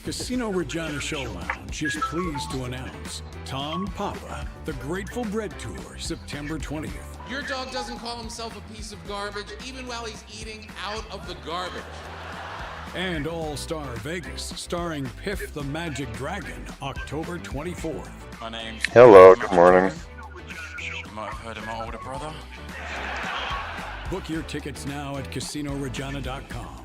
Casino Regina Show Lounge is pleased to announce Tom Papa, the Grateful Bread Tour, September 20th. Your dog doesn't call himself a piece of garbage, even while he's eating out of the garbage. And All Star Vegas, starring Piff the Magic Dragon, October 24th. My name's... Hello, good morning. You might have heard of my older brother. Book your tickets now at CasinoRegina.com.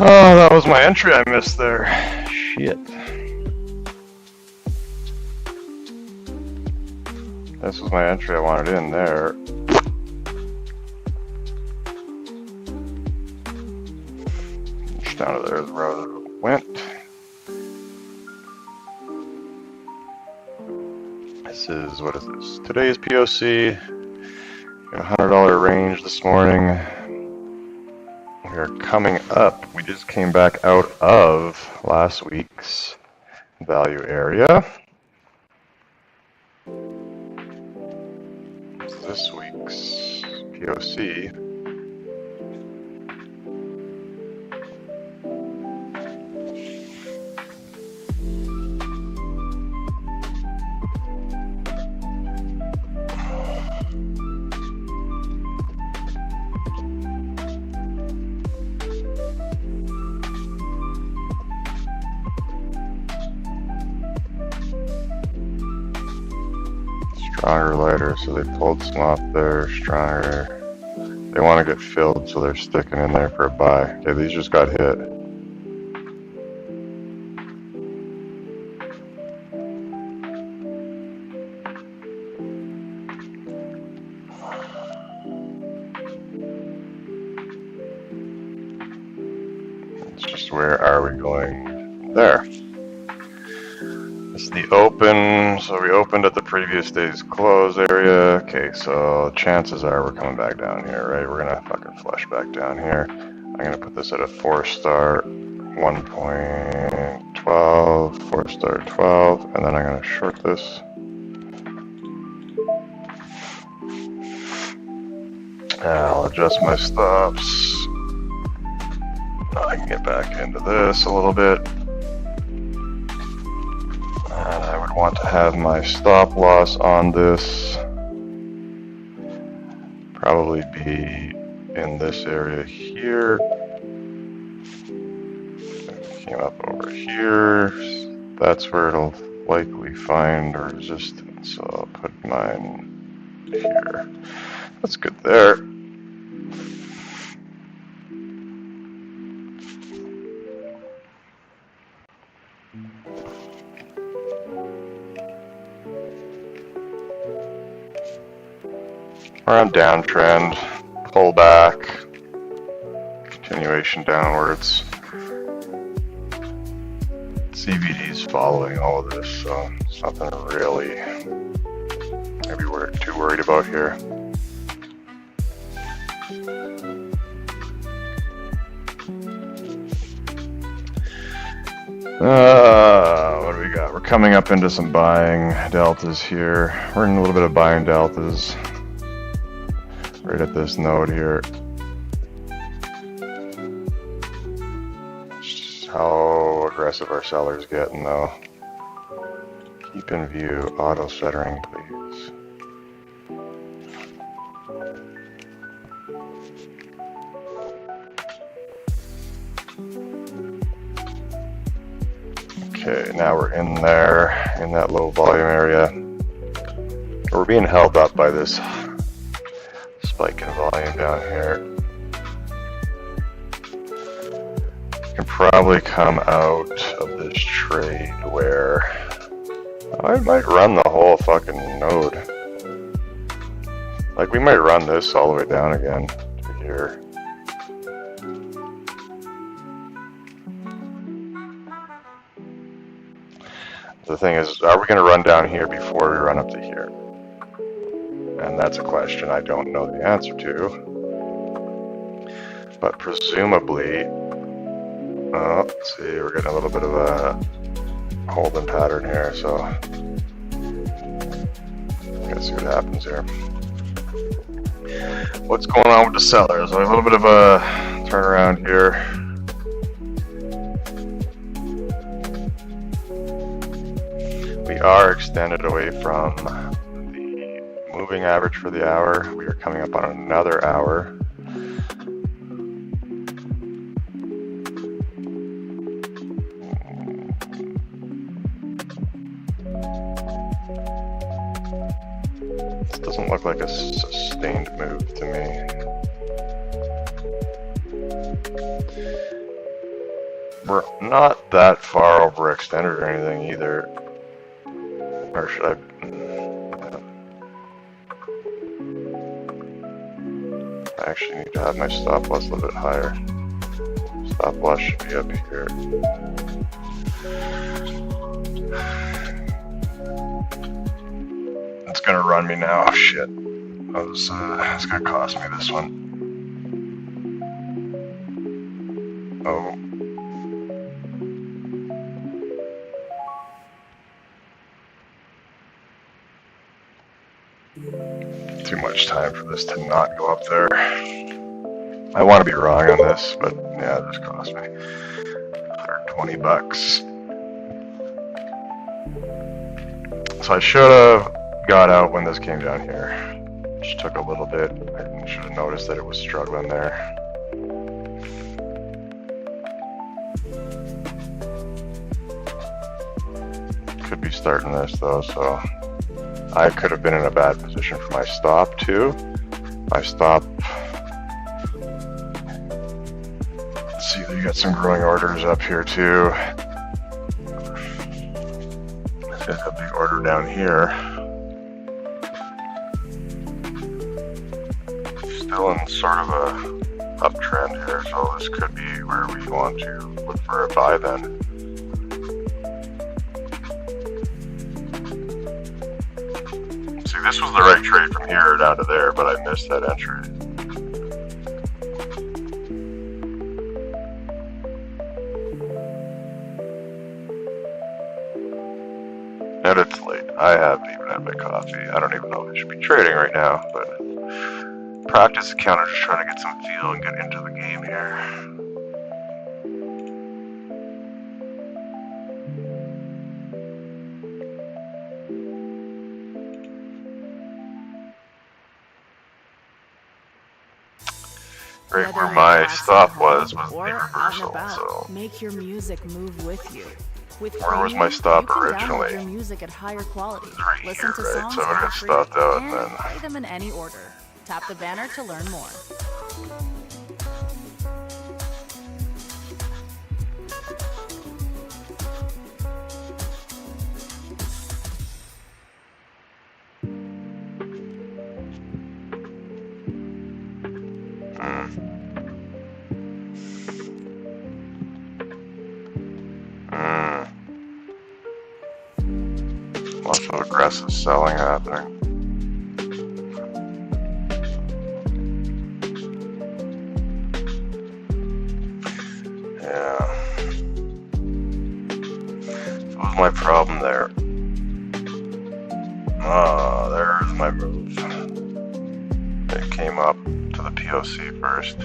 Oh, that was my entry I missed there. Shit. This was my entry I wanted in there. Just down to there is where I went. This is, what is this? Today's POC. Got a $100 range this morning. We are coming up. We just came back out of last week's value area. This week's POC. Stronger, lighter, so they pulled some off there, stronger. They want to get filled, so they're sticking in there for a buy. Okay, these just got hit. It's just, where are we going there? It's the open, so we opened at the previous day's close area. Okay, so chances are we're coming back down here, right? We're gonna fucking flush back down here. I'm gonna put this at a 4-star, 1.12, 4-star 12, and then I'm gonna short this. I'll adjust my stops. I can get back into this a little bit. And I would want to have my stop loss on this probably be in this area here. Came up over here. That's where it'll likely find a resistance. So I'll put mine here. That's good there. We're on downtrend, pull back, continuation downwards. CVD's following all of this, so it's nothing really maybe we're too worried about here. What do we got? We're coming up into some buying deltas here. We're in a little bit of buying deltas right at this node here. how aggressive our seller's getting though. Keep in view, auto centering, please. Okay, now we're in there, in that low volume area. We're being held up by this spike in volume down here. Can probably come out of this trade where I might run the whole fucking node. Like, we might run this all the way down again to here. The thing is, are we going to run down here before we run up to here? And that's a question I don't know the answer to. But presumably, let's see, we're getting a little bit of a holding pattern here, so let's see what happens here. What's going on with the sellers? A little bit of a turnaround here. We are extended away from the moving average for the hour. We are coming up on another hour. This doesn't look like a sustained move to me. We're not that far overextended or anything either. Or should I? I actually need to have my stop loss a little bit higher. Stop loss should be up here. It's gonna run me now. Oh, shit. It's gonna cost me this one. Oh. Too much time for this to not go up there. I want to be wrong on this, but yeah, this cost me $120. So I should have got out when this came down here. Just took a little bit. I should have noticed that it was struggling there. Could be starting this though, so I could have been in a bad position for my stop too. My stop. Let's see, you got some growing orders up here too. Got a big order down here. Still in sort of a uptrend here, so this could be where we want to look for a buy then. See, this was the right trade from here down to there, but I missed that entry. And it's late. I haven't even had my coffee. I don't even know if I should be trading right now, but practice account, I'm just trying to get some feel and get into the game here. Right where my stop was the reversal, so make your music move with you. With where was my stop originally? Your music at higher quality. Right Listen here, to right? songs So I would have free stopped out and and play them in any order. Tap the banner to learn more. Lots of aggressive selling happening. Yeah. What was my problem there? Oh, there's my move. It came up to the POC first.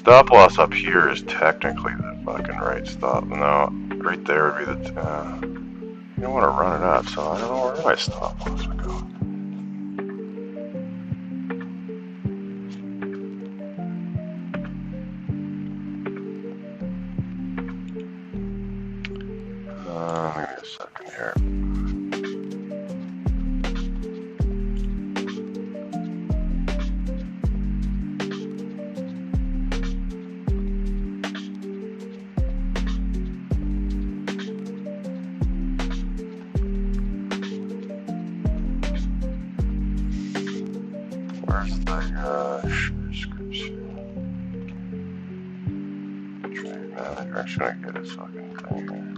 stop loss up here is technically the fucking right stop. No, right there would be the. You don't want to run it up, so I don't know where my stop loss would go. Give me a second here. Where's the scripts here? Trade manager. I'm trying to get his fucking thing here.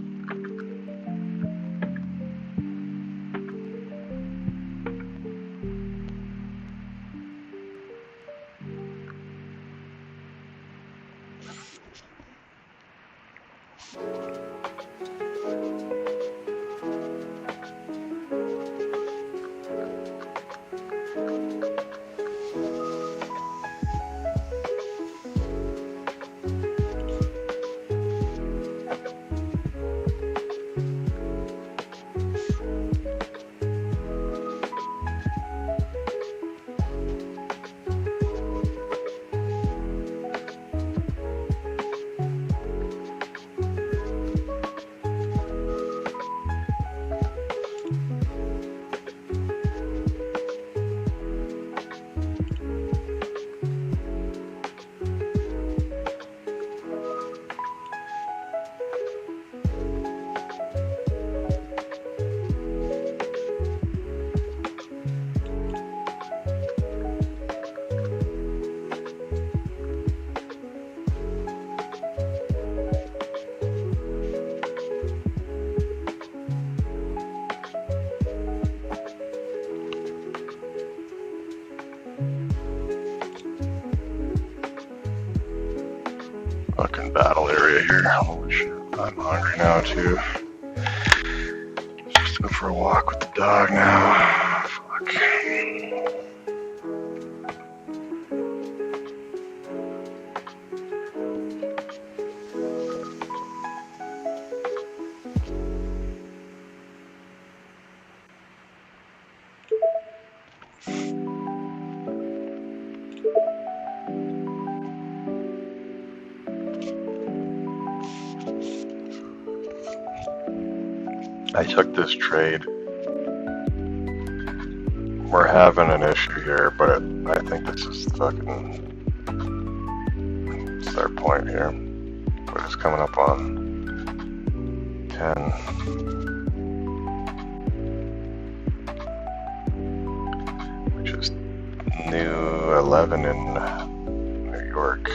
Fucking battle area here. Holy shit. I'm hungry now too. Just go for a walk with the dog now. Fuck. I took this trade. We're having an issue here, but I think this is fucking. It's our point here. We're just coming up on 10. Which is new 11 in New York.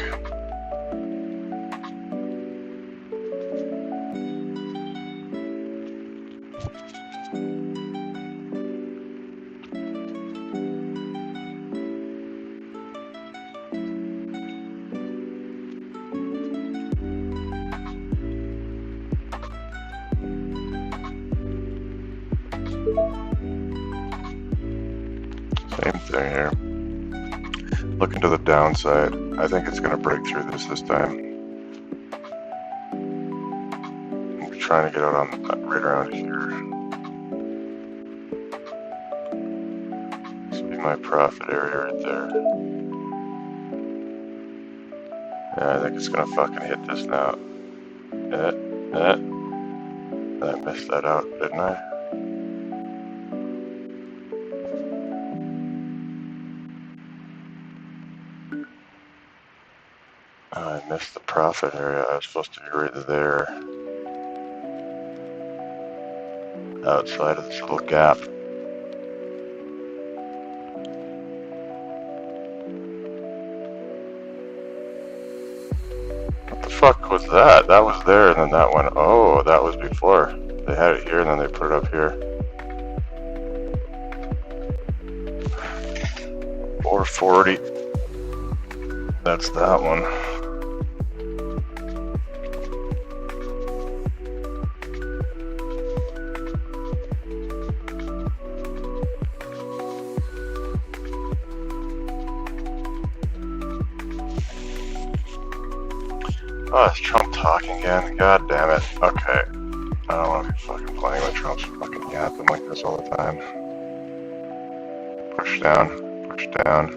Same thing here. Looking to the downside. I think it's going to break through this time. I'm trying to get out on right around here. This will be my profit area right there. Yeah, I think it's going to fucking hit this now. I missed that out, didn't I? I missed the profit area. I was supposed to be right there. Outside of this little gap. What the fuck was that? That was there and then that one. Oh, that was before. They had it here and then they put it up here. 440. That's that one. Oh, is Trump talking again? God damn it. Okay. I don't want to be fucking playing with Trump's fucking yapping like this all the time. Push down. Push down.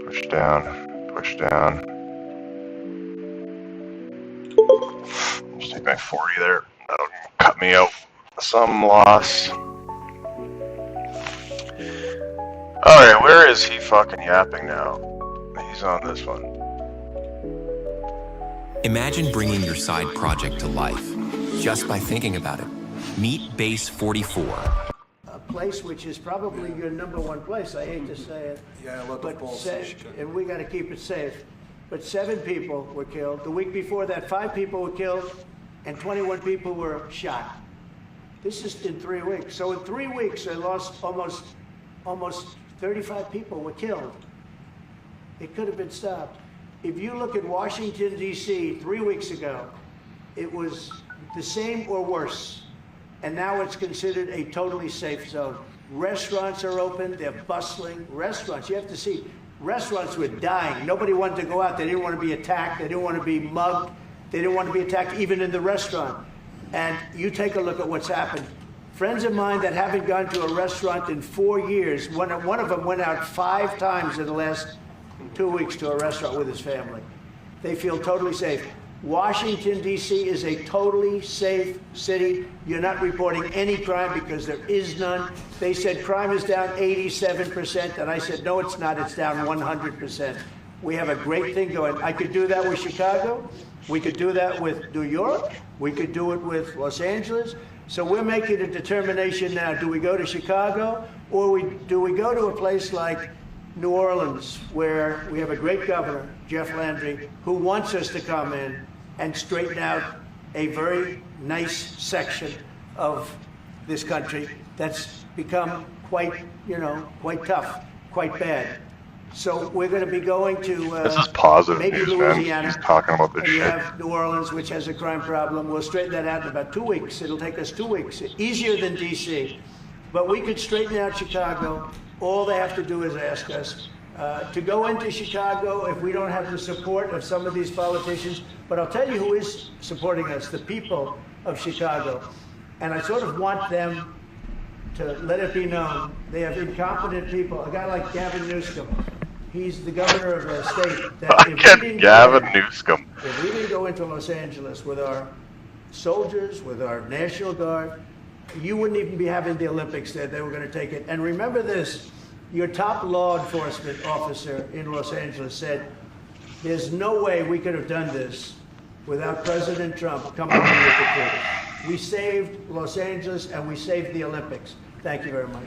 Push down. Push down. Just take my 40 there. That'll cut me out some loss. Alright, where is he fucking yapping now? He's on this one. Imagine bringing your side project to life just by thinking about it. Meet Base 44. A place which is probably your #1 place, I hate to say it. Yeah, I love the balls. And we got to keep it safe. But 7 people were killed. The week before that, 5 people were killed and 21 people were shot. This is in 3 weeks. So in 3 weeks, I lost almost 35 people were killed. It could have been stopped. If you look at Washington, D.C., 3 weeks ago, it was the same or worse. And now it's considered a totally safe zone. Restaurants are open, they're bustling. Restaurants, you have to see, restaurants were dying. Nobody wanted to go out. They didn't want to be attacked. They didn't want to be mugged. They didn't want to be attacked even in the restaurant. And you take a look at what's happened. Friends of mine that haven't gone to a restaurant in 4 years, one of them went out 5 times in the last 2 weeks to a restaurant with his family. They feel totally safe. Washington, D.C. is a totally safe city. You're not reporting any crime because there is none. They said crime is down 87%, and I said, no, it's not. It's down 100%. We have a great thing going. I could do that with Chicago. We could do that with New York. We could do it with Los Angeles. So we're making a determination now. Do we go to Chicago, or do we go to a place like New Orleans, where we have a great governor, Jeff Landry, who wants us to come in and straighten out a very nice section of this country that's become quite tough, quite bad. So we're going to be going to this is positive maybe news, Louisiana. man. He's talking about this and you shit. have New Orleans, which has a crime problem. We'll straighten that out in about 2 weeks. It'll take us 2 weeks. Easier than D.C. But we could straighten out Chicago. All they have to do is ask us to go into Chicago if we don't have the support of some of these politicians. But I'll tell you who is supporting us, the people of Chicago. And I sort of want them to let it be known. They have incompetent people. A guy like Gavin Newsom. He's the governor of a state that Newsom. If we didn't go into Los Angeles with our soldiers, with our National Guard, you wouldn't even be having the Olympics there. They were going to take it. And remember this, your top law enforcement officer in Los Angeles said, there's no way we could have done this without President Trump coming in with the troops. We saved Los Angeles and we saved the Olympics. Thank you very much. I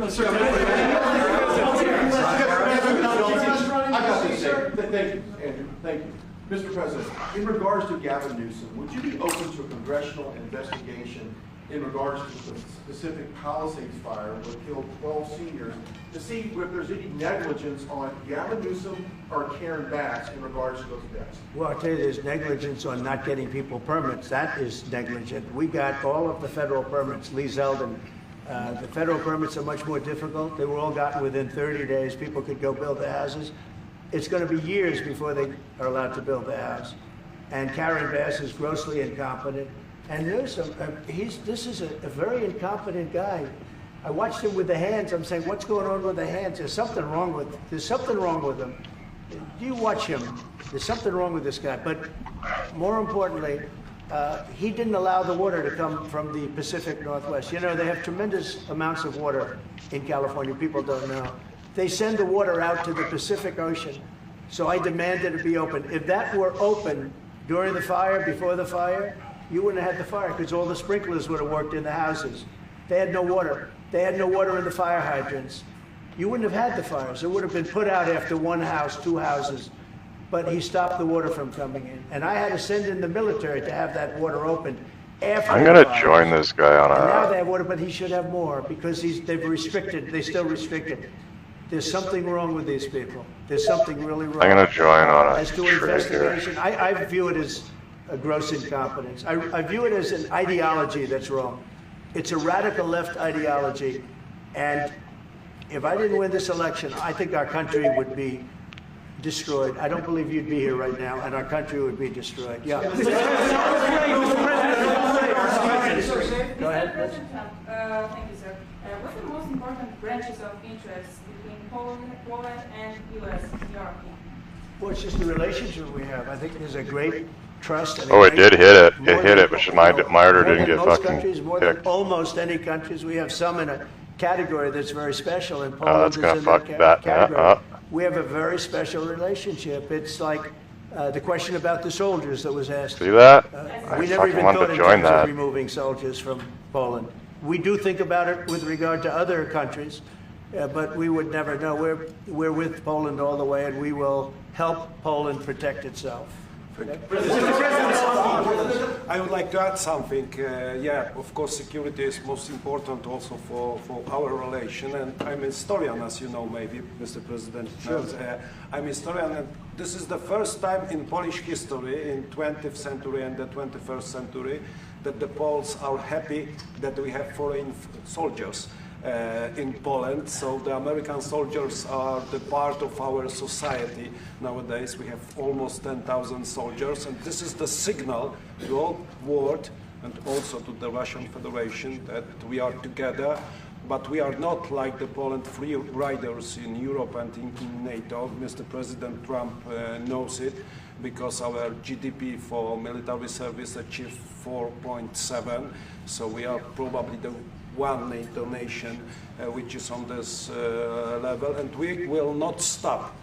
got this, sir. Thank you, Andrew. Thank you. Mr. President, in regards to Gavin Newsom, would you be open to a congressional investigation in regards to the specific Palisades fire that killed 12 seniors to see if there's any negligence on Gavin Newsom or Karen Bass in regards to those deaths? Well, I'll tell you, there's negligence on not getting people permits. That is negligent. We got all of the federal permits. Lee Zeldin. The federal permits are much more difficult. They were all gotten within 30 days. People could go build their houses. It's going to be years before they are allowed to build their house. And Karen Bass is grossly incompetent. And Newsom, this is a very incompetent guy. I watched him with the hands. I'm saying, what's going on with the hands? There's something wrong with him. You watch him. There's something wrong with this guy. But more importantly, he didn't allow the water to come from the Pacific Northwest. You know, they have tremendous amounts of water in California. People don't know. They send the water out to the Pacific Ocean. So I demanded it be open. If that were open during the fire, before the fire, you wouldn't have had the fire because all the sprinklers would have worked in the houses. They had no water. They had no water in the fire hydrants. You wouldn't have had the fires. It would have been put out after one house, 2 houses. But he stopped the water from coming in. And I had to send in the military to have that water opened after I'm going to join this guy on and now they a... have water, but he should have more because they've restricted. They still restricted. There's something wrong with these people. There's something really wrong. I'm going to join on a As to trade investigation, here. I view it as a gross incompetence. I view it as an ideology that's wrong. It's a radical left ideology. And if I didn't win this election, I think our country would be destroyed, I don't believe you'd be here right now, and our country would be destroyed. Yeah. Go ahead. President Trump, thank you, sir. What are the most important branches of interest between Poland and U.S. in your opinion? Well, it's just the relationship we have. I think there's a great trust. And Oh, it did hit it. It hit it, but my order didn't get most fucking countries, more than picked. almost any countries. We have some in a category that's very special, and Poland that's is gonna in fuck that that. category. We have a very special relationship. It's like the question about the soldiers that was asked. See that? We I never fucking even wanted thought to in join terms of that. removing soldiers from Poland. We do think about it with regard to other countries, but we would never know. We're with Poland all the way, and we will help Poland protect itself. I would like to add something. Yeah, of course, security is most important also for our relation. And I'm a historian, as you know, maybe, Mr. President. Sure. I'm a historian, and this is the first time in Polish history, in 20th century and the 21st century, that the Poles are happy that we have foreign soldiers in Poland. So the American soldiers are the part of our society nowadays. We have almost 10,000 soldiers, and this is the signal to the whole world and also to the Russian Federation that we are together. But we are not like the Poland free riders in Europe and in NATO. Mr. President Trump knows it, because our GDP for military service achieved 4.7. So we are probably the one NATO nation which is on this level, and we will not stop.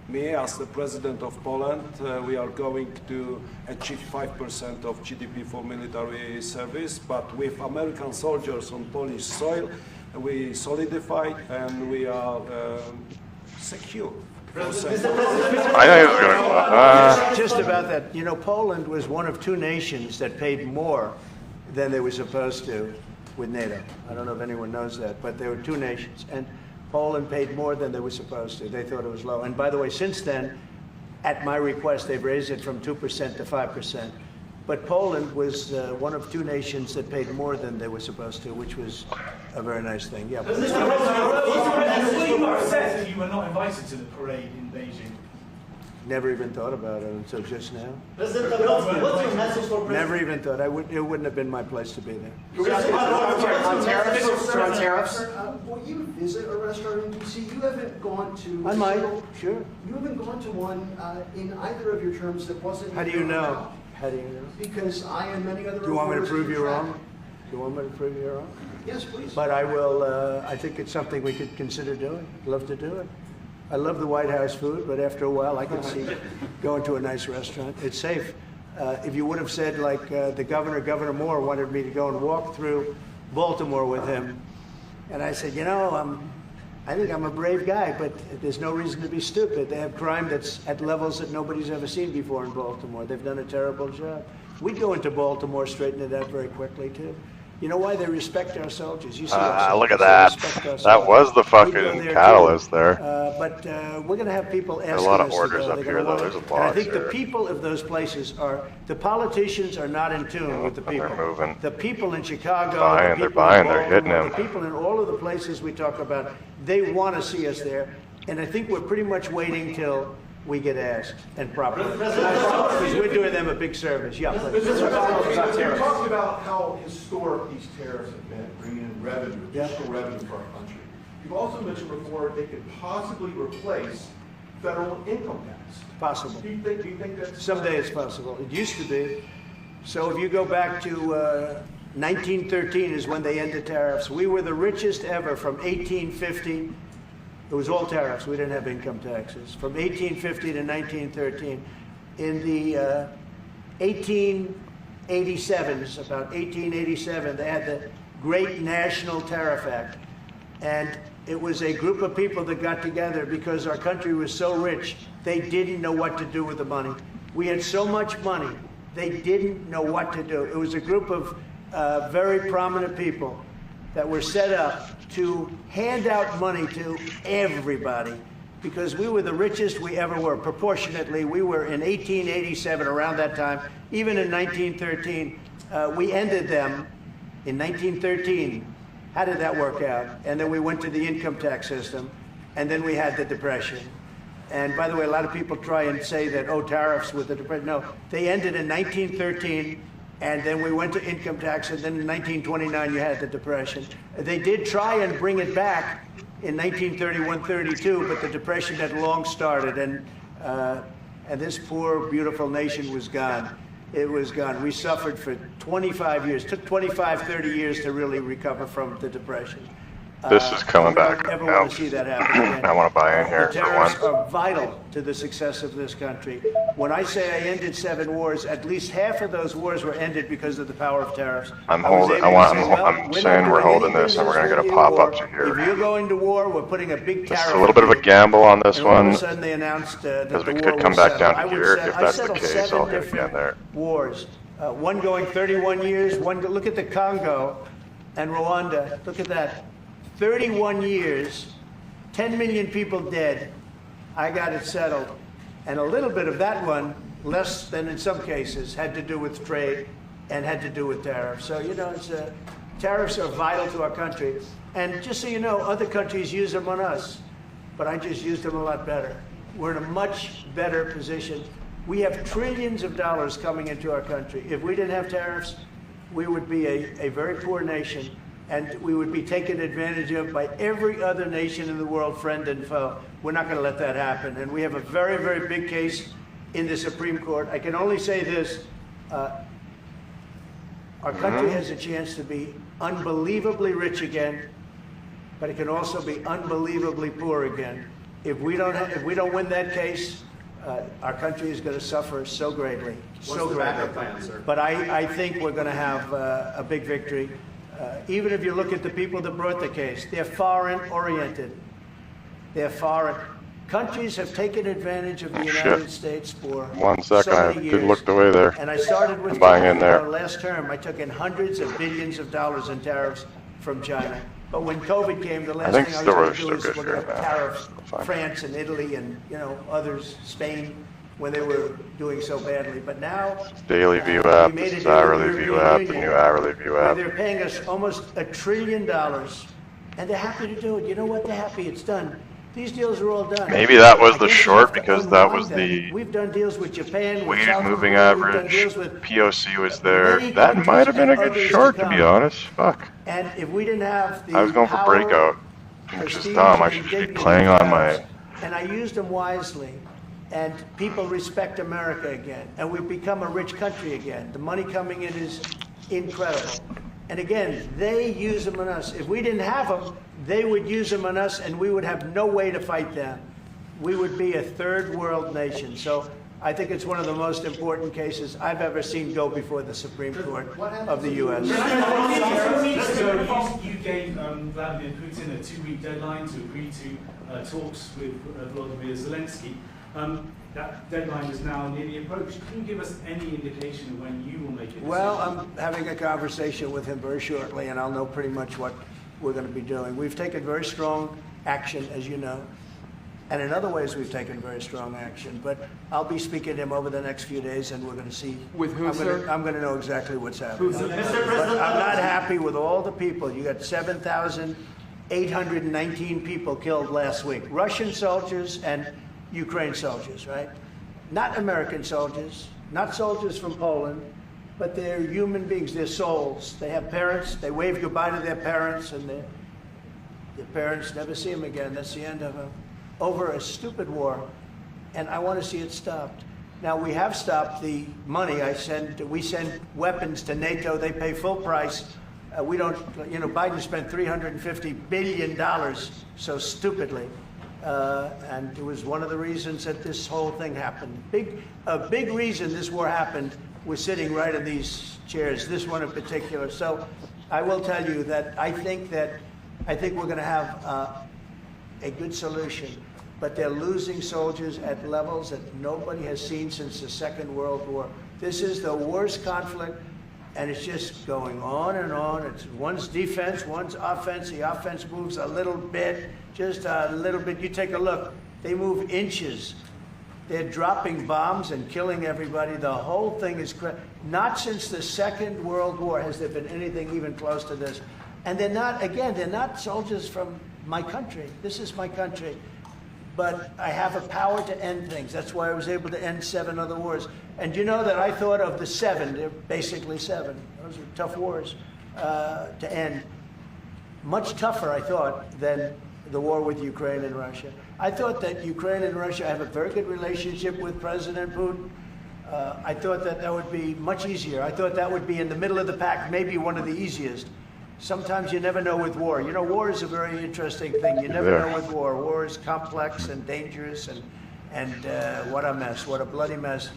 Me, as the president of Poland, we are going to achieve 5% of GDP for military service, but with American soldiers on Polish soil, we solidified and we are secure. I know he was gonna. Just about that, you know, Poland was one of two nations that paid more than they were supposed to with NATO. I don't know if anyone knows that, but there were two nations, and Poland paid more than they were supposed to. They thought it was low. And by the way, since then, at my request, they've raised it from 2% to 5%. But Poland was one of two nations that paid more than they were supposed to, which was a very nice thing. Yeah. You were not invited to the parade in Beijing. Never even thought about it until just now. President, what's your message for President? Never even thought. It wouldn't have been my place to be there. On tariffs? Will you visit a restaurant in D.C.? You haven't gone to... I might, sure. You haven't gone to one in either of your terms that wasn't... How do you know? How do you know? Because I and many other... Do you want me to reporters prove you keep track. wrong? Do you want me to prove you wrong? Yes, please. But I will, I think it's something we could consider doing. Love to do it. I love the White House food, but after a while I can see going to a nice restaurant. It's safe. If you would have said, like the Governor Moore wanted me to go and walk through Baltimore with him, and I said, you know, I think I'm a brave guy, but there's no reason to be stupid. They have crime that's at levels that nobody's ever seen before in Baltimore. They've done a terrible job. We'd go into Baltimore, straighten it out very quickly, too. You know why? They respect our soldiers. You see our soldiers, Look at they that. respect our That soldiers. was the We go fucking there, catalyst too. there. But we're going to have people asking a lot of us to orders go. up They're here, gonna though. want There's a it. And I box think the here. people of those places the politicians are not in tune with the people. They're moving. The people in Chicago, Buying, the they're people in buying, they're hitting Baltimore, him. the people in all of the places we talk about, they want to see us there. And I think we're pretty much waiting till we get asked and properly. Because we're doing them a big service. Yeah, please. You talked about how historic these tariffs have been, bringing in revenue, additional revenue for our country. You've also mentioned before they could possibly replace federal income tax. Possible. Do you think that's... Someday it's possible. It used to be. So if you go back to 1913 is when they ended tariffs. We were the richest ever from 1850. It was all tariffs. We didn't have income taxes. From 1850 to 1913. In the 1887s, about 1887, they had the Great National Tariff Act. And it was a group of people that got together because our country was so rich, they didn't know what to do with the money. We had so much money, they didn't know what to do. It was a group of very prominent people that were set up to hand out money to everybody because we were the richest we ever were. Proportionately, we were in 1887, around that time, even in 1913. We ended them in 1913. How did that work out? And then we went to the income tax system, and then we had the Depression. And by the way, a lot of people try and say that, oh, tariffs with the depression. No, they ended in 1913, and then we went to income tax, and then in 1929 you had the depression. They did try and bring it back in 1931-32, but the depression had long started, and this poor, beautiful nation was gone. It was gone. We suffered for 25 years. It took 25, 30 years to really recover from the depression. This is coming back. I don't ever want to see that happen again. I want to buy in here The for tariffs one. are vital to the success of this country. When I say I ended 7 wars, at least half of those wars were ended because of the power of tariffs. I'm saying we're holding this, and we're going to get a pop-up to If here. you're going to war, we're putting a big This tariff. is a little bit of a gamble on this And all of one, a sudden they announced that because the we war could come was back settled. down I to would here. set- If I that's the settled case, 7 I'll hit different again there. wars. One going 31 years. Look at the Congo and Rwanda. Look at that. 31 years. 10 million people dead. I got it settled. And a little bit of that one, less than in some cases, had to do with trade and had to do with tariffs. So, tariffs are vital to our country. And just so you know, other countries use them on us, but I just used them a lot better. We're in a much better position. We have trillions of dollars coming into our country. If we didn't have tariffs, we would be a very poor nation, and we would be taken advantage of by every other nation in the world, friend and foe. We're not going to let that happen. And we have a very, very big case in the Supreme Court. I can only say this. Our country has a chance to be unbelievably rich again, but it can also be unbelievably poor again. If we don't win that case, our country is going to suffer so greatly. What's the backup plan, sir? But I think we're going to have a big victory. Even if you look at the people that brought the case, they're foreign-oriented. They're foreign. Countries have taken advantage of the United States for 1 second, so I many did years. look away there. And I started with I'm buying in there. last term. I took in hundreds of billions of dollars in tariffs from China. But when COVID came, the last think thing I was still going we're to do still is good we're going here, to man. tariff Fine. France and Italy and others, Spain, when they were doing so badly. But now Daily View we app, made this a is deal with hourly the view European app, the Union, new hourly view where app. they're paying us almost $1 trillion, and they're happy to do it. You know what? They're happy. It's done. These deals are all done. Maybe that was I the guess you short have to because that unwind was them. the We've done deals with Japan, with weighted South moving Korea, we've done average. deals with POC was there. many That countries might have been a and good others short, to to be come. honest. Fuck. And if we didn't have the I was going for power, breakout, which is prestige, dumb. I and should be dignity playing of on my. tariffs, and I used them wisely, and people respect America again, and we've become a rich country again. The money coming in is incredible. And again, they use them on us. If we didn't have them, they would use them on us, and we would have no way to fight them. We would be a third world nation. So I think it's one of the most important cases I've ever seen go before the Supreme Court of the U.S. So you gave Vladimir Putin a 2-week deadline to agree to talks with Volodymyr Zelensky. That deadline is now nearly approached. Can you give us any indication of when you will make it? Well, I'm having a conversation with him very shortly, and I'll know pretty much what we're going to be doing. We've taken very strong action, as you know. And in other ways, we've taken very strong action. But I'll be speaking to him over the next few days, and we're going to see. With who, sir? I'm going to know exactly what's happening. Who's But I'm not happy with all the people. You got 7,819 people killed last week. Russian soldiers and Ukraine soldiers, right? Not American soldiers, not soldiers from Poland, but they're human beings. They're souls. They have parents. They wave goodbye to their parents, and their parents never see them again. That's the end of them. Over a stupid war, and I want to see it stopped. Now, we have stopped the money. We send weapons to NATO. They pay full price. We don't, Biden spent $350 billion so stupidly. And it was one of the reasons that this whole thing happened. A big reason this war happened was sitting right in these chairs, this one in particular. So I will tell you that I think we're going to have a good solution, but they're losing soldiers at levels that nobody has seen since the Second World War. This is the worst conflict, and it's just going on and on. It's one's defense, one's offense. The offense moves a little bit, just a little bit. You take a look. They move inches. They're dropping bombs and killing everybody. The whole thing is not since the Second World War has there been anything even close to this. And they're not soldiers from my country. This is my country. but I have a power to end things. That's why I was able to end 7 other wars. And you know that I thought of the 7, they're basically 7. Those are tough wars to end. Much tougher, I thought, than the war with Ukraine and Russia. I thought that Ukraine and Russia have a very good relationship with President Putin. I thought that that would be much easier. I thought that would be in the middle of the pack, maybe one of the easiest. Sometimes you never know with war. You know, war is a very interesting thing. You never know with war. War is complex and dangerous, and what a mess, what a bloody mess.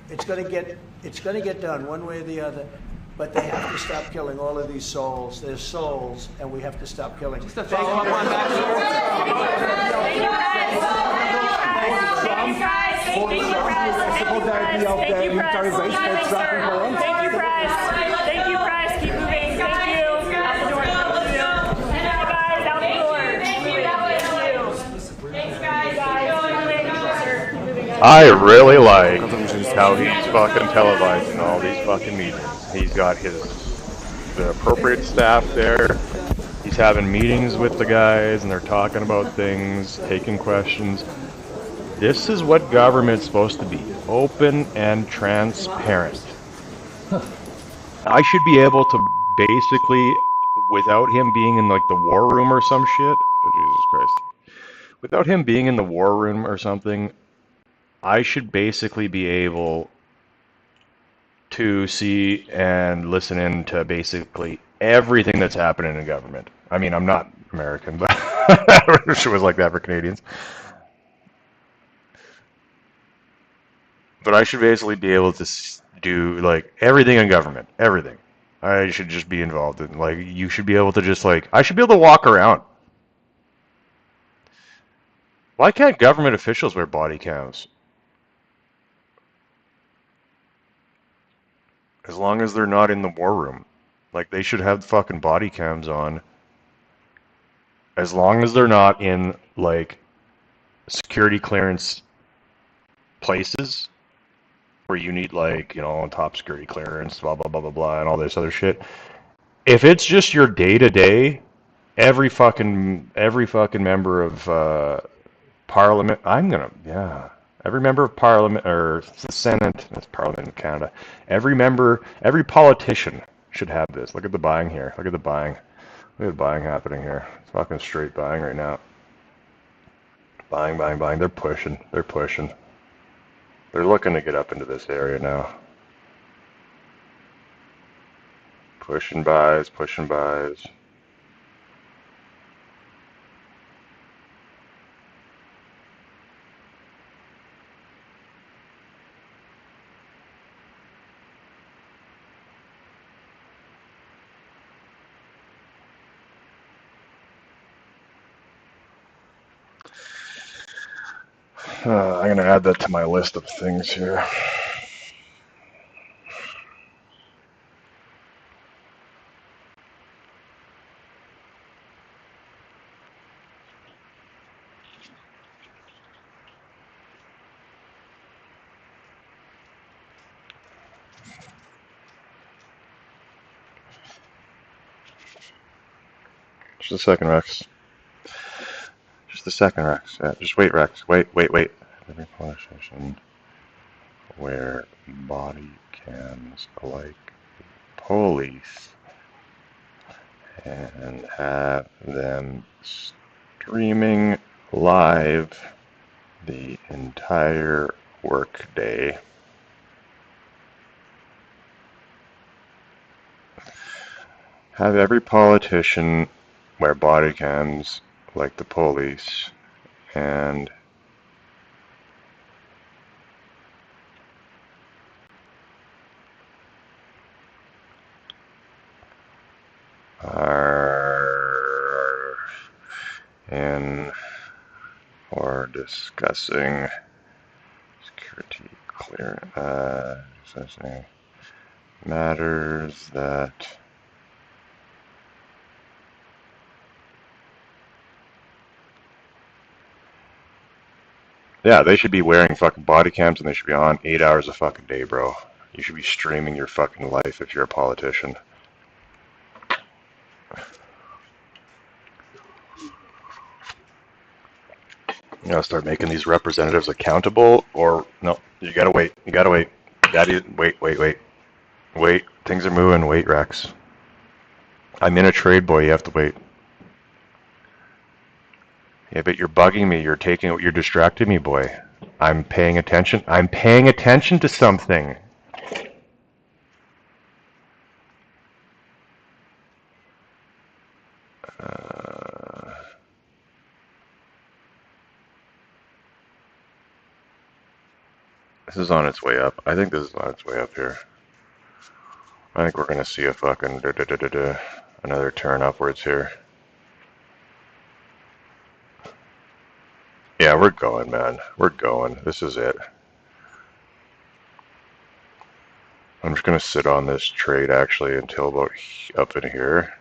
It's going to get done one way or the other. But they have to stop killing all of these souls. There's souls, and we have to stop killing. Just a follow-up on that. Thank you, Press. Thank you, Press. Thank you, Press. Keep moving. Thank you. Out the door. Guys, out the door. Thank you. Thanks, guys. I really like how he's fucking televising all these fucking meetings. He's got the appropriate staff there. He's having meetings with the guys, and they're talking about things, taking questions. This is what government's supposed to be. Open and transparent. I should be able to basically, without him being in like the war room or some shit, oh, Jesus Christ. Without him being in the war room or something, I should basically be able to see and listen in to basically everything that's happening in government. I mean, I'm not American, but I wish it was like that for Canadians. But I should basically be able to do like everything in government, everything. I should just be involved in, like, you should be able to just like, I should be able to walk around. Why can't government officials wear body cams? As long as they're not in the war room. Like, they should have fucking body cams on. As long as they're not in, like, security clearance places where you need, like, you know, top security clearance, blah, blah, blah, blah, blah, and all this other shit. If it's just your day-to-day, every fucking member of Parliament, every member of Parliament, or the Senate, that's Parliament in Canada, every politician should have this. Look at the buying here. Look at the buying. Look at the buying happening here. It's fucking straight buying right now. Buying, buying, buying. They're pushing. They're pushing. They're looking to get up into this area now. Pushing buys, pushing buys. I'm going to add that to my list of things here. Just a second, Rex. Just a second, Rex. Yeah, just wait, Rex. Wait. Every politician wear body cams like police and have them streaming live the entire workday. Have every politician wear body cams like the police and are in or discussing security discussing matters that they should be wearing fucking body cams, and they should be on 8 hours a fucking day, bro. You should be streaming your fucking life if you're a politician. You gotta start making these representatives accountable, or no, you gotta wait. You gotta wait. Daddy, wait. Things are moving. Wait, Rex. I'm in a trade, boy. You have to wait. Yeah, but you're bugging me. You're distracting me, boy. I'm paying attention. I'm paying attention to something. This is on its way up. I think this is on its way up here. I think we're gonna see a fucking another turn upwards here. Yeah, we're going, man. We're going. This is it. I'm just gonna sit on this trade actually until about up in here.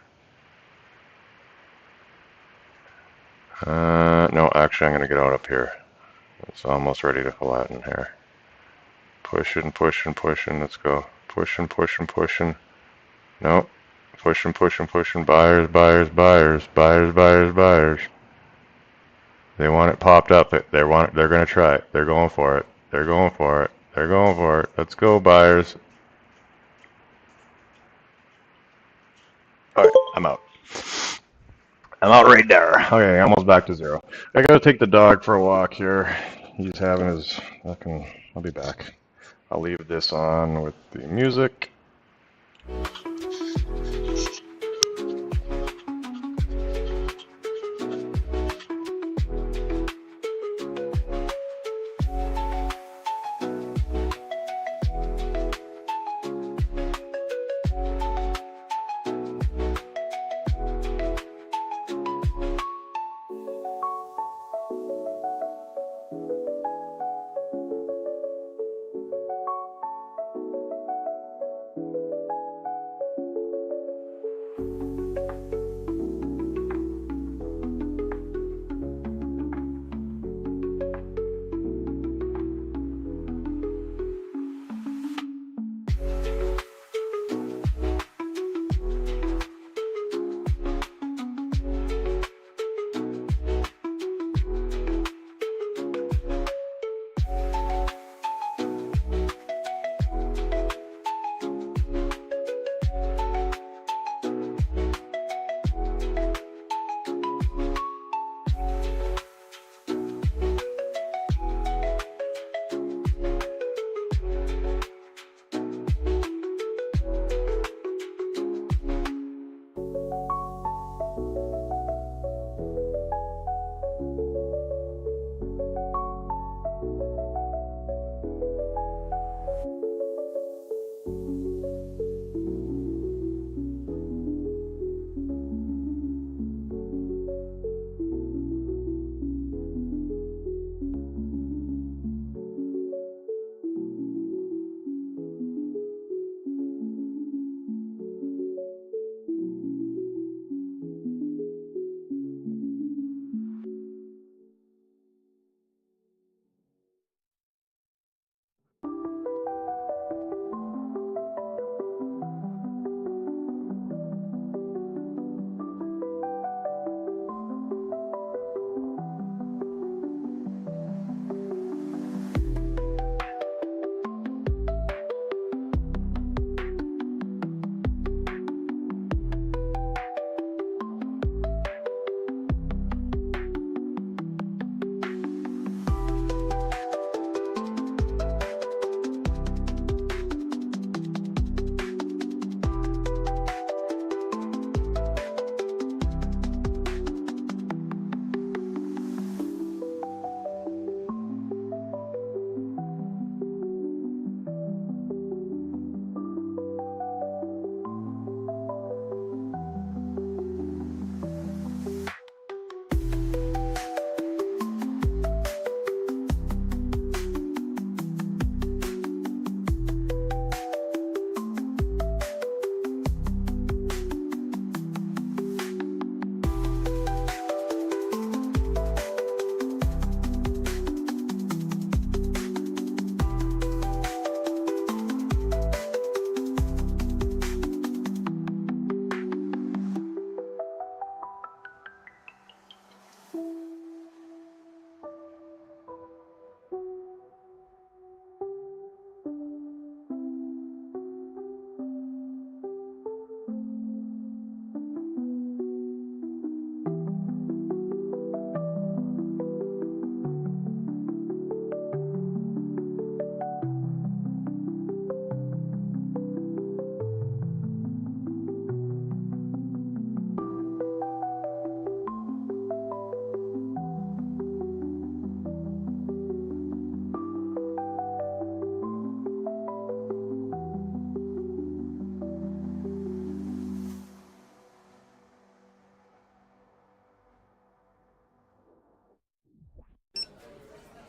No, actually I'm gonna get out up here. It's almost ready to flatten here. Pushing. Let's go. Pushing. Nope. Pushing. Buyers. They want it popped up. They're gonna try it. They're going for it. Let's go, buyers. Alright, I'm out. I'm out right there. Okay, almost back to zero. I gotta take the dog for a walk here. He's having his fucking... I'll be back. I'll leave this on with the music.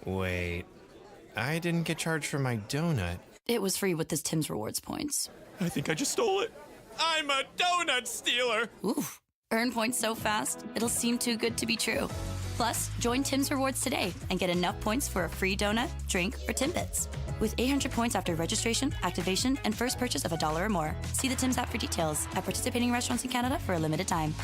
Wait, I didn't get charged for my donut. It was free with this Tim's Rewards points. I think I just stole it. I'm a donut stealer! Oof. Earn points so fast, it'll seem too good to be true. Plus, join Tim's Rewards today and get enough points for a free donut, drink, or Timbits. With 800 points after registration, activation, and first purchase of $1 or more. See the Tim's app for details at participating restaurants in Canada for a limited time.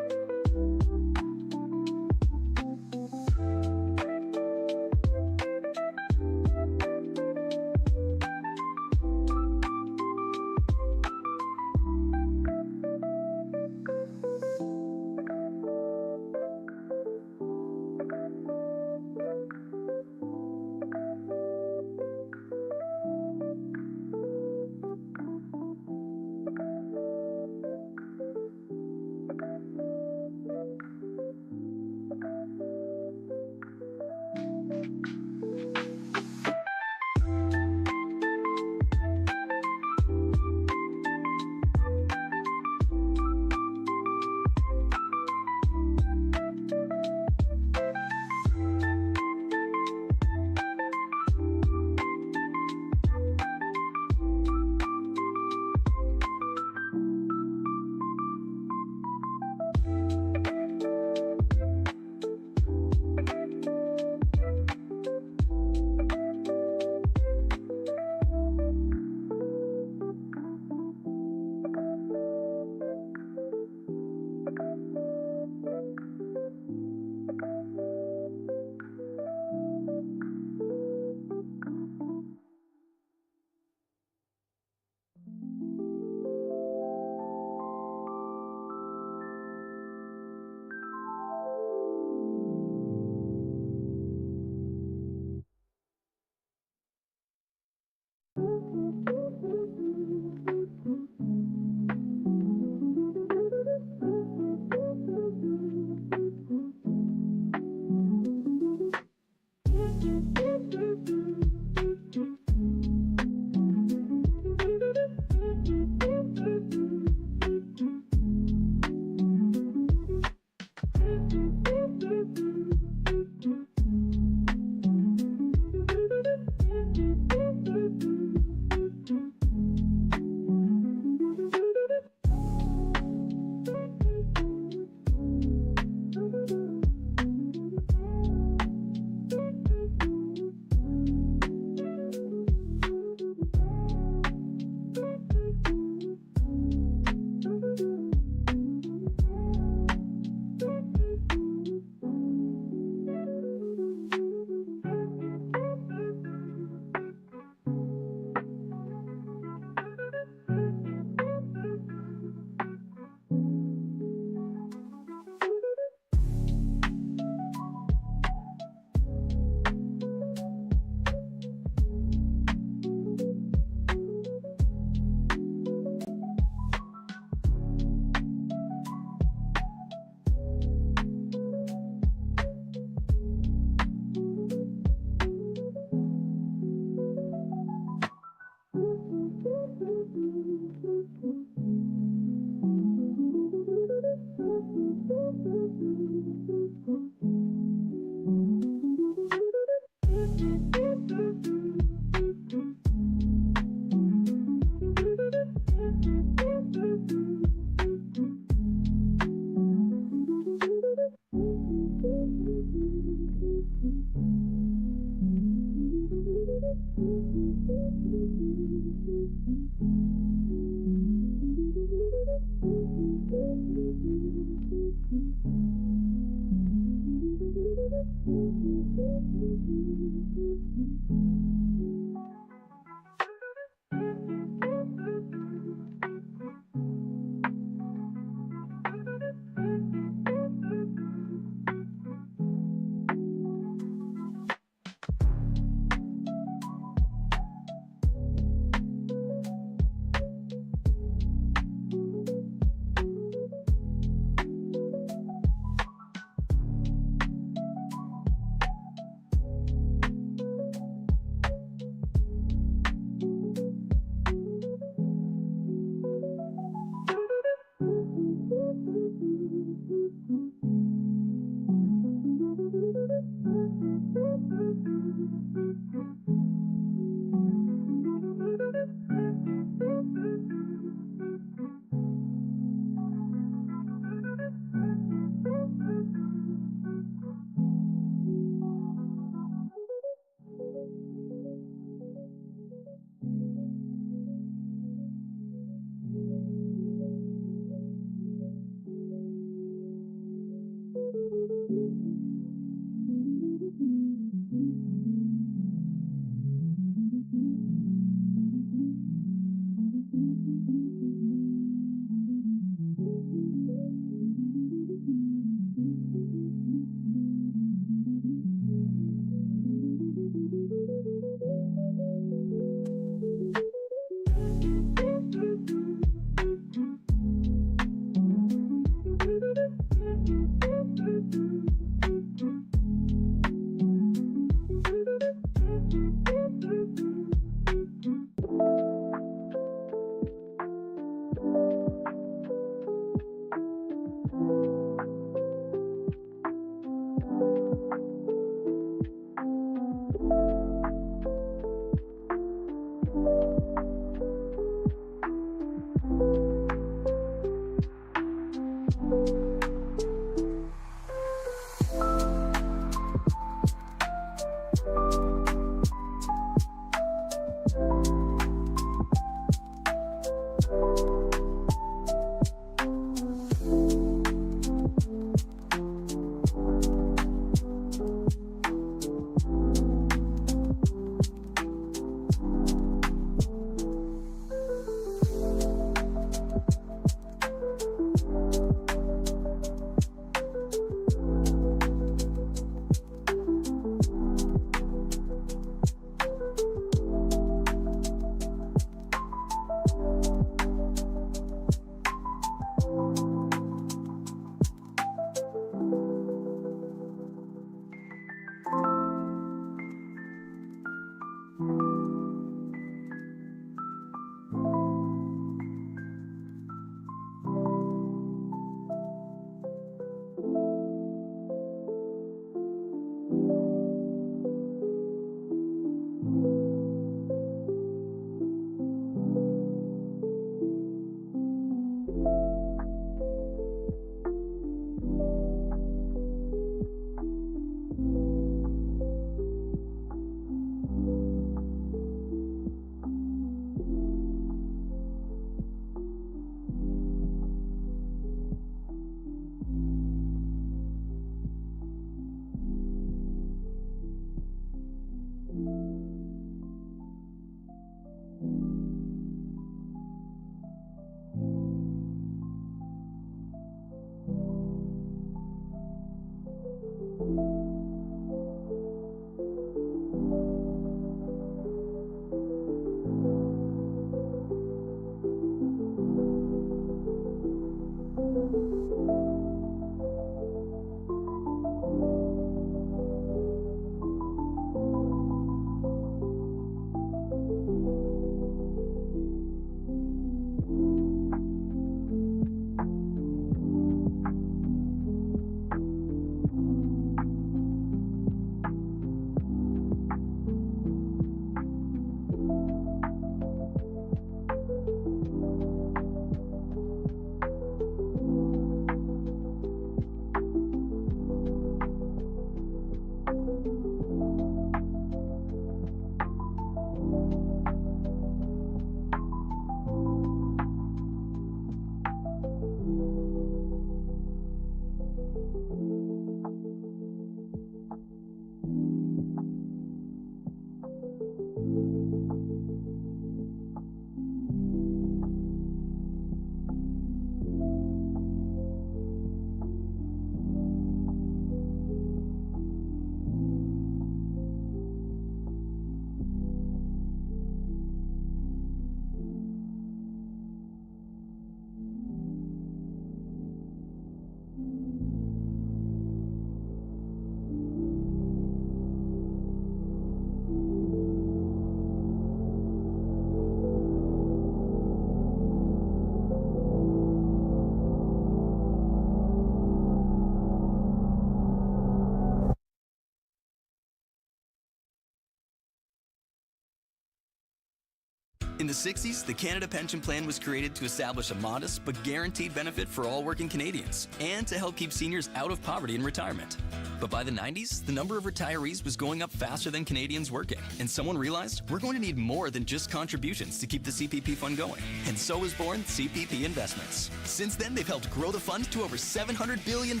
the 60s, the Canada Pension Plan was created to establish a modest but guaranteed benefit for all working Canadians and to help keep seniors out of poverty in retirement. But by the 90s, the number of retirees was going up faster than Canadians working, and someone realized we're going to need more than just contributions to keep the CPP fund going. And so was born CPP Investments. Since then, they've helped grow the fund to over $700 billion,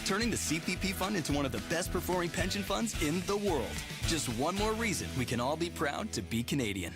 turning the CPP fund into one of the best performing pension funds in the world. Just one more reason we can all be proud to be Canadian.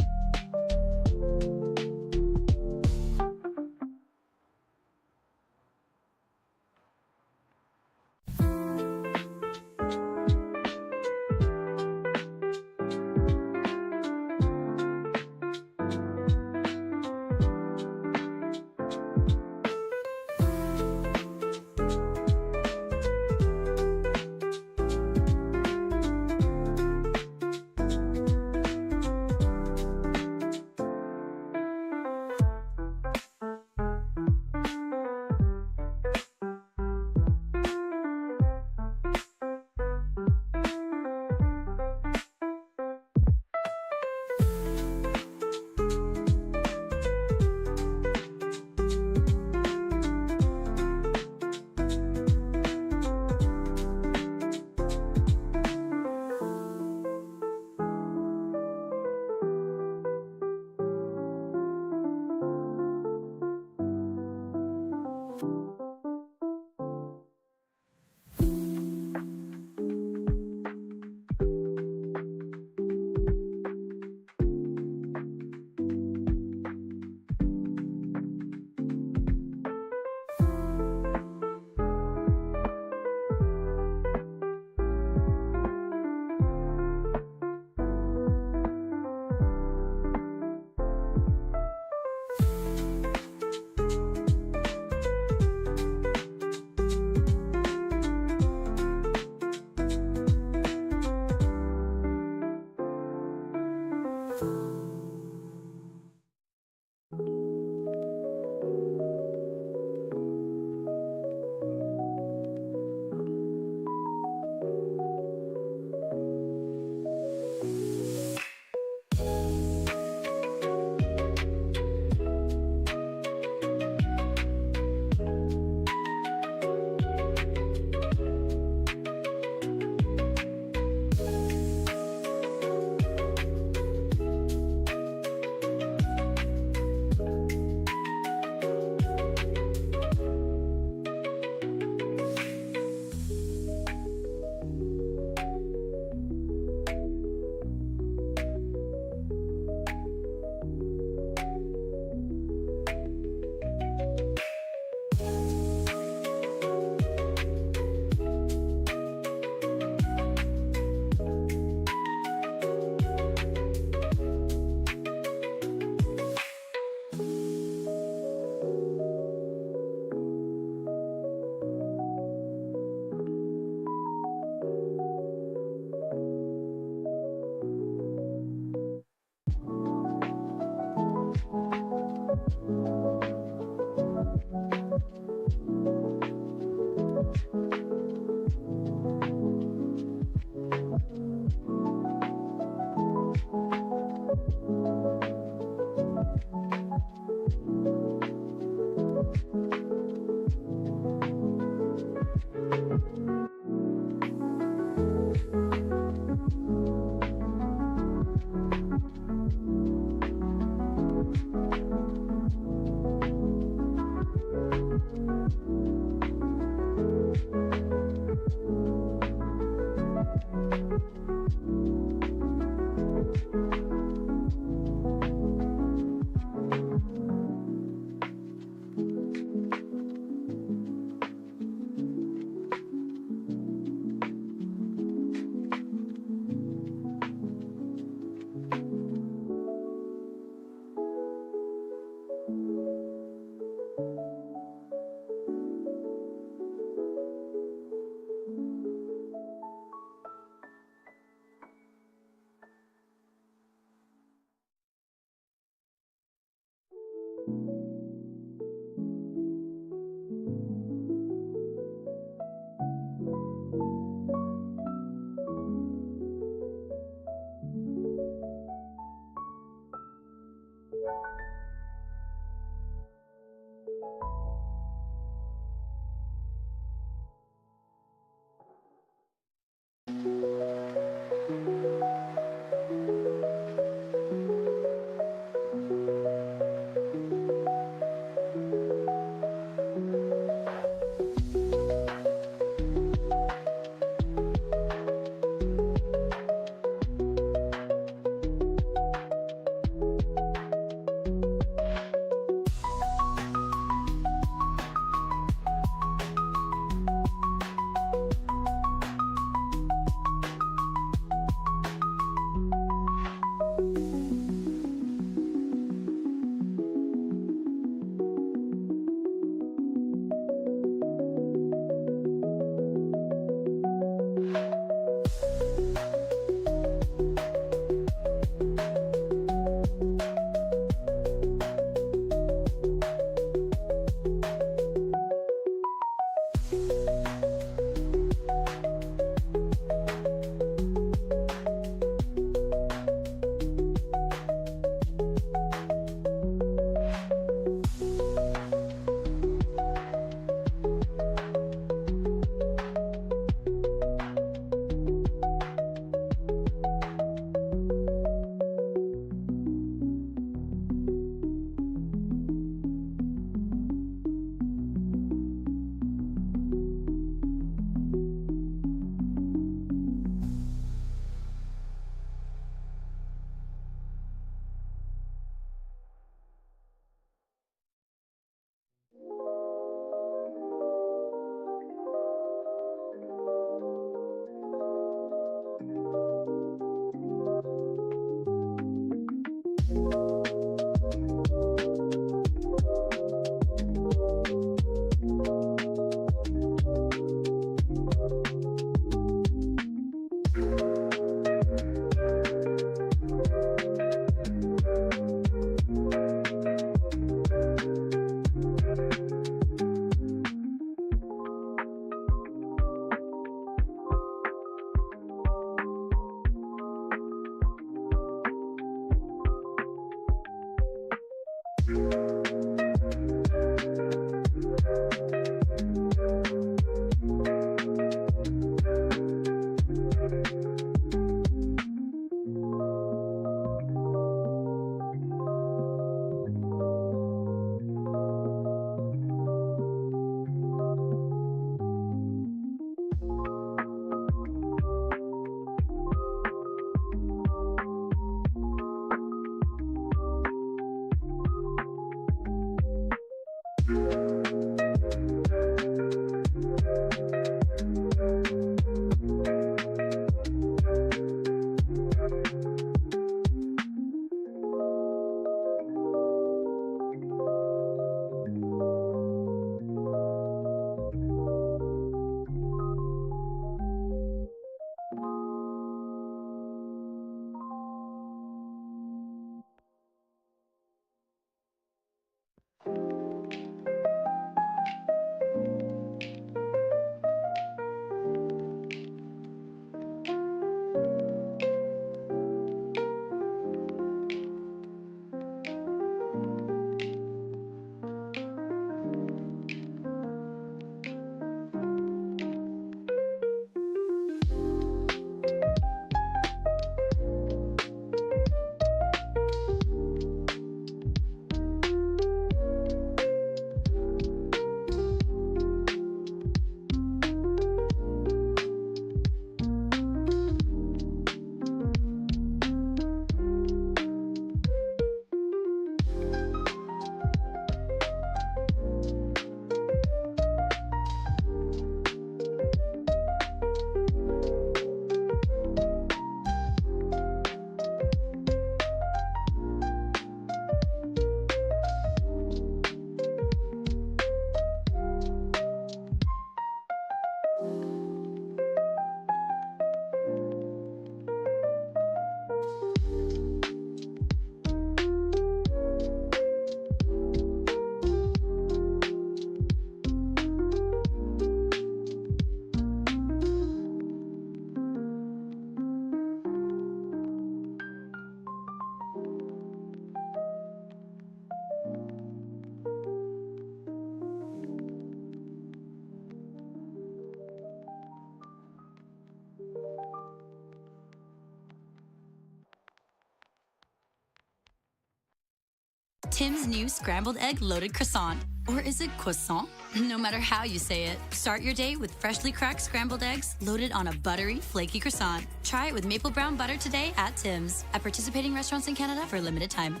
Tim's new scrambled egg loaded croissant. Or is it croissant? No matter how you say it, start your day with freshly cracked scrambled eggs loaded on a buttery, flaky croissant. Try it with maple brown butter today at Tim's. At participating restaurants in Canada for a limited time.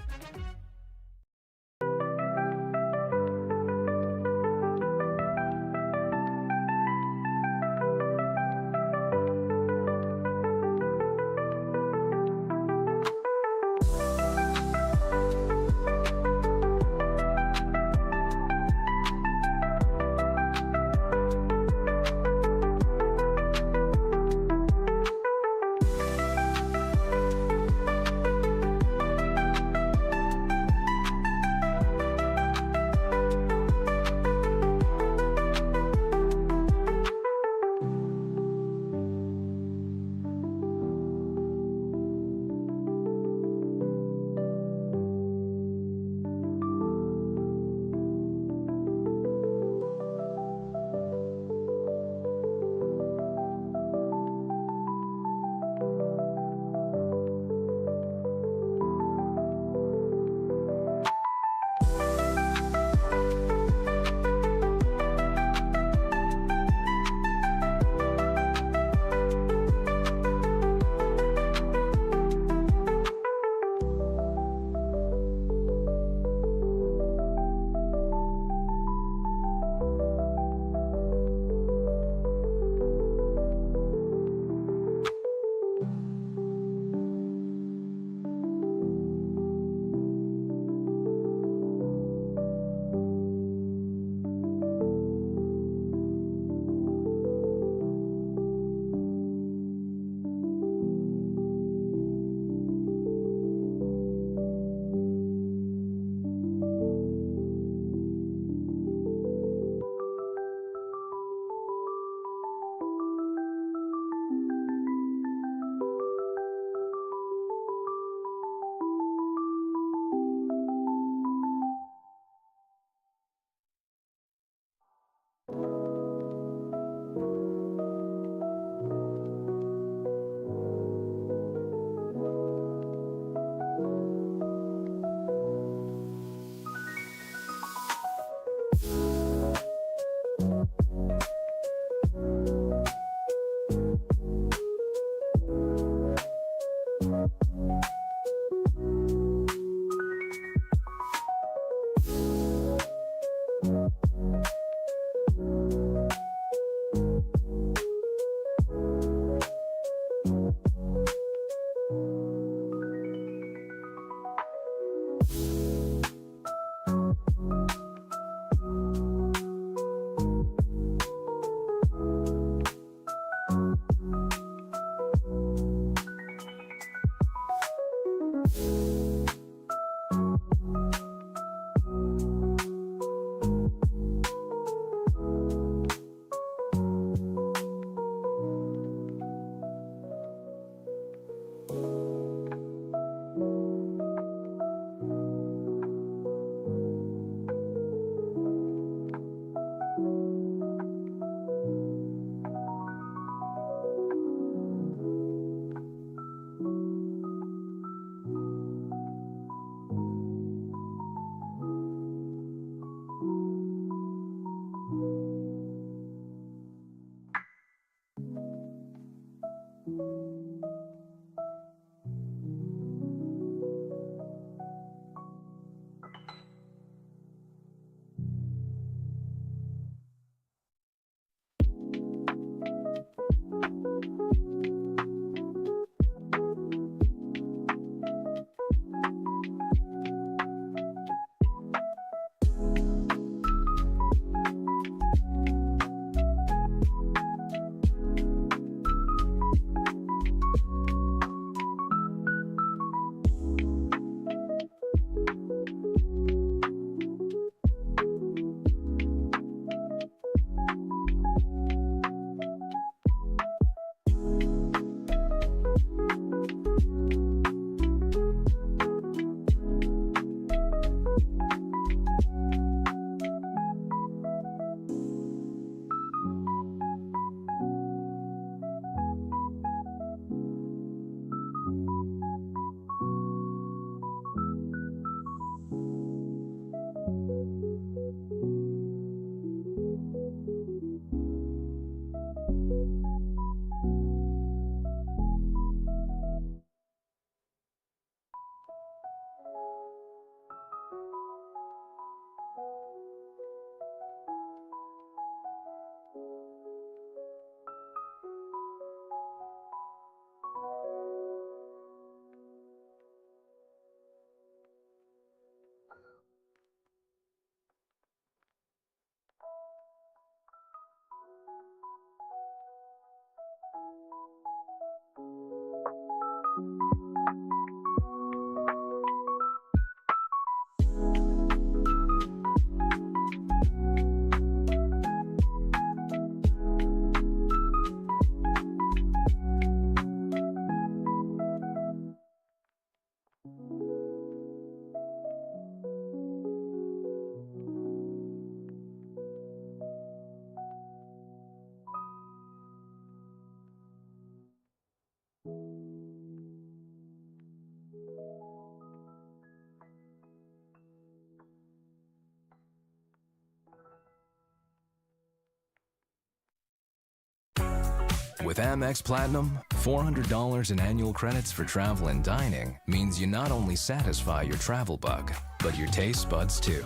With Amex Platinum, $400 in annual credits for travel and dining means you not only satisfy your travel bug, but your taste buds too.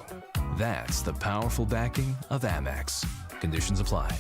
That's the powerful backing of Amex. Conditions apply.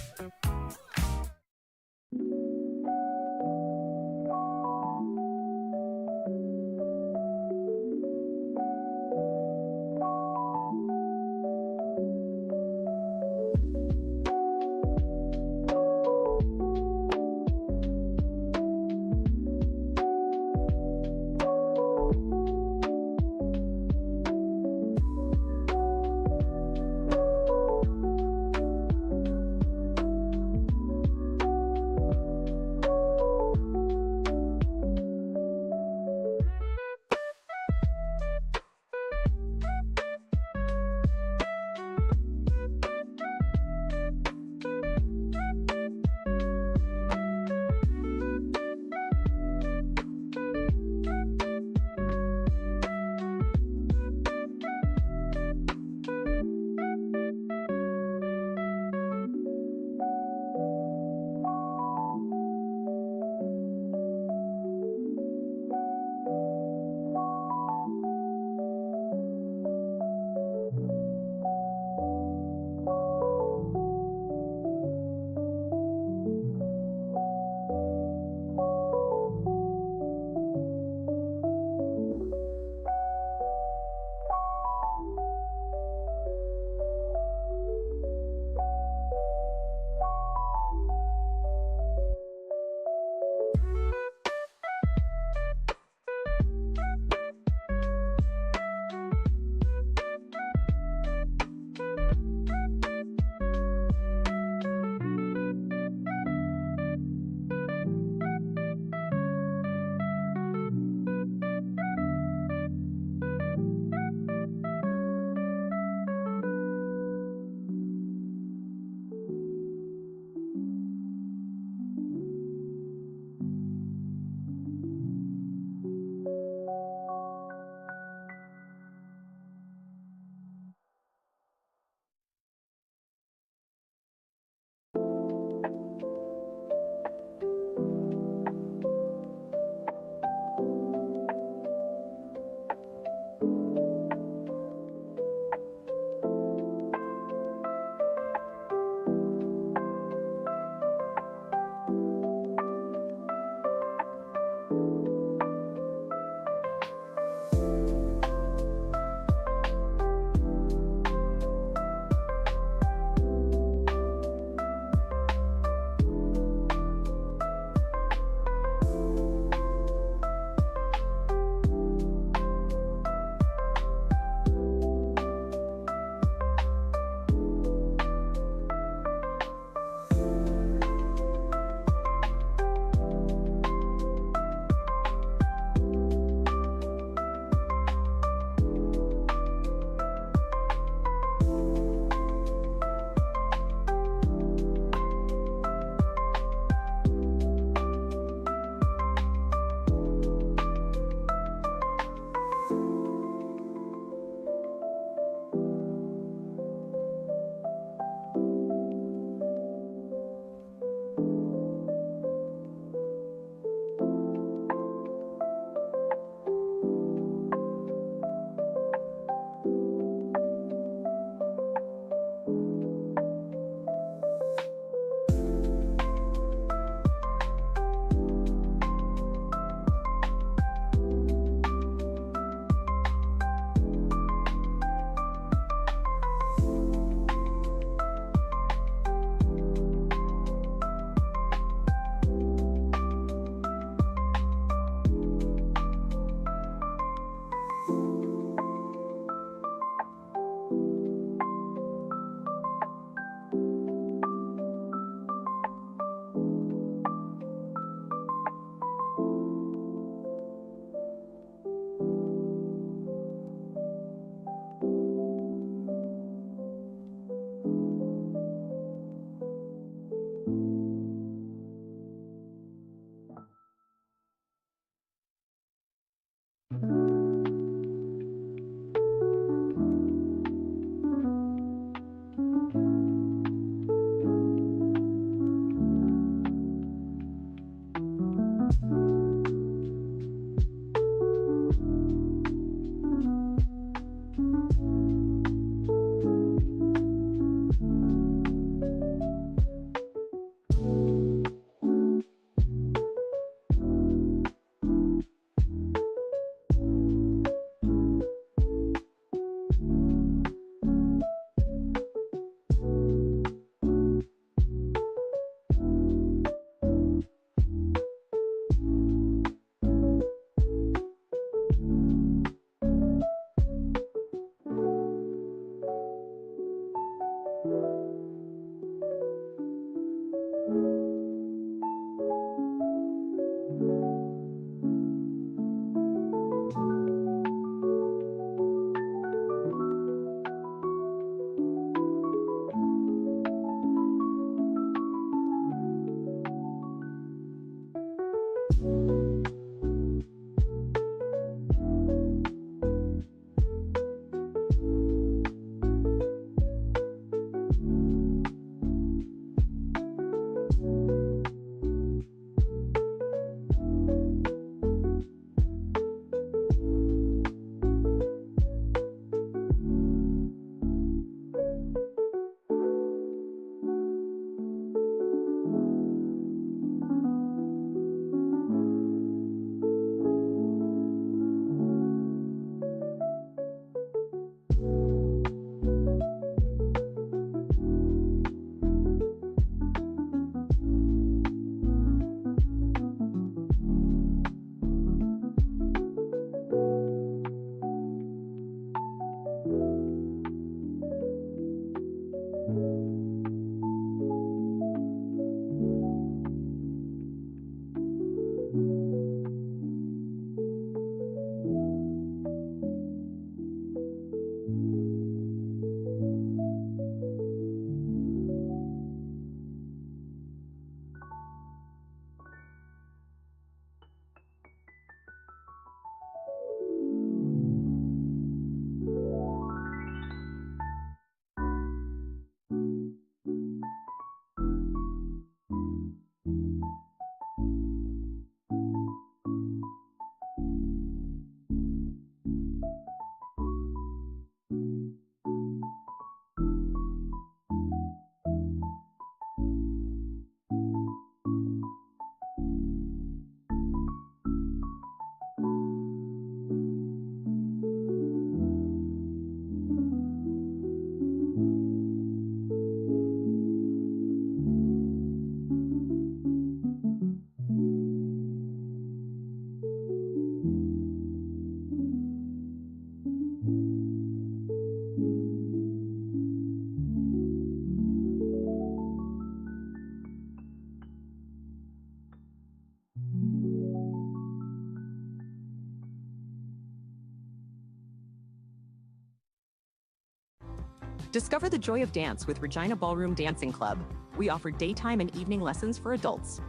Discover the joy of dance with Regina Ballroom Dancing Club. We offer daytime and evening lessons for adults.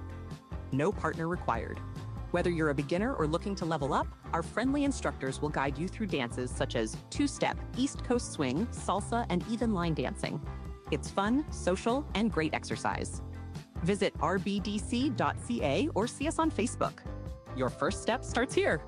No partner required. Whether you're a beginner or looking to level up, our friendly instructors will guide you through dances such as two-step, East Coast swing, salsa, and even line dancing. It's fun, social, and great exercise. Visit rbdc.ca or see us on Facebook. Your first step starts here.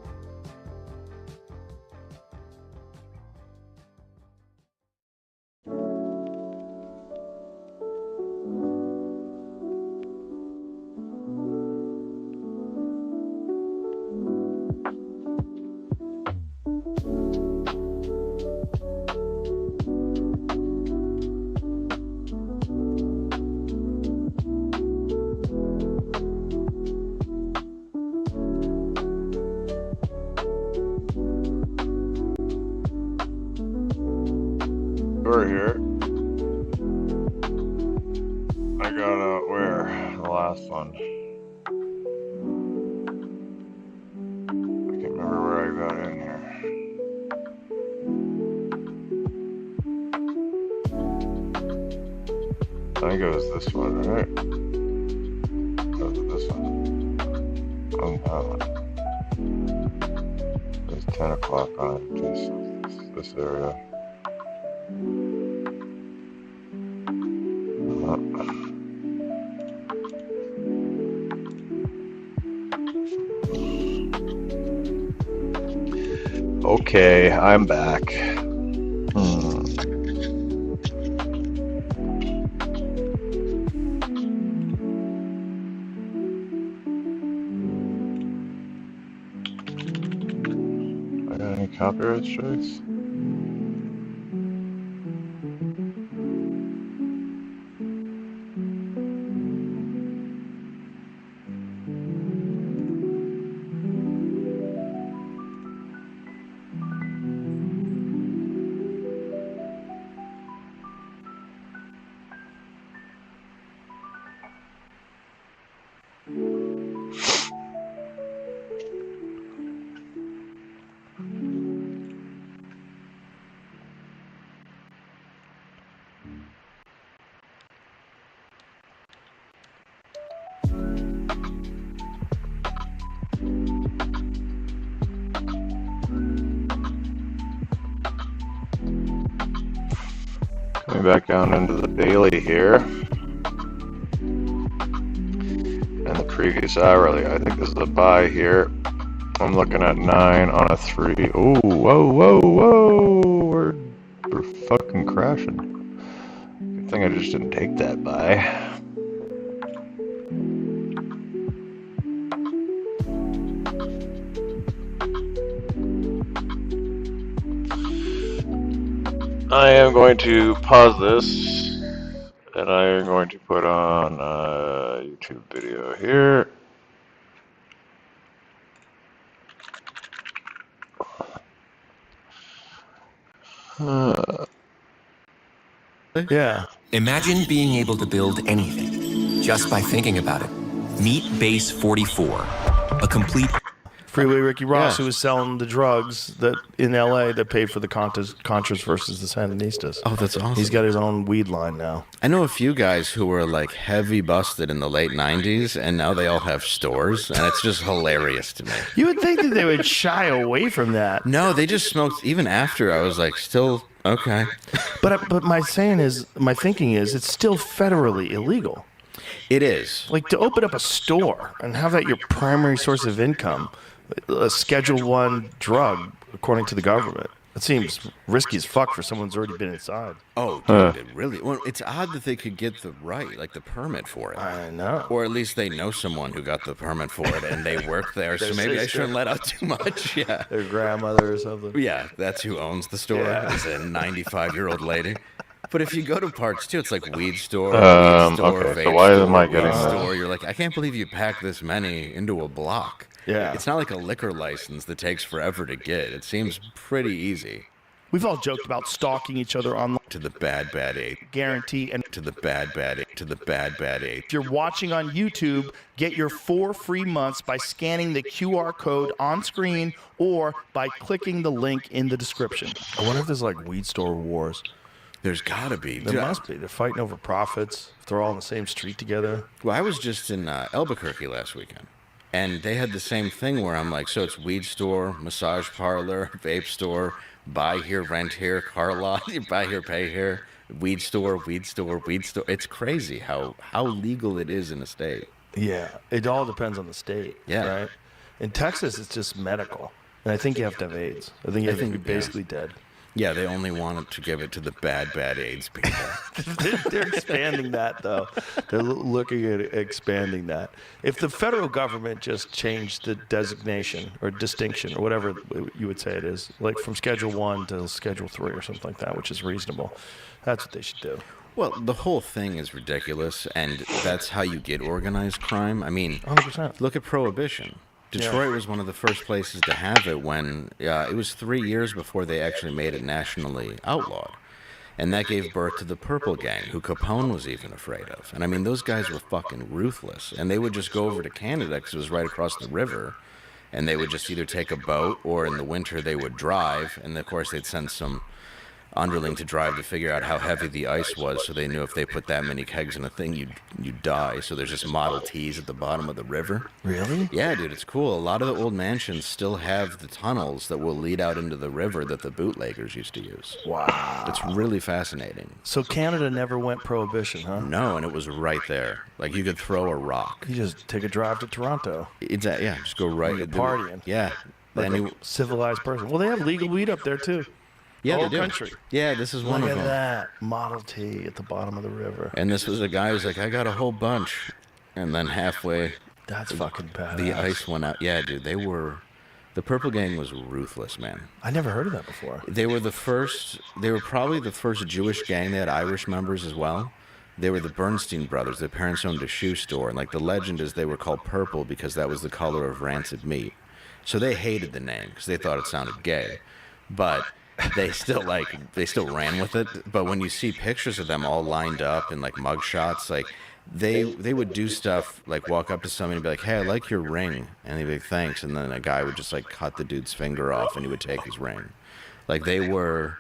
We're here. I got where? The last one. I can't remember where I got in here. I think it was this one, right? Was it this one? Oh, that one. There's 10 o'clock on this area. Okay, I'm back. I got any copyright strikes? Coming back down into the daily here. And the previous hourly. I think this is a buy here. I'm looking at 9 on a 3. Ooh, whoa, whoa, whoa! We're fucking crashing. Good thing I just didn't take that buy. I am going to pause this, and I am going to put on a YouTube video here. Yeah. Imagine being able to build anything just by thinking about it. Meet Base 44, a complete Freeway Ricky Ross, who was selling the drugs that in L.A. that paid for the Contras versus the Sandinistas. Oh, that's awesome. He's got his own weed line now. I know a few guys who were like heavy busted in the late 90s, and now they all have stores, and it's just hilarious to me. You would think that they would shy away from that. No, they just smoked. Even after, I was like, still okay. But my thinking is, it's still federally illegal. It is. Like, to open up a store and have that your primary source of income, a Schedule I drug, according to the government. It seems risky as fuck for someone who's already been inside. Oh, dude, it really. Well, it's odd that they could get the the permit for it. I know. Or at least they know someone who got the permit for it, and they work there. So maybe I shouldn't let out too much. Yeah. Their grandmother or something. Yeah, that's who owns the store. Yeah. Is a 95-year-old lady. But if you go to parts too, it's like weed store, Okay, vape so why store, am I getting weed that? store. You're like, I can't believe you packed this many into a block. Yeah. It's not like a liquor license that takes forever to get. It seems pretty easy. We've all joked about stalking each other online. To the bad ape. Guarantee and to the bad ape. To the bad ape. If you're watching on YouTube, get your 4 free months by scanning the QR code on screen or by clicking the link in the description. I wonder if there's like weed store wars. There's got to be. There must be. They're fighting over profits. If they're all in the same street together. Well, I was just in Albuquerque last weekend, and they had the same thing where I'm like, so it's weed store, massage parlor, vape store, buy here, rent here, car lot, you buy here, pay here, weed store, weed store, weed store. It's crazy how legal it is in the state. Yeah, it all depends on the state. Yeah. Right? In Texas, it's just medical. And I think you have to have AIDS. I think you have to be basically dead. Yeah, they only wanted to give it to the bad AIDS people. They're expanding that, though. They're looking at expanding that. If the federal government just changed the designation or distinction or whatever you would say it is, like from Schedule 1 to Schedule 3 or something like that, which is reasonable, that's what they should do. Well, the whole thing is ridiculous, and that's how you get organized crime. I mean, 100%. Look at Prohibition. Detroit was one of the first places to have it when it was 3 years before they actually made it nationally outlawed. And that gave birth to the Purple Gang, who Capone was even afraid of. And I mean, those guys were fucking ruthless. And they would just go over to Canada because it was right across the river. And they would just either take a boat or in the winter they would drive. And of course they'd send some underling to drive to figure out how heavy the ice was, so they knew if they put that many kegs in a thing, you'd die. So there's just Model Ts at the bottom of the river. Really? Yeah, dude, it's cool. A lot of the old mansions still have the tunnels that will lead out into the river that the bootleggers used to use. Wow. It's really fascinating. So Canada never went prohibition, huh? No, and it was right there. Like, you could throw a rock. You just take a drive to Toronto. Yeah, just go right. Partying. Yeah. Like a civilized person. Well, they have legal weed up there, too. Yeah, the whole they do. country. Yeah, this is one Look of them. at that Model T at the bottom of the river. And this was a guy who's like, I got a whole bunch. And then halfway, that's fucking badass. The ice went out. Yeah, dude, the Purple Gang was ruthless, man. I never heard of that before. They were probably the first Jewish gang. They had Irish members as well. They were the Bernstein brothers. Their parents owned a shoe store. And like the legend is they were called purple because that was the color of rancid meat. So they hated the name because they thought it sounded gay. But they still ran with it. But when you see pictures of them all lined up in like mug shots, like they would do stuff like walk up to somebody and be like, hey, I like your ring, and they'd be like, thanks, and then a guy would just like cut the dude's finger off and he would take his ring. Like they were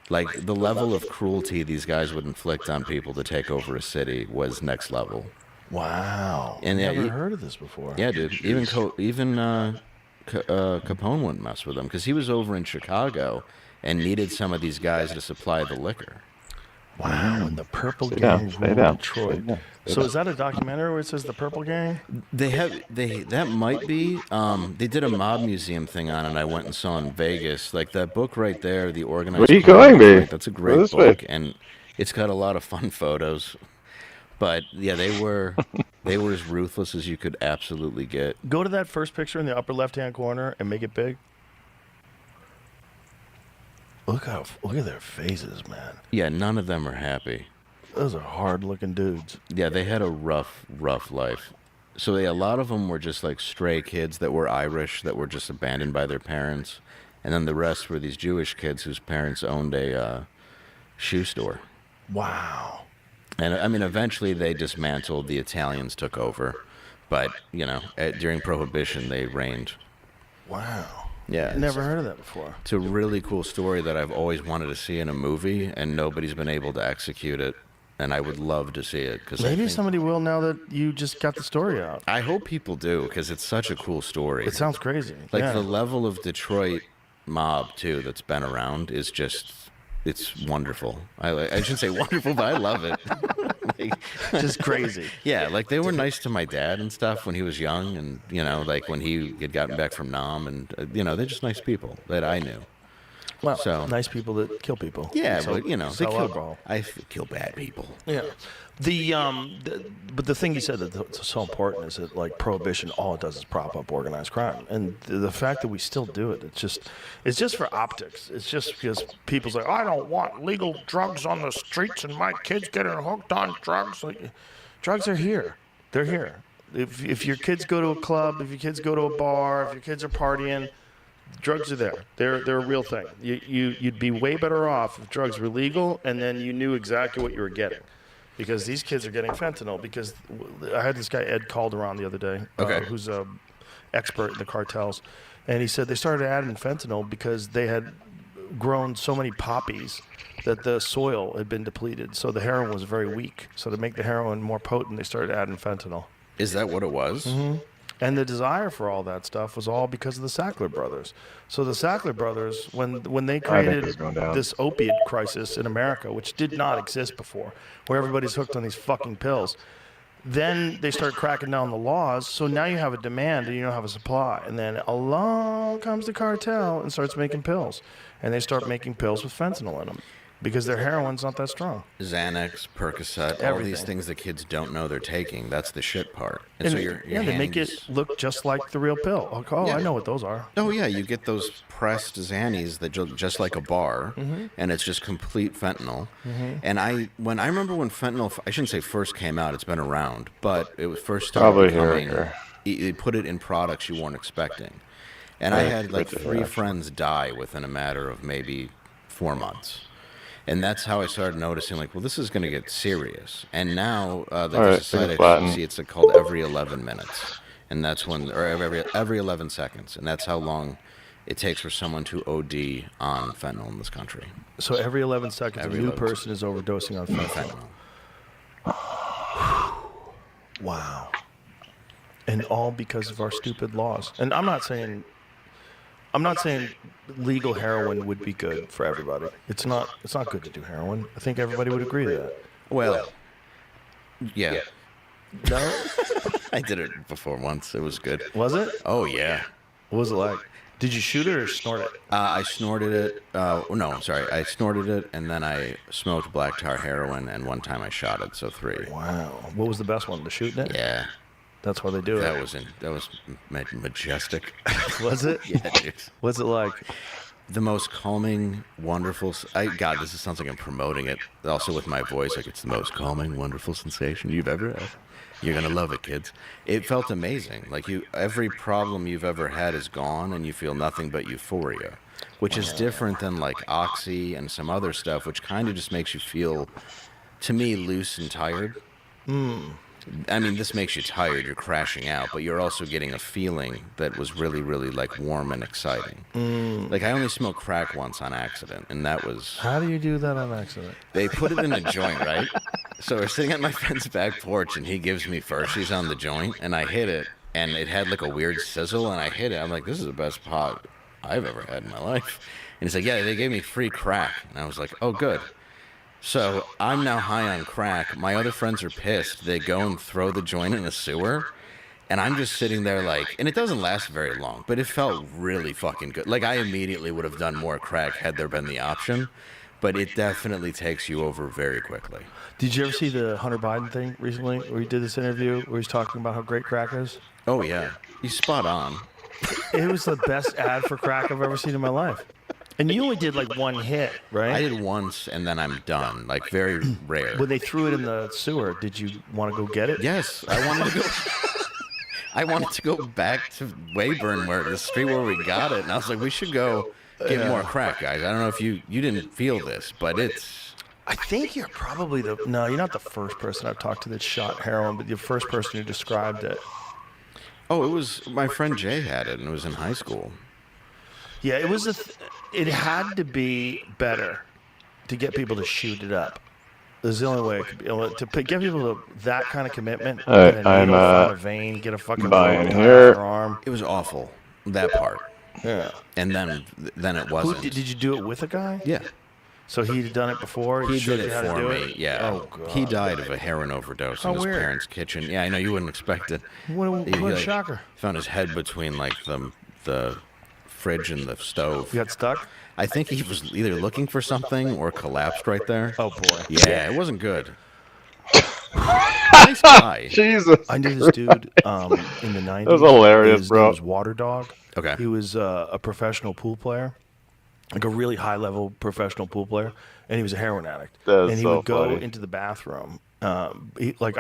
like the level of cruelty these guys would inflict on people to take over a city was next level. Wow. And never heard of this before. Yeah, dude. Capone wouldn't mess with them because he was over in Chicago and needed some of these guys to supply the liquor. Wow, and the Purple Gang ruled Detroit. So is that a documentary where it says the Purple Gang? That might be. They did a mob museum thing on it. I went and saw in Vegas. Like that book right there, The Organized. Where are you going, babe? That's a great book, and it's got a lot of fun photos. But yeah, they were as ruthless as you could absolutely get. Go to that first picture in the upper left-hand corner and make it big. Look at their faces, man. Yeah, none of them are happy. Those are hard-looking dudes. Yeah, they had a rough life. So a lot of them were just like stray kids that were Irish that were just abandoned by their parents, and then the rest were these Jewish kids whose parents owned a shoe store. Wow. And I mean, eventually they dismantled. The Italians took over, but during Prohibition they reigned. Wow. Yeah, never heard of that before. It's a really cool story that I've always wanted to see in a movie, and nobody's been able to execute it. And I would love to see it because maybe somebody will now that you just got the story out. I hope people do because it's such a cool story. It sounds crazy. Like the level of Detroit mob too that's been around is it's wonderful. I shouldn't say wonderful, but I love it. Just crazy. Yeah, like they were nice to my dad and stuff when he was young, and like when he had gotten back from Nam, and they're just nice people that I knew. Well, so nice people that kill people. Yeah, so, but they kill alcohol. I kill bad people. Yeah. But the thing you said that's so important is that like Prohibition, all it does is prop up organized crime, and the fact that we still do it, it's just for optics. It's just because people's like, I don't want legal drugs on the streets and my kids getting hooked on drugs. Like, drugs are here. They're here. If your kids go to a club, if your kids go to a bar, if your kids are partying, drugs are there. They're a real thing. You'd be way better off if drugs were legal and then you knew exactly what you were getting. Because these kids are getting fentanyl. Because I had this guy, Ed Calderon, the other day, who's an expert in the cartels. And he said they started adding fentanyl because they had grown so many poppies that the soil had been depleted, so the heroin was very weak. So to make the heroin more potent, they started adding fentanyl. Is that what it was? Mm-hmm. And the desire for all that stuff was all because of the Sackler brothers. So the Sackler brothers, when they created this opiate crisis in America, which did not exist before, where everybody's hooked on these fucking pills, then they start cracking down the laws. So now you have a demand and you don't have a supply. And then along comes the cartel and starts making pills. And they start making pills with fentanyl in them because their heroin's not that strong. Xanax, Percocet, all these things that kids don't know they're taking. That's the shit part. And so you're they make it look just like the real pill. Like, oh, I know what those are. Oh, yeah, you get those pressed Xannies that just like a bar, and it's just complete fentanyl. And when I remember when fentanyl, I shouldn't say first came out, it's been around, but it was first started becoming, they put it in products you weren't expecting. And I had like 3 friends die within a matter of maybe 4 months. And that's how I started noticing, like, well, this is going to get serious. And now there's a site I see, it's called every 11 minutes. And that's when, or every 11 seconds. And that's how long it takes for someone to OD on fentanyl in this country. So every 11 seconds, a new person is overdosing on fentanyl. Wow. And all because of our stupid laws. And I'm not saying legal heroin would be good for everybody. It's not good to do heroin. I think everybody would agree to that. Well, yeah. No? I did it before once. It was good. Was it? Oh, yeah. What was it like? Did you shoot it or snort it? I snorted it. No, I'm sorry. I snorted it, and then I smoked black tar heroin, and one time I shot it, so 3. Wow. What was the best one, the shooting it? Yeah. That's why they do it. That was majestic. Was it? Yeah, dude. What's it like? The most calming, wonderful. God, this sounds like I'm promoting it. Also with my voice, like it's the most calming, wonderful sensation you've ever had. You're gonna love it, kids. It felt amazing. Like every problem you've ever had is gone, and you feel nothing but euphoria, which is different than like Oxy and some other stuff, which kind of just makes you feel, to me, loose and tired. I mean, this makes you tired, you're crashing out, but you're also getting a feeling that was really, really, like, warm and exciting. Like, I only smoked crack once on accident, and that was... How do you do that on accident? They put it in a joint, right? So we're sitting at my friend's back porch, and he gives me Hershey's on the joint, and I hit it, and it had, like, a weird sizzle, and I hit it. I'm like, this is the best pot I've ever had in my life. And he's like, yeah, they gave me free crack. And I was like, oh, good. So I'm now high on crack. My other friends are pissed. They go and throw the joint in a sewer. And I'm just sitting there like, and it doesn't last very long, but it felt really fucking good. Like I immediately would have done more crack had there been the option, but it definitely takes you over very quickly. Did you ever see the Hunter Biden thing recently where he did this interview where he's talking about how great crack is? Oh, yeah. He's spot on. It was the best ad for crack I've ever seen in my life. And you only did like one hit, right? I did once, and then I'm done. Like, very rare. When they threw it in the sewer, did you want to go get it? Yes, I wanted to go. I wanted to go back to Weyburn, where the street where we got it, and I was like, we should go get more crack, guys. I don't know if you didn't feel this, but it's... I think you're probably no, you're not the first person I've talked to that shot heroin, but the first person who described it. Oh, it was my friend Jay had it, and it was in high school. Yeah, it was it had to be better to get people to shoot it up. This is the only way it could be. To get people to that kind of commitment, get a needle from a vein, get a fucking buying here. Arm. It was awful, that part. Yeah. And then it wasn't. Did you do it with a guy? Yeah. So he'd done it before? He did it for me, yeah. Oh, God. He died of a heroin overdose in his parents' kitchen. Yeah, I know, you wouldn't expect it. What a shocker. Found his head between, like, the fridge and the stove. You got stuck? I think he was either looking for something or collapsed right there. Oh, boy. Yeah, it wasn't good. Nice guy. Jesus. I knew this dude in the 90s. That was hilarious, bro. His name was Water Dog. Okay. He was a professional pool player, like a really high-level professional pool player, and he was a heroin addict. That's and he so would go funny. into the bathroom. I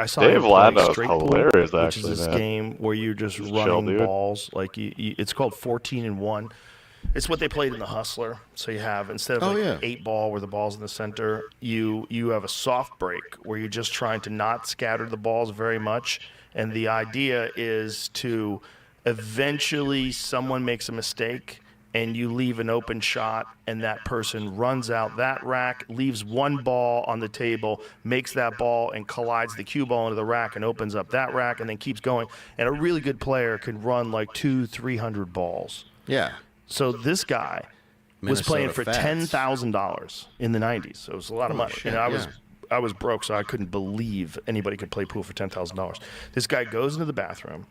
saw Dave him play Lano's straight hilarious, pool, which actually, is this man. game where you're just Chill, running dude. balls. Like it's called 14-1. It's what they played in the Hustler. So you have, instead of 8-ball where the ball's in the center, you have a soft break where you're just trying to not scatter the balls very much. And the idea is to eventually someone makes a mistake and you leave an open shot, and that person runs out that rack, leaves one ball on the table, makes that ball, and collides the cue ball into the rack and opens up that rack, and then keeps going. And a really good player can run like 200-300 balls. Yeah. So this guy was playing for Minnesota $10,000 in the 90s. So it was a lot of money. shit, And I was broke, so I couldn't believe anybody could play pool for $10,000. This guy goes into the bathroom,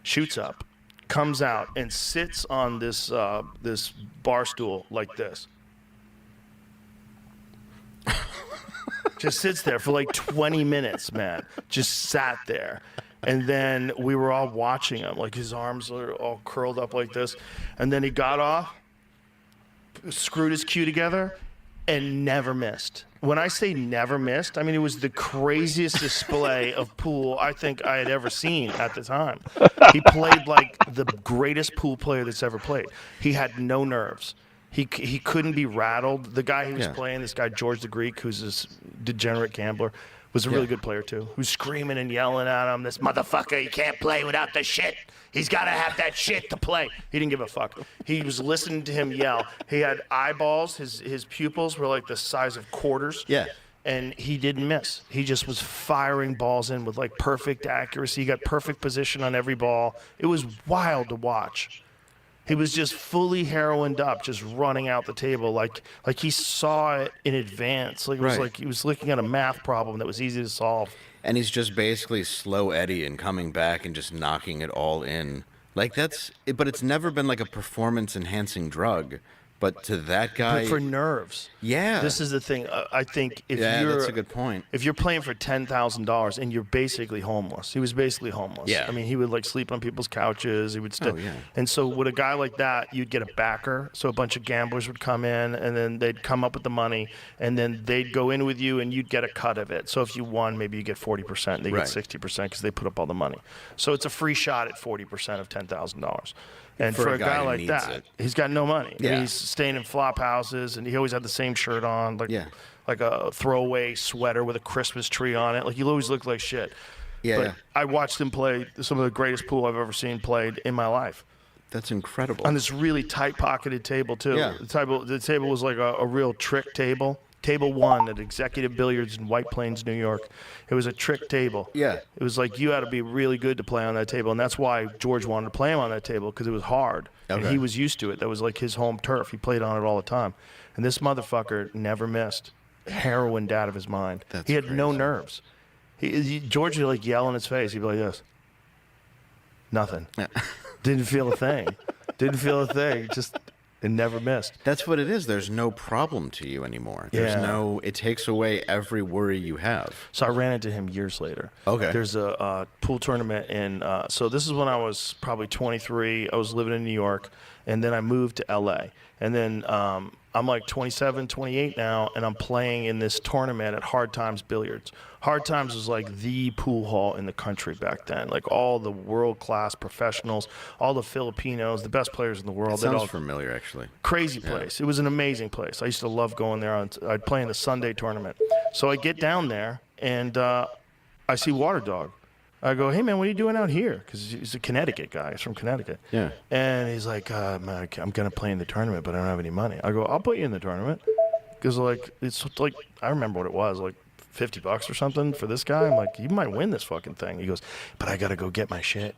shoots up, comes out, and sits on this this bar stool like this. Just sits there for like 20 minutes, man. Just sat there. And then we were all watching him. Like his arms are all curled up like this. And then he got off, screwed his cue together, and never missed. When I say never missed, I mean it was the craziest display of pool I think I had ever seen at the time. He played like the greatest pool player that's ever played. He had no nerves. He couldn't be rattled. The guy he was playing, this guy George the Greek, who's this degenerate gambler, was a really good player too. Who's screaming and yelling at him, "This motherfucker, he can't play without the shit. He's got to have that shit to play." He didn't give a fuck. He was listening to him yell. He had eyeballs. His pupils were like the size of quarters. Yeah. And he didn't miss. He just was firing balls in with like perfect accuracy. He got perfect position on every ball. It was wild to watch. He was just fully heroined up, just running out the table like he saw it in advance. Like it was like he was looking at a math problem that was easy to solve. And he's just basically slow Eddie and coming back and just knocking it all in. Like but it's never been like a performance enhancing drug. But to that guy, But for nerves. Yeah. This is the thing. I think if that's a good point. If you're playing for $10,000 and you're basically homeless, he was basically homeless. Yeah. I mean, he would like sleep on people's couches. He would stay. Oh, yeah. And so with a guy like that, you'd get a backer. So a bunch of gamblers would come in, and then they'd come up with the money, and then they'd go in with you, and you'd get a cut of it. So if you won, maybe you get 40%. They get 60% because they put up all the money. So it's a free shot at 40% of $10,000. And for a guy like that, he's got no money. I mean, he's staying in flop houses, and he always had the same shirt on, like a throwaway sweater with a Christmas tree on it. Like he always looked like shit. But I watched him play some of the greatest pool I've ever seen played in my life. That's incredible. On this really tight-pocketed table too. Yeah. The table was like a real trick table. Table 1 at Executive Billiards in White Plains, New York. It was a trick table. Yeah. It was like you had to be really good to play on that table, and that's why George wanted to play him on that table, because it was hard. And he was used to it. That was like his home turf. He played on it all the time. And this motherfucker never missed. Heroined out of his mind. He had no nerves. George would like yell in his face. He'd be like this. Nothing. Didn't feel a thing. Didn't feel a thing. Just... It never missed. That's what it is. There's no problem to you anymore. It takes away every worry you have. So I ran into him years later. Okay. There's a pool tournament in, so this is when I was probably 23. I was living in New York, and then I moved to LA. And then I'm like 27, 28 now, and I'm playing in this tournament at Hard Times Billiards. Hard Times was like the pool hall in the country back then. Like all the world-class professionals, all the Filipinos, the best players in the world. It sounds familiar, actually. Crazy place. It was an amazing place. I used to love going there. I'd play in the Sunday tournament. So I get down there, and I see Water Dog. I go, "Hey, man, what are you doing out here?" Because he's a Connecticut guy. He's from Connecticut. Yeah. And he's like, "Man, I'm going to play in the tournament, but I don't have any money." I go, "I'll put you in the tournament." Because, like, it's like, I remember what it was, like $50 or something for this guy. I'm like, "You might win this fucking thing." He goes, "But I got to go get my shit."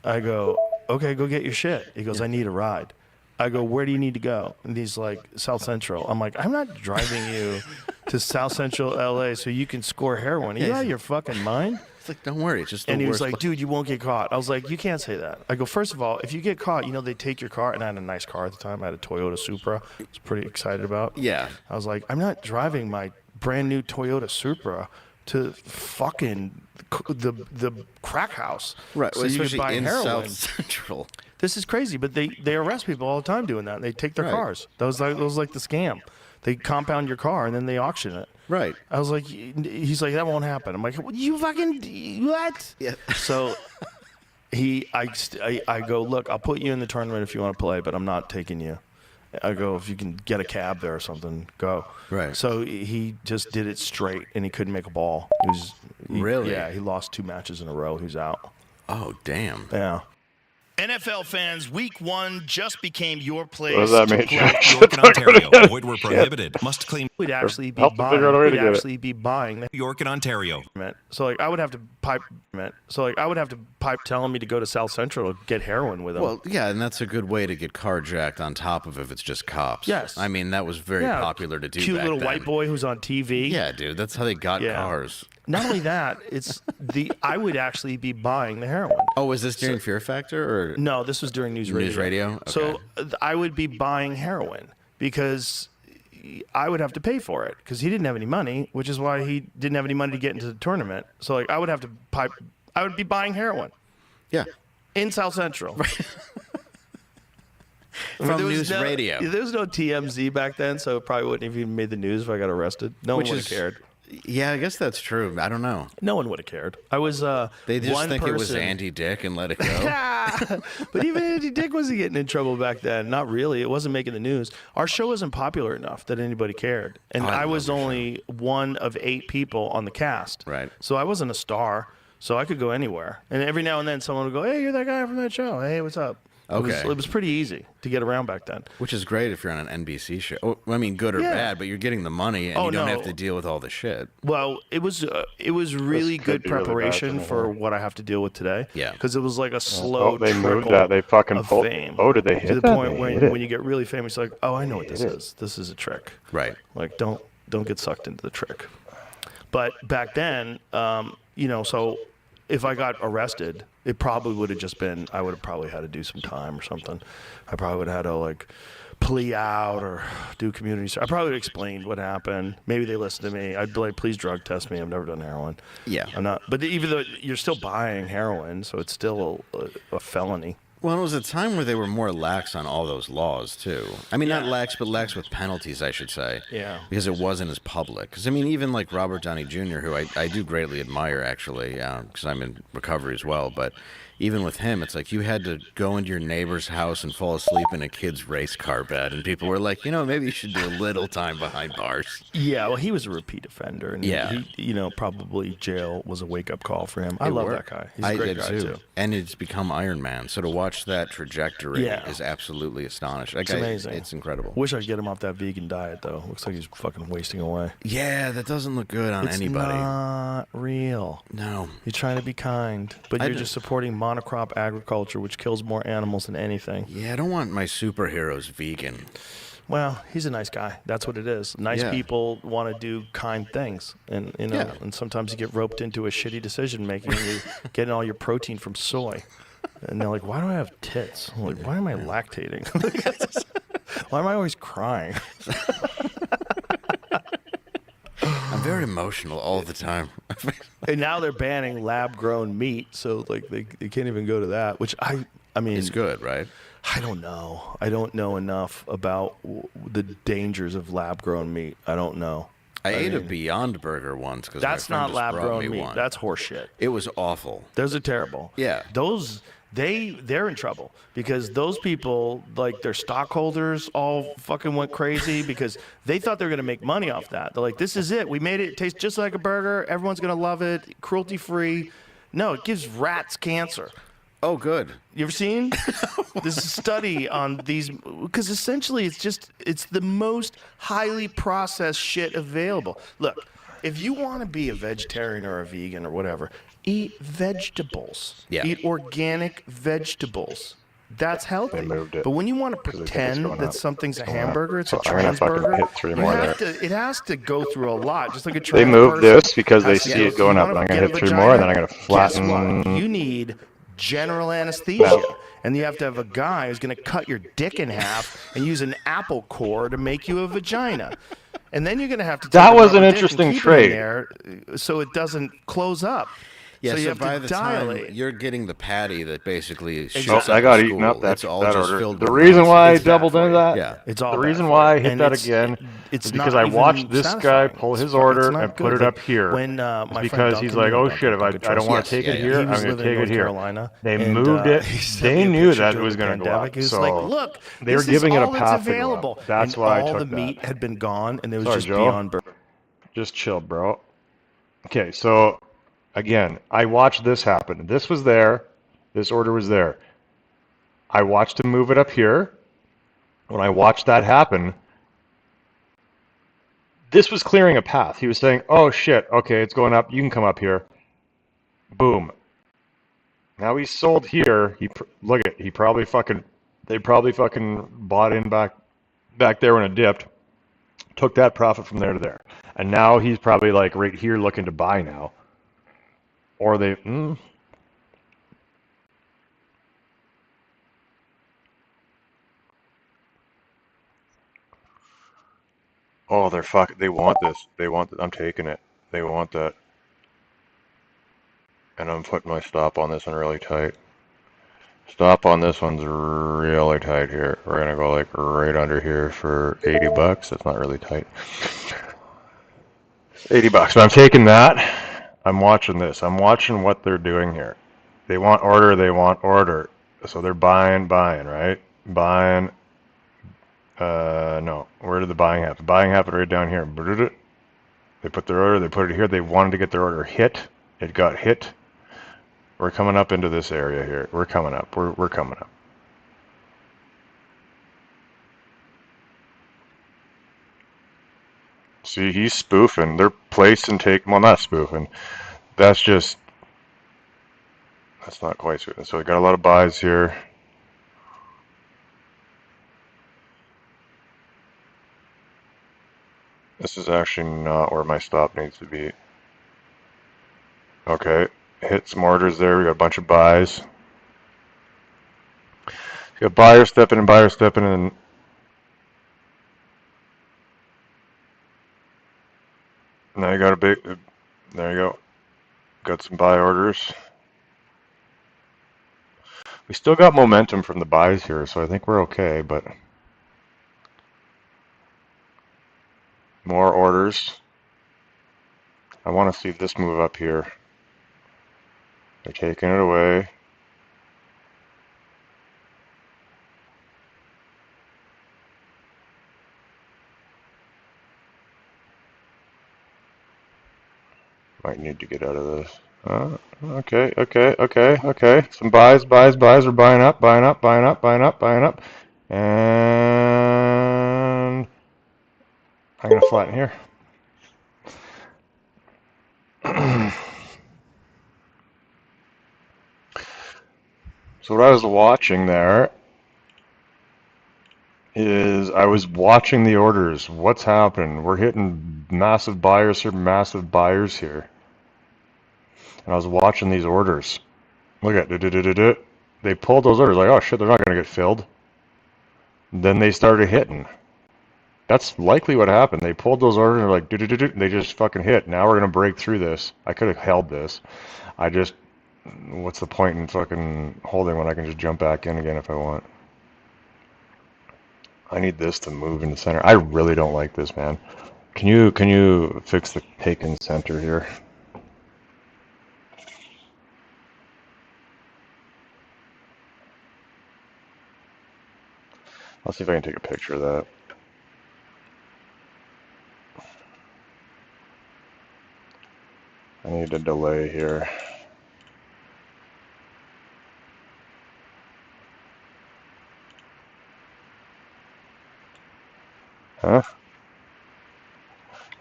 I go, "Okay, go get your shit." He goes, "I need a ride." I go, "Where do you need to go?" And he's like, "South Central." I'm like, "I'm not driving you to South Central LA so you can score heroin. Are you out of your fucking mind?" It's like, don't worry, it's just the And he was worst like, "Dude, you won't get caught." I was like, "You can't say that." I go, "First of all, if you get caught, you know, they take your car." And I had a nice car at the time. I had a Toyota Supra. I was pretty excited about. Yeah. I was like, "I'm not driving my brand new Toyota Supra to fucking the crack house." Right, So well, you can especially buy in heroin. South Central. This is crazy, but they arrest people all the time doing that. They take their cars. That was like the scam. They compound your car and then they auction it. Right. I was like, he's like, "That won't happen." I'm like, "You fucking what?" Yeah. So I go, "Look, I'll put you in the tournament if you want to play, but I'm not taking you." I go, "If you can get a cab there or something, go." Right. So he just did it straight, and he couldn't make a ball. Really? Yeah, he lost 2 matches in a row. He was out. Oh, damn. Yeah. NFL fans, week 1 just became your place. What does that to mean? play. York and Ontario. Void where prohibited. Must claim. We'd actually be Help them buying. figure out a way to We'd get it. actually be buying. York and Ontario. So like I would have to pipe. Telling me to go to South Central to get heroin with them. Well, yeah, and that's a good way to get carjacked on top of if it's just cops. Yes. I mean, that was very popular to do Cute back little then. white boy who's on TV. Yeah, dude, that's how they got cars. Not only that, I would actually be buying the heroin. Oh, was this during Fear Factor or? No, this was during News Radio. News Radio? Okay. So I would be buying heroin because I would have to pay for it because he didn't have any money, which is why he didn't have any money to get into the tournament. So like I would have to I would be buying heroin. Yeah. In South Central. From News Radio. There was no TMZ back then, so it probably wouldn't have even made the news if I got arrested. No one would have cared. Yeah, I guess that's true. I don't know. No one would have cared. I was They just one think person. it was Andy Dick and let it go. But even Andy Dick wasn't getting in trouble back then. Not really. It wasn't making the news. Our show wasn't popular enough that anybody cared. And I was only one of 8 people on the cast. Right. So I wasn't a star. So I could go anywhere. And every now and then someone would go, hey, you're that guy from that show. Hey, what's up? Okay. It was pretty easy to get around back then. Which is great if you're on an NBC show. Oh, I mean, good or bad, but you're getting the money and you don't have to deal with all the shit. Well, it was really good preparation for what I have to deal with today. Yeah. Because it was like a slow they moved trickle that. They fucking of pulled. fame. Oh, did they hit to the that? point They hit it. when you get really famous, like, oh, I know what this is. This is a trick. Right. Like, don't get sucked into the trick. But back then, so if I got arrested, it probably would have just been, I would have probably had to do some time or something. I probably would have had to like plea out or do community service. I probably would have explained what happened. Maybe they listened to me. I'd be like, please drug test me. I've never done heroin. Yeah. I'm not, but even though you're still buying heroin, so it's still a felony. Well, it was a time where they were more lax on all those laws, too. I mean, not lax, but lax with penalties, I should say. Yeah. Because it wasn't as public. Because, I mean, even like Robert Downey Jr., who I do greatly admire, actually, because I'm in recovery as well, but even with him, it's like you had to go into your neighbor's house and fall asleep in a kid's race car bed, and people were like, maybe you should do a little time behind bars. Yeah, well, he was a repeat offender, and he probably jail was a wake-up call for him. I love that guy. He's a great guy, too. And it's become Iron Man, so to watch that trajectory is absolutely astonishing. It's amazing. It's incredible. Wish I'd get him off that vegan diet, though. Looks like he's fucking wasting away. Yeah, that doesn't look good on anybody. It's not real. No. You're trying to be kind, but you're just supporting monocrop agriculture, which kills more animals than anything. Yeah, I don't want my superheroes vegan. Well, he's a nice guy. That's what it is. Nice people want to do kind things, and and sometimes you get roped into a shitty decision making. You're getting all your protein from soy, and they're like, "Why do I have tits?" I'm like, "Why am I lactating? Why am I always crying?" I'm very emotional all the time. And now they're banning lab-grown meat, so like they can't even go to that. Which I mean, it's good, right? I don't know. I don't know enough about the dangers of lab-grown meat. I don't know. I ate a Beyond Burger once because that's my not friend just brought me lab-grown meat. one. That's horseshit. It was awful. Those are terrible. Yeah. Those they're in trouble because those people, like their stockholders, all fucking went crazy because they thought they were gonna make money off that. They're like, "This is it. We made it. It tastes just like a burger. Everyone's gonna love it. Cruelty-free." No, it gives rats cancer. Oh, good. You ever seen this study on these? Because essentially, it's the most highly processed shit available. Look, if you want to be a vegetarian or a vegan or whatever, eat vegetables. Yeah. Eat organic vegetables. That's healthy. They moved it. But when you want to Because they think it's pretend going that up. something's a It's going up. hamburger, it's So a I'm gonna trans fucking burger, hit 3 more there. it has to go through a lot, just like a They trans moved person this because they has to see go it going through- up, and I'm Get gonna a hit 3 vagina? more, and then I'm gonna Guess flatten. what? You need general anesthesia. And you have to have a guy who's going to cut your dick in half and use an apple core to make you a vagina. And then you're going to have to take That a was an rubber dick interesting and keep it trade. in there so it doesn't close up. Yeah, so you so have by to the dilate. time you're getting the patty that basically shoots Oh, up I got the eaten school, up that, it's all that just order. filled The with reason nuts. why I It's bad doubled for into you. that, Yeah. It's all the bad reason for why I you. hit And that it's again is because not I even watched this guy satisfying. pull his It's order not and put good. it up here. When my It's friend because Duncan, he's like, you know oh Duncan, shit, if I Duncan don't want to Trust, take it yeah, here, he I'm was going to living in take it North here. Carolina, They and, moved it. he sent They me a knew picture that it during was the going to go pandemic. up. He was So like, look, they were this is giving it a all that's path to go available. up. That's And why I all took the that. meat had been gone, and it was Sorry, just Joe. beyond burger. Just chill, bro. Okay, so again, I watched this happen. This was there. This order was there. I watched him move it up here. When I watched that happen, this was clearing a path. He was saying, oh shit, okay, it's going up. You can come up here. Boom. Now he's sold here. Look at, they probably fucking bought in back there when it dipped. Took that profit from there to there. And now he's probably like right here looking to buy now. Or they, oh, they want this. I'm taking it. They want that. And I'm putting my stop on this one really tight. Stop on this one's really tight here. We're gonna go like right under here for 80 bucks. That's not really tight. 80 bucks. But I'm taking that. I'm watching this. I'm watching what they're doing here. They want order. They want order. So they're buying, right? Buying. No. Where did the buying happen? Buying happened right down here. They put their order. They put it here. They wanted to get their order hit. It got hit. We're coming up into this area here. We're coming up. We're coming up. See, he's spoofing. They're placing well, not spoofing. That's not quite spoofing. So we got a lot of buys here. This is actually not where my stop needs to be. Okay, hit some orders there. We got a bunch of buys. We got buyer stepping and now you got there you go. Got some buy orders. We still got momentum from the buys here, so I think we're okay, but more orders. I want to see this move up here. They're taking it away. Might need to get out of this. Okay. Some buys. We're buying up. And I'm going to flatten here. So what I was watching there is I was watching the orders. What's happening? We're hitting massive buyers here. And I was watching these orders. Look at it. They pulled those orders like, oh shit, they're not going to get filled. Then they started hitting. That's likely what happened. They pulled those orders and they're like, they just fucking hit. Now we're going to break through this. I could have held this. What's the point in fucking holding when I can just jump back in again if I want? I need this to move in the center. I really don't like this, man. Can you fix the take in center here? I'll see if I can take a picture of that. I need a delay here. Huh?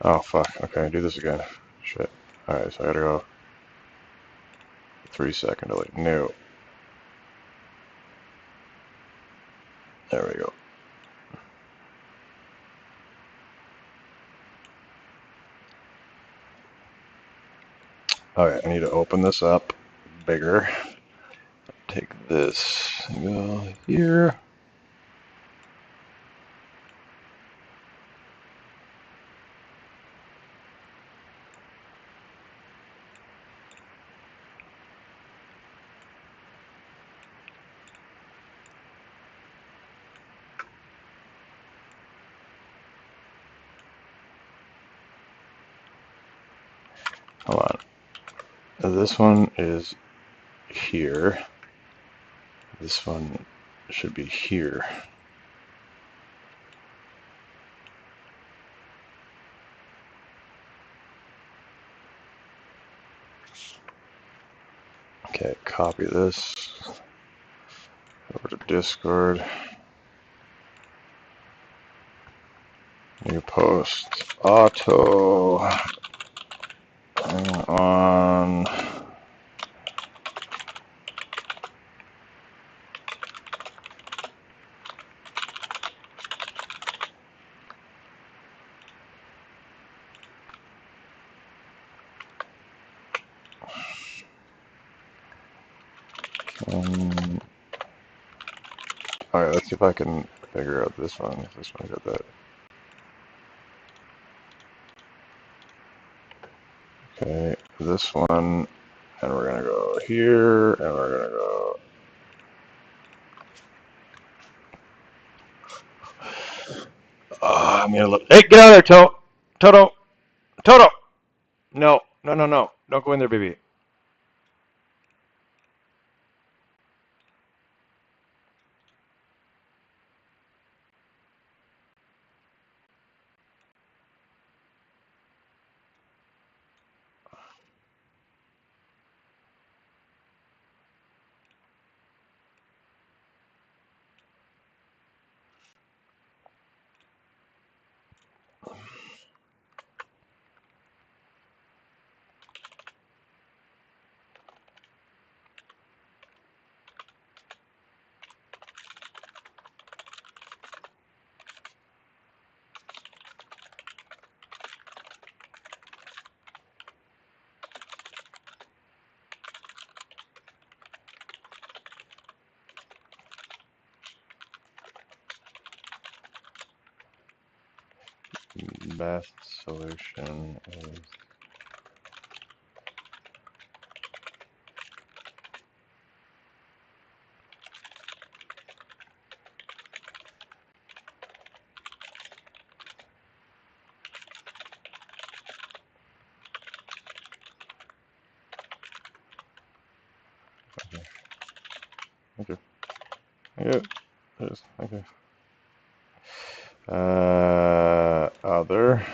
Oh, fuck. Okay, do this again. Shit. Alright, so I gotta go 3-second delay. No. There we go. Okay, I need to open this up bigger. Take this and go here. Hold on. This one is here. This one should be here. Okay, copy this over to Discord. New post. Auto. Hang on. Alright, let's see if I can figure out this one. If this one got that. Okay, this one, and we're gonna go here, and we're gonna go. I'm gonna look. Hey, get out of there, Toto! Toto! No, no, no, no. Don't go in there, baby. Best solution is Thank you. Thank you. Yes, thank you. Other.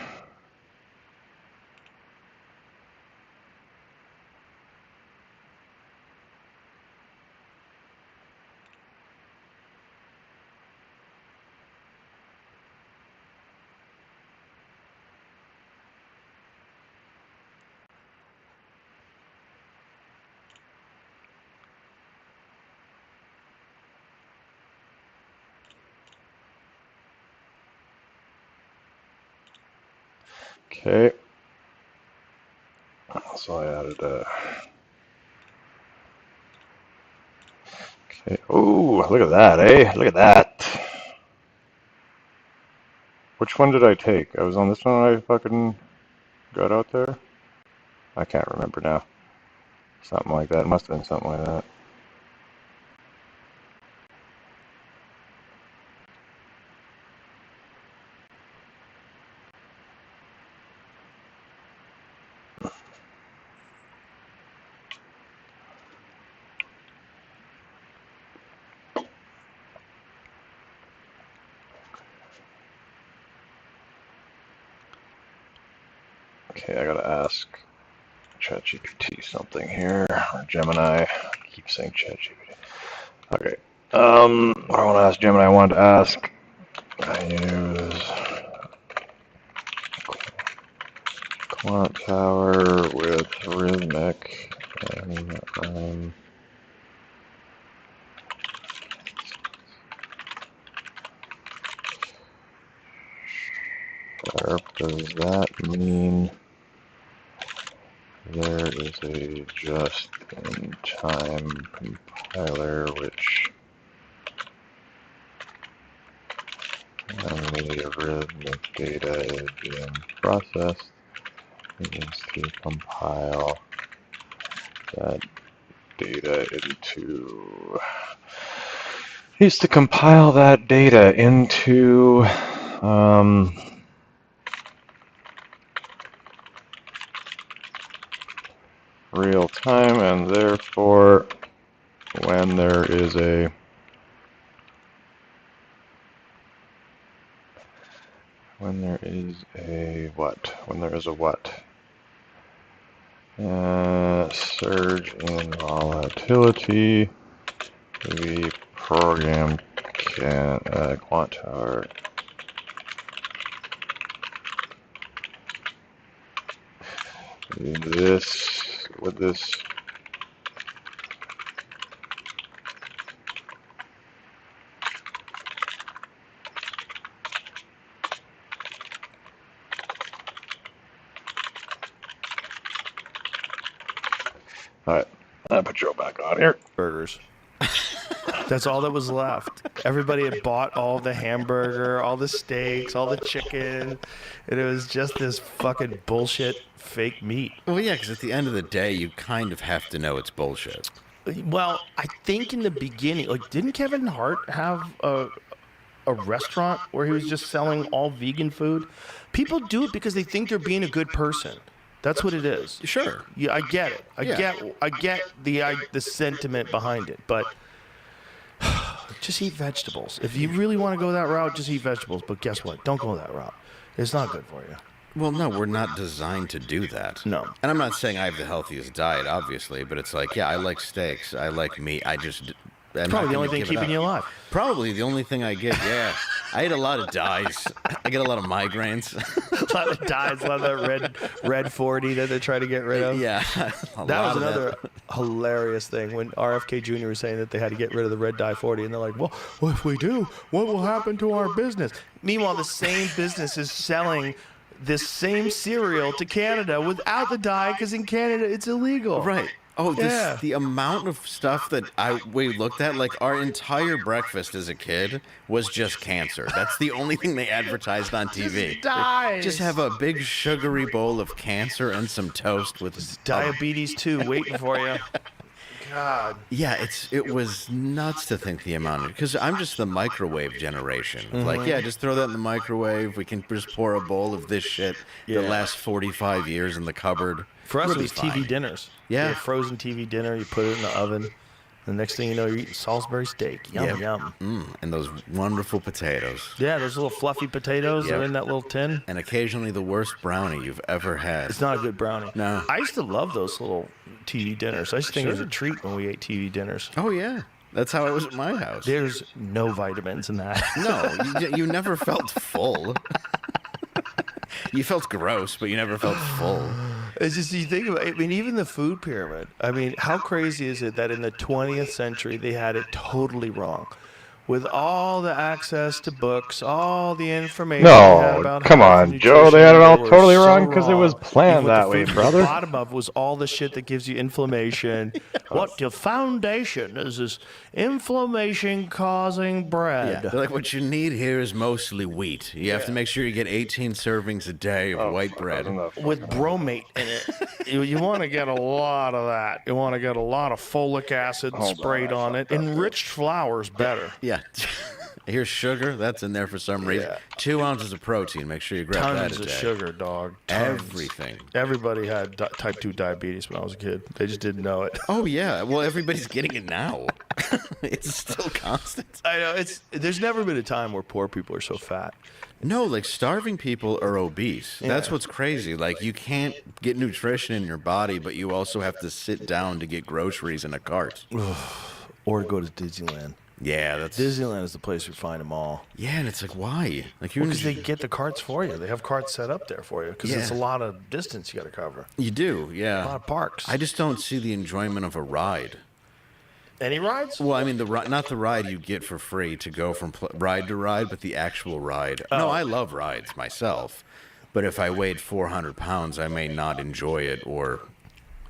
Okay. So I added okay. Oh, look at that, eh? Look at that. Which one did I take? I was on this one when I fucking got out there? I can't remember now. Something like that. It must have been something like that. Okay, I gotta ask ChatGPT something here. Or Gemini. I keep saying ChatGPT. Okay. What I want to ask Gemini, I wanted to ask. I use quant tower with rhythmic and does that mean there is a just-in-time compiler which when the rhythmic data is being processed, it needs to compile that data into real time, and therefore when there is a surge in volatility, the programmed quant tower. This with this. All right, I'll put Joe back on here. Burgers. That's all that was left. Everybody had bought all the hamburger, all the steaks, all the chicken, and it was just this fucking bullshit fake meat. Well, yeah, because at the end of the day, you kind of have to know it's bullshit. Well, I think in the beginning, like, didn't Kevin Hart have a restaurant where he was just selling all vegan food? People do it because they think they're being a good person. That's what it is. Sure. Yeah, I get it. I get the sentiment behind it, but just eat vegetables. If you really want to go that route, just eat vegetables. But guess what? Don't go that route. It's not good for you. Well, no, we're not designed to do that. No. And I'm not saying I have the healthiest diet, obviously, but it's like, yeah, I like steaks. I like meat. I'm Probably the not only gonna thing give it keeping up. you alive. Probably the only thing I get, yeah. I eat a lot of dyes. I get a lot of migraines. A lot of dyes, a lot of that red 40 that they're trying to get rid of. Yeah. That was another hilarious thing when RFK Jr. was saying that they had to get rid of the red dye 40, and they're like, well, if we do, what will happen to our business? Meanwhile, the same business is selling this same cereal to Canada without the dye, because in Canada it's illegal. Right. Oh, yeah. The amount of stuff that we looked at, like our entire breakfast as a kid was just cancer. That's the only thing they advertised on TV. Just dyes. Just have a big sugary bowl of cancer and some toast with diabetes too, waiting for you. God. Yeah, it was nuts to think the amount, because I'm just the microwave generation. Like, yeah, just throw that in the microwave. We can just pour a bowl of this shit that lasts 45 years in the cupboard. For us, We'll it be was fine. TV dinners. Yeah. You had frozen TV dinner. You put it in the oven. The next thing you know, you're eating Salisbury steak. Yum, yum. And those wonderful potatoes. Yeah, those little fluffy potatoes that are in that little tin. And occasionally the worst brownie you've ever had. It's not a good brownie. No. I used to love those little TV dinners. I used to think it was a treat when we ate TV dinners. Oh, yeah. That's how it was at my house. There's no vitamins in that. No, you never felt full. You felt gross, but you never felt full. It's just, you think about it, I mean, even the food pyramid. I mean, how crazy is it that in the 20th century they had it totally wrong? With all the access to books, all the information they had No, about come health and on, Joe. They had it all nutrition, totally were wrong so because it was wrong. planned What that the way, food at brother. The bottom of was all the shit that gives you inflammation. What the foundation is this inflammation-causing bread. Yeah. They're like, what you need here is mostly wheat. You have to make sure you get 18 servings a day of white bread. With bromate in it. You want to get a lot of that. You want to get a lot of folic acid sprayed on it. Enriched flour's better. Yeah. Here's sugar. That's in there for some reason. 2 ounces of protein. Make sure you grab that Tons a of day. sugar, dog. Tons. Everything. Everybody had type 2 diabetes when I was a kid. They just didn't know it. Oh, yeah. Well, everybody's getting it now. It's still constant. I know. There's never been a time where poor people are so fat. No, like starving people are obese. Yeah. That's what's crazy. Like you can't get nutrition in your body, but you also have to sit down to get groceries in a cart. Or go to Disneyland. Yeah, that's Disneyland is the place we find them all. Yeah, and it's like, why? Like Because they get the carts for you. They have carts set up there for you. Because it's a lot of distance you got to cover. You do, yeah. A lot of parks. I just don't see the enjoyment of a ride. Any rides? Well, I mean, not the ride you get for free to go from ride to ride, but the actual ride. No, I love rides myself. But if I weighed 400 pounds, I may not enjoy it or...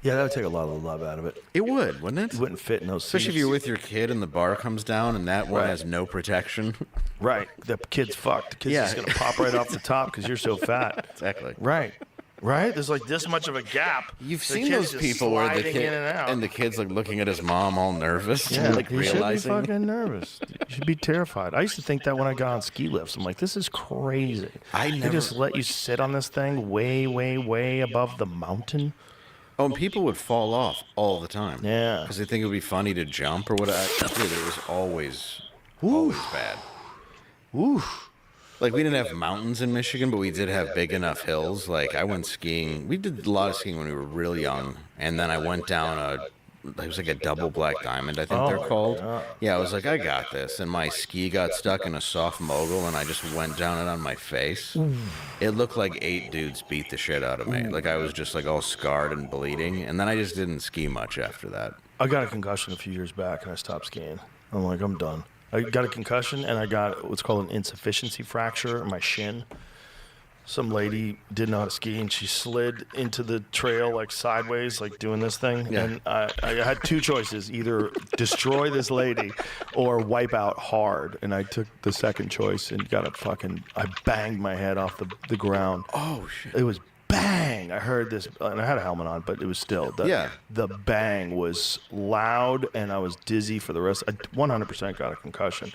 Yeah, that would take a lot of the love out of it. It would, wouldn't it? It wouldn't fit in those seats. Especially if you're with your kid and the bar comes down and that one has no protection. Right. The kid's fucked. The kid's just going to pop right off the top because you're so fat. Exactly. Right. Right? There's like this much of a gap. You've The seen kid's those just people where the sliding kid in and out. the kid's like looking at his mom all nervous, Yeah, like you realizing. should be fucking nervous. You should be terrified. I used to think that when I got on ski lifts. I'm like, this is crazy. They just let you sit on this thing way, way, way above the mountain. Oh, and people would fall off all the time. Yeah. Because they think it would be funny to jump or whatever. Dude, it was always bad. Oof. Like, we didn't have mountains in Michigan, but we did have big enough hills. Like, I went skiing. We did a lot of skiing when we were real young. And then I went down it was like a double black diamond, I think they're called. Yeah, I was like, I got this. And my ski got stuck in a soft mogul, and I just went down it on my face. It looked like 8 dudes beat the shit out of me. Like, I was just like all scarred and bleeding. And then I just didn't ski much after that. I got a concussion a few years back, and I stopped skiing. I'm like, I'm done. I got a concussion, and I got what's called an insufficiency fracture in my shin. Some lady didn't know how to ski, and she slid into the trail like sideways, like doing this thing. Yeah. And I had 2 choices: either destroy this lady or wipe out hard. And I took the second choice and I banged my head off the ground. Oh shit! It was bang. I heard this, and I had a helmet on, but it was still the bang was loud, and I was dizzy for the rest. I 100% got a concussion,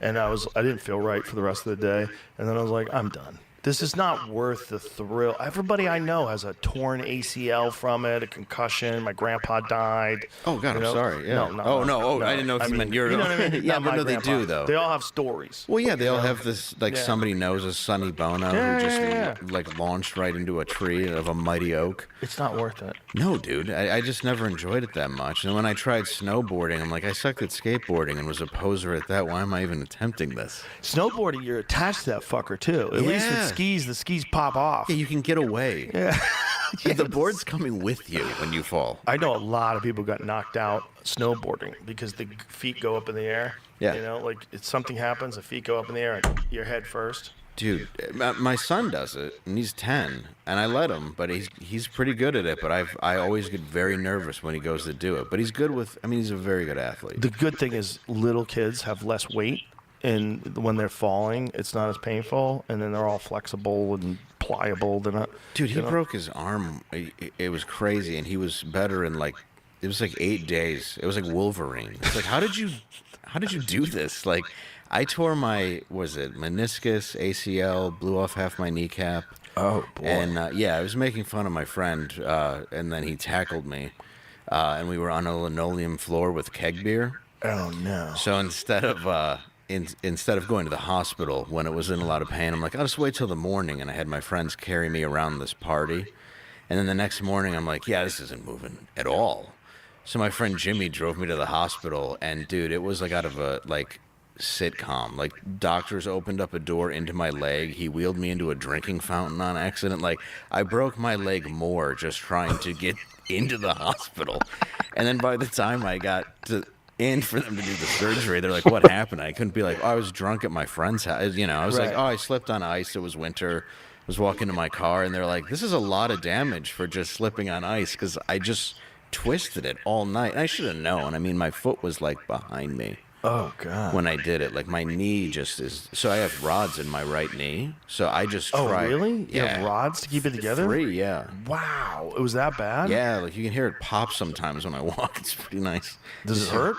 and I didn't feel right for the rest of the day. And then I was like, I'm done. This is not worth the thrill. Everybody I know has a torn ACL from it, a concussion. My grandpa died. Oh, God, I'm sorry. Yeah. No, I didn't know if you meant your... You know what I mean? Yeah, Not but my no, they grandpa. do, though. They all have stories. Well, yeah, they all have this, like, somebody knows a Sonny Bono who just, like, launched right into a tree of a mighty oak. It's not worth it. No, dude. I just never enjoyed it that much. And when I tried snowboarding, I'm like, I sucked at skateboarding and was a poser at that. Why am I even attempting this? Snowboarding, you're attached to that fucker, too. At least with skis, the skis pop off. Yeah, you can get away. Yeah. The board's coming with you when you fall. I know a lot of people got knocked out snowboarding because the feet go up in the air. Yeah. You know, like if something happens, the feet go up in the air and your head first. Dude, my son does it, and he's 10, and I let him, but he's pretty good at it, but I always get very nervous when he goes to do it. But he's good he's a very good athlete. The good thing is little kids have less weight, and when they're falling, it's not as painful, and then they're all flexible and pliable. They're not. Dude, he broke his arm. It was crazy, and he was better in it was like 8 days. It was like Wolverine. It's like, how did you do this? Like, I tore my, meniscus, ACL, blew off half my kneecap. Oh, boy. And, I was making fun of my friend, and then he tackled me, and we were on a linoleum floor with keg beer. Oh, no. So instead of going to the hospital when it was in a lot of pain, I'm like, I'll just wait till the morning, and I had my friends carry me around this party. And then the next morning, I'm like, yeah, this isn't moving at all. So my friend Jimmy drove me to the hospital, and, dude, it was like out of a, sitcom. Like, doctors opened up a door into my leg. He wheeled me into a drinking fountain on accident. Like, I broke my leg more just trying to get into the hospital. And then by the time I got in for them to do the surgery, they're like, what happened? I couldn't be like, I was drunk at my friend's house. You know, I was like, I slipped on ice. It was winter. I was walking to my car, and they're like, this is a lot of damage for just slipping on ice, because I just twisted it all night. I should have known. I mean, my foot was, behind me. Oh, God. When I did it, my knee just is... So I have rods in my right knee, so I just tried... Oh, really? Yeah. You have rods to keep it together? 3, yeah. Wow. It was that bad? Yeah, you can hear it pop sometimes when I walk. It's pretty nice. Does it hurt?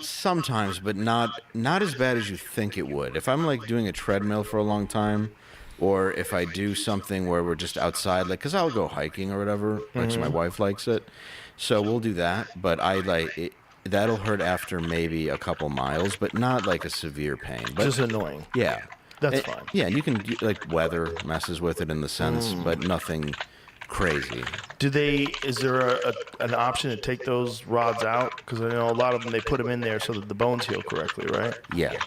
Sometimes, but not as bad as you think it would. If I'm, doing a treadmill for a long time, or if I do something where we're just outside, because I'll go hiking or whatever, so my wife likes it. So we'll do that, but that'll hurt after maybe a couple miles, but not a severe pain. But just annoying. Yeah. That's fine. Yeah, and you can, weather messes with it in the sense, but nothing crazy. Is there an option to take those rods out? Because I know a lot of them, they put them in there so that the bones heal correctly, right? Yeah.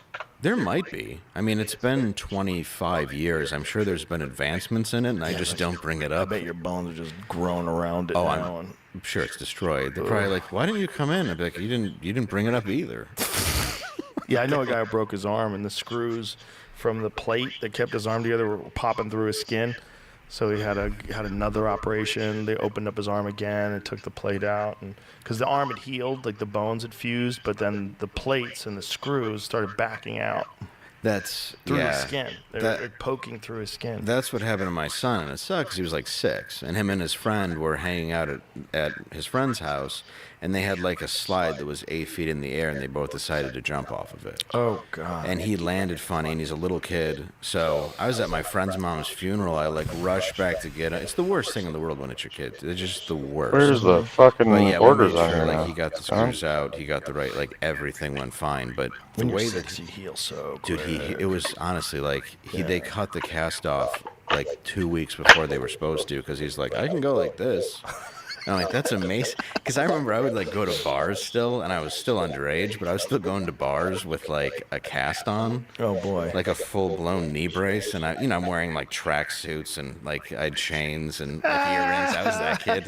There might be. I mean, it's been 25 years. I'm sure there's been advancements in it, and I just don't bring it up. I bet your bones are just growing around it now. I'm sure it's destroyed. They're probably like, why didn't you come in? I'd be like, you didn't bring it up either. Yeah, I know a guy who broke his arm, and the screws from the plate that kept his arm together were popping through his skin. So he had another operation. They opened up his arm again and took the plate out, and because the arm had healed, the bones had fused, but then the plates and the screws started backing out. That's through his skin. They're poking through his skin. That's what happened to my son, and it sucks. He was 6, and him and his friend were hanging out at his friend's house, and they had a slide that was 8 feet in the air, and they both decided to jump off of it. Oh, God. And he landed funny, and he's a little kid. So I was at my friend's mom's funeral. I rushed back to get him. It's the worst thing in the world when it's your kid. It's just the worst. Where's the fucking orders on here now? He got the screws out. He got the right, everything went fine. But when the way you're that 6, you heal so dude, quick. it was honestly they cut the cast off 2 weeks before they were supposed to, because he's like, I can go like this. And I'm like, that's amazing. Because I remember I would like go to bars still, and I was still underage, but I was still going to bars with like a cast on. Oh boy. Like a full-blown knee brace, and I'm wearing like track suits and like I had chains and like earrings. I was that kid,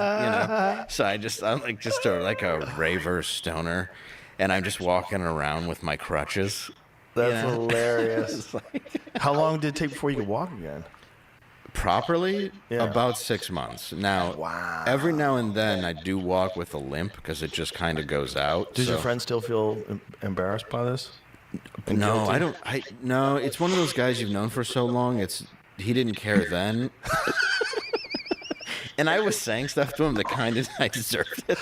So I'm like just a raver stoner, and I'm just walking around with my crutches. That's hilarious. How long did it take before you could walk again? Properly, about 6 months. Now, every now and then I do walk with a limp because it just kind of goes out. Does your friend still feel embarrassed by this? No, I don't. No, it's one of those guys you've known for so long. He didn't care then. And I was saying stuff to him that kind of I deserved it.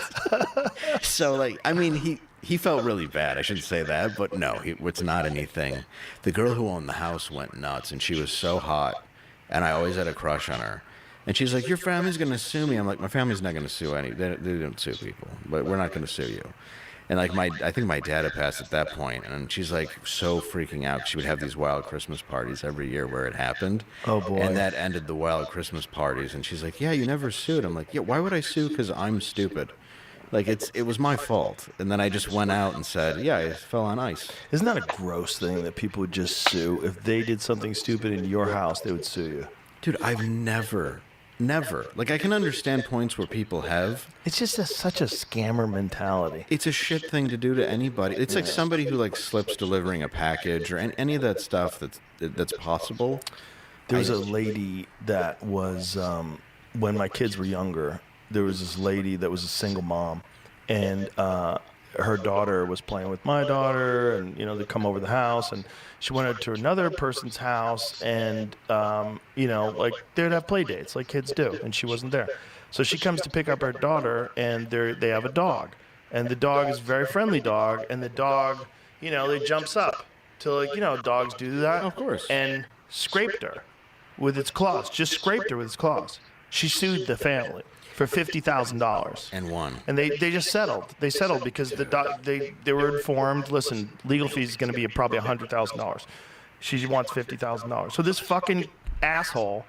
So, like, I mean, he felt really bad. I shouldn't say that, but no, it's not anything. The girl who owned the house went nuts, and she was so hot. And I always had a crush on her. And she's like, your family's going to sue me. I'm like, my family's not going to sue they don't sue people, but we're not going to sue you. And like I think my dad had passed at that point, and she's like so freaking out. She would have these wild Christmas parties every year where it happened. Oh boy. And that ended the wild Christmas parties. And she's like, yeah, you never sued. I'm like, yeah, why would I sue? Because I'm stupid. Like, it was my fault. And then I just went out and said, yeah, I fell on ice. Isn't that a gross thing that people would just sue? If they did something stupid in your house, they would sue you. Dude, I've never. Like, I can understand points where people have. It's just such a scammer mentality. It's a shit thing to do to anybody. It's like somebody who, like, slips delivering a package or any of that stuff that's possible. There was a lady that was, when my kids were younger, there was this lady that was a single mom, and her daughter was playing with my daughter, and they'd come over the house, and she went to another person's house, and like they'd have play dates like kids do, and she wasn't there. So she comes to pick up her daughter, and they have a dog, and the dog is a very friendly dog, and the dog, it jumps up to dogs do that, of course, and scraped her with its claws, just scraped her with its claws. She sued the family for $50,000 and won. And they just settled. They settled because they were informed. Listen, legal fees is going to be probably $100,000. She wants $50,000. So this fucking asshole,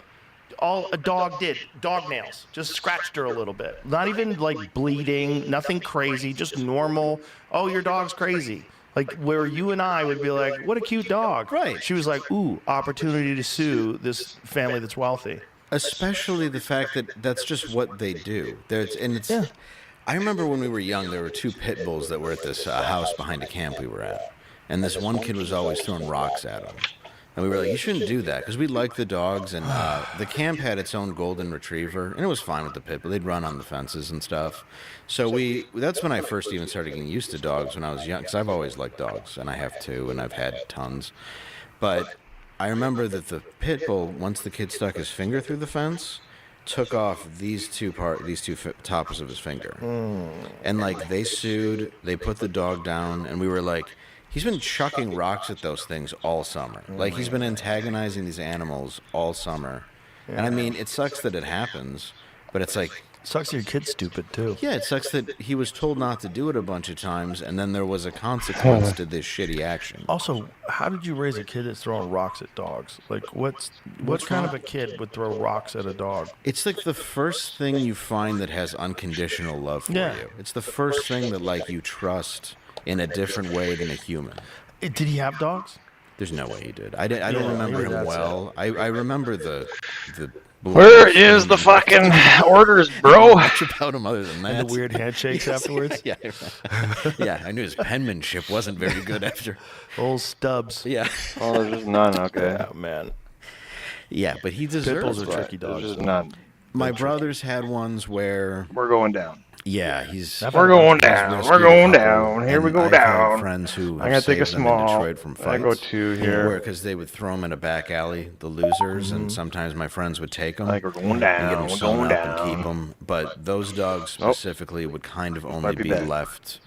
all a dog did, dog nails, just scratched her a little bit. Not even like bleeding, nothing crazy, just normal. Oh, your dog's crazy. Like where you and I would be like, what a cute dog. Right. She was like, ooh, opportunity to sue this family that's wealthy. Especially the fact that that's just what they do. I remember when we were young, there were 2 pit bulls that were at this house behind a camp we were at. And this one kid was always throwing rocks at them. And we were like, you shouldn't do that, because we liked the dogs. And the camp had its own golden retriever, and it was fine with the pit bull. They'd run on the fences and stuff. So that's when I first even started getting used to dogs when I was young, because I've always liked dogs, and I have 2, and I've had tons. But I remember that the pit bull, once the kid stuck his finger through the fence, took off these two tops of his finger. And like they sued, they put the dog down, and we were like, he's been chucking rocks at those things all summer. Like he's been antagonizing these animals all summer. And I mean, it sucks that it happens, but it's like, sucks that your kid's stupid too. Yeah, it sucks that he was told not to do it a bunch of times, and then there was a consequence to this shitty action. Also, how did you raise a kid that's throwing rocks at dogs? Like, what kind of a kid would throw rocks at a dog? It's like the first thing you find that has unconditional love for you. It's the first thing that like you trust in a different way than a human. Did he have dogs? There's no way he did. I don't remember him well. I remember the Where is the fucking orders, bro? Much about him other than that. And the weird handshakes afterwards? Yeah. Yeah, I knew his penmanship wasn't very good after. Old Stubbs. Yeah. Oh, there's just none, okay. Yeah, man. Yeah, but he deserves Pit bulls are it. tricky dogs. There's just none. My brothers had ones where... We're going down. Yeah, We're going down. We're going down. Here we go down. Had friends who I gotta take a small. in Detroit from fights. I go 2 here. Because they would throw them in a back alley, the losers, and sometimes my friends would take them. Like we're going down. And get them We're sewn going up down. and keep them. But those dogs specifically would kind of only be left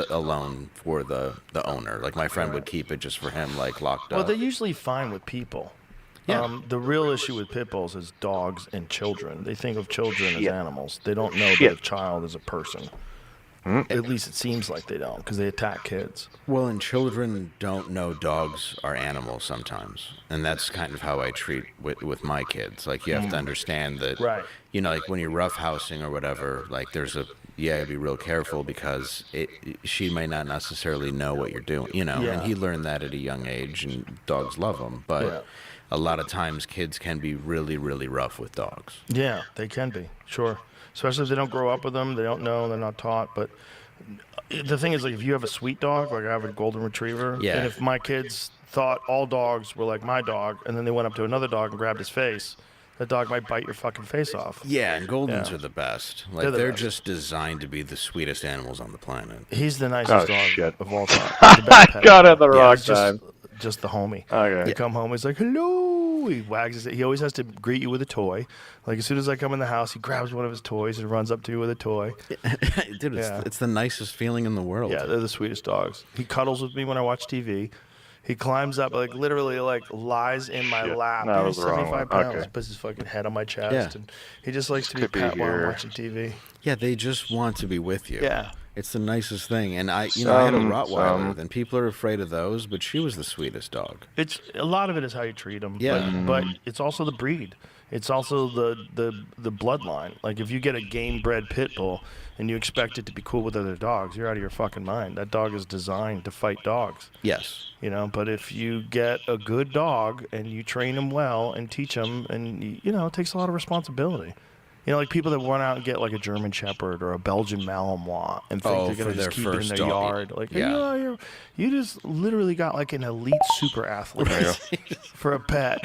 alone for the owner. Like my friend would keep it just for him, like locked up. Well, they're usually fine with people. Yeah. The real issue with pit bulls is dogs and children. They think of children as animals. They don't know that a child is a person. At least it seems like they don't, because they attack kids. Well, and children don't know dogs are animals sometimes, and that's kind of how I treat with my kids. Like, you have to understand that, Right. you know, like when you're roughhousing or whatever, like there's a, be real careful because she may not necessarily know what you're doing, you know. Yeah. And he learned that at a young age, and dogs love them, but a lot of times kids can be really, really rough with dogs. Yeah, they can be, sure. Especially if they don't grow up with them, they don't know, they're not taught. But the thing is, like, if you have a sweet dog, like I have a golden retriever, Yeah. and if my kids thought all dogs were like my dog, and then they went up to another dog and grabbed his face, that dog might bite your fucking face off. Yeah, and Goldens Yeah. are the best. They're Like, the they're best. just designed to be the sweetest animals on the planet. He's the nicest dog shit. of all time. The best pet. Got it the wrong he's time. Just the homie. Okay. You come home, he's like, hello. He wags his. He always has to greet you with a toy. Like, as soon as I come in the house, he grabs one of his toys and runs up to you with a toy. Dude, it's the nicest feeling in the world. Yeah, they're the sweetest dogs. He cuddles with me when I watch TV. He climbs up, like, literally, like, lies in my lap. That was He's the wrong 75 one. pounds. Okay. Puts his fucking head on my chest. Yeah. And he just likes to be Could be pet while I'm here. watching TV. Yeah, they just want to be with you. Yeah. It's the nicest thing. And I had a Rottweiler, some. and people are afraid of those, but she was the sweetest dog. It's a lot of it is how you treat them. Yeah. But it's also the breed. It's also the bloodline. Like, if you get a game bred pit bull and you expect it to be cool with other dogs, you're out of your fucking mind. That dog is designed to fight dogs. Yes. You know, but if you get a good dog and you train him well and teach him, and you know, it takes a lot of responsibility. You know, like people that run out and get like a German Shepherd or a Belgian Malinois and think they're for gonna their just keep it in first their dog. yard. Like, Yeah. you just literally got like an elite super athlete for a pet.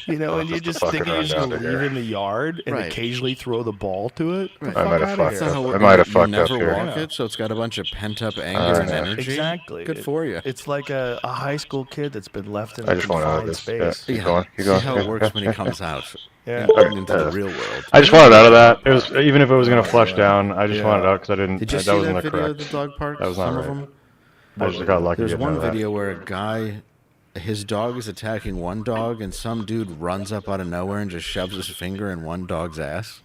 You know, and you just think you're just gonna leave in the yard and Right. occasionally throw the ball to it. Right. The I might fuck have outta fucked here. up. I might have You fucked up never here. walk it, so it's got a bunch of pent-up anger and energy. Exactly. Good for you. It's like a high school kid that's been left in I a just want out of confined this. space. Yeah. Keep going. Keep going. See how it works when he comes out Yeah. into the real world. I just wanted out of that. It was even if it was gonna flush down. I just wanted out because I didn't. Did you that see wasn't that the video correct. of the dog park? That was not Some right. of them. I just got lucky. There's getting out one of that. video where a guy, his dog is attacking one dog, and some dude runs up out of nowhere and just shoves his finger in one dog's ass.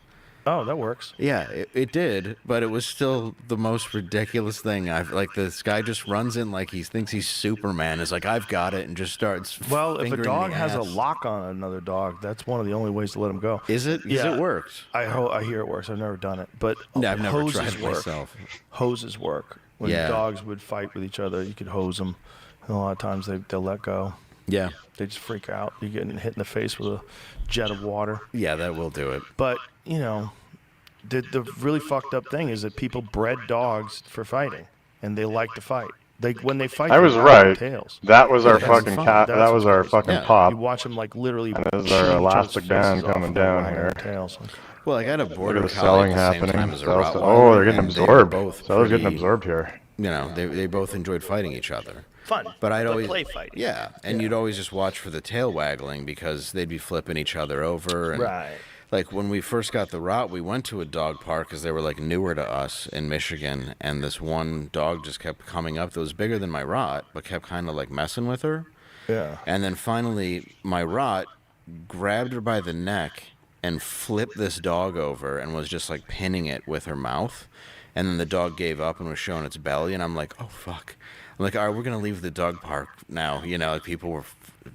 Oh, that works. Yeah, it did, but it was still the most ridiculous thing. Like, this guy just runs in like he thinks he's Superman. Is like, I've got it, and just starts. Well, if a fingering dog the has a ass. lock on another dog, that's one of the only ways to let him go. Is it? Because it worked. I hear it works. I've never done it, but No, I've never hoses tried it work. myself. Hoses work. When Yeah. dogs would fight with each other, you could hose them. And a lot of times they'll let go. Yeah. They just freak out. You get hit in the face with a jet of water. Yeah, that will do it. But, you know, the really fucked up thing is that people bred dogs for fighting, and they like to fight. When they fight, I they was wag their right. tails. That was our That's fucking fun. cat. That's That was our what's fucking crazy. pop. You watch them like literally. And this is shoot each our other's elastic band faces off coming and they're down wagging here. their tails. Well, I got a border Look at the collie selling at the same happening. time as a Sell- Rottweiler. oh, they're getting and they were absorbed. both So they're getting pretty- absorbed here. You know, they both enjoyed fighting each other. Fun. But I'd Like always play fighting. Yeah, and you'd always just watch for the tail waggling because they'd be flipping each other over. And Right. Like when we first got the Rott, we went to a dog park because they were like newer to us in Michigan, and this one dog just kept coming up that was bigger than my Rott, but kept kind of like messing with her. Yeah. And then finally, my Rott grabbed her by the neck and flipped this dog over and was just like pinning it with her mouth. And then the dog gave up and was showing its belly, and I'm like, oh fuck. I'm like, all right, we're gonna leave the dog park now. You know, like people were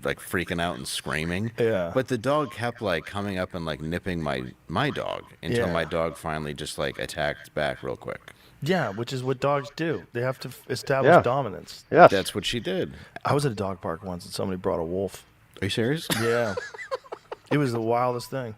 like freaking out and screaming. Yeah. But the dog kept like coming up and like nipping my dog until Yeah. my dog finally just like attacked back real quick. Yeah, which is what dogs do. They have to establish Yeah. dominance. Yes. That's what she did. I was at a dog park once and somebody brought a wolf. Are you serious? Yeah. It was the wildest thing.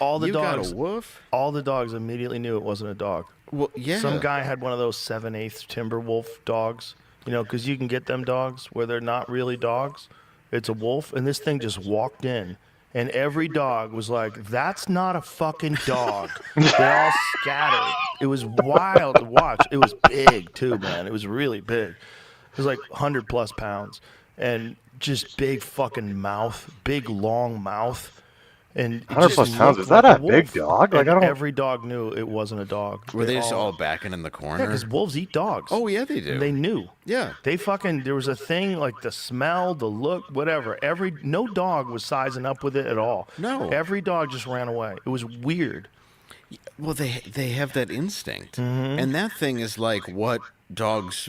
All the You got a dogs. wolf? All the dogs immediately knew it wasn't a dog. Well, yeah. Some guy had one of those 7/8 timber wolf dogs. You know, because you can get them dogs where they're not really dogs. It's a wolf, and this thing just walked in, and every dog was like, "That's not a fucking dog." They all scattered. It was wild to watch. It was big too, man. It was really big. It was like 100+ pounds, and just big fucking mouth, big long mouth. And 100+ pounds. Is that a big dog? Like, And I don't. every dog knew it wasn't a dog. Were they just all backing in the corner? Yeah, because wolves eat dogs. Oh, yeah, they do. They knew. Yeah. They fucking, there was a thing like the smell, the look, whatever. No dog was sizing up with it at all. No. Every dog just ran away. It was weird. Well, they have that instinct, and that thing is like what dogs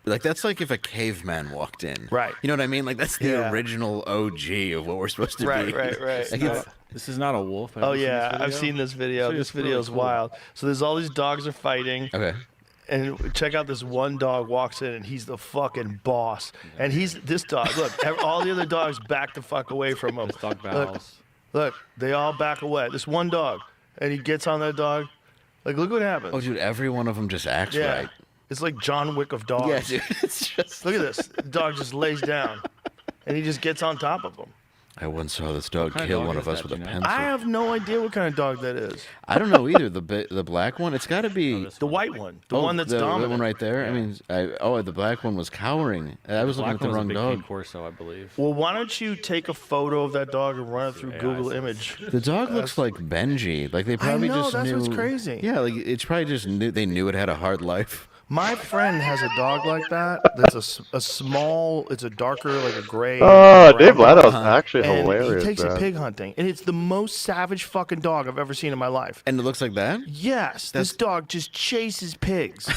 like. That's like if a caveman walked in, right? You know what I mean? Like that's the original OG of what we're supposed to be. Right. Like this is not a wolf. Oh yeah, I've seen this video. This video is wild. So there's all these dogs are fighting. Okay. And check out this one dog walks in and he's the fucking boss. And he's this dog. Look, all the other dogs back the fuck away from him. Look, they all back away. This one dog, and he gets on that dog. Like, look what happens. Oh, dude, every one of them just acts right. It's like John Wick of dogs. Yeah, dude. It's just look at this. The dog just lays down, and he just gets on top of him. I once saw this dog kill one of us with a pencil. I have no idea what kind of dog that is. I don't know either. The black one. It's got to be the white one. The one that's dominant. The one right there. Yeah. I mean, the black one was cowering. I was looking at the wrong dog. Corso, I believe. Well, why don't you take a photo of that dog and run it through Google Image? The dog looks like Benji. Like they probably just knew. That's what's crazy. Yeah, like it's probably just they knew it had a hard life. My friend has a dog like that. That's a small. It's a darker, like a gray. Dave Ladow's actually and hilarious. He takes man. it pig hunting, and it's the most savage fucking dog I've ever seen in my life. And it looks like that? Yes, this dog just chases pigs.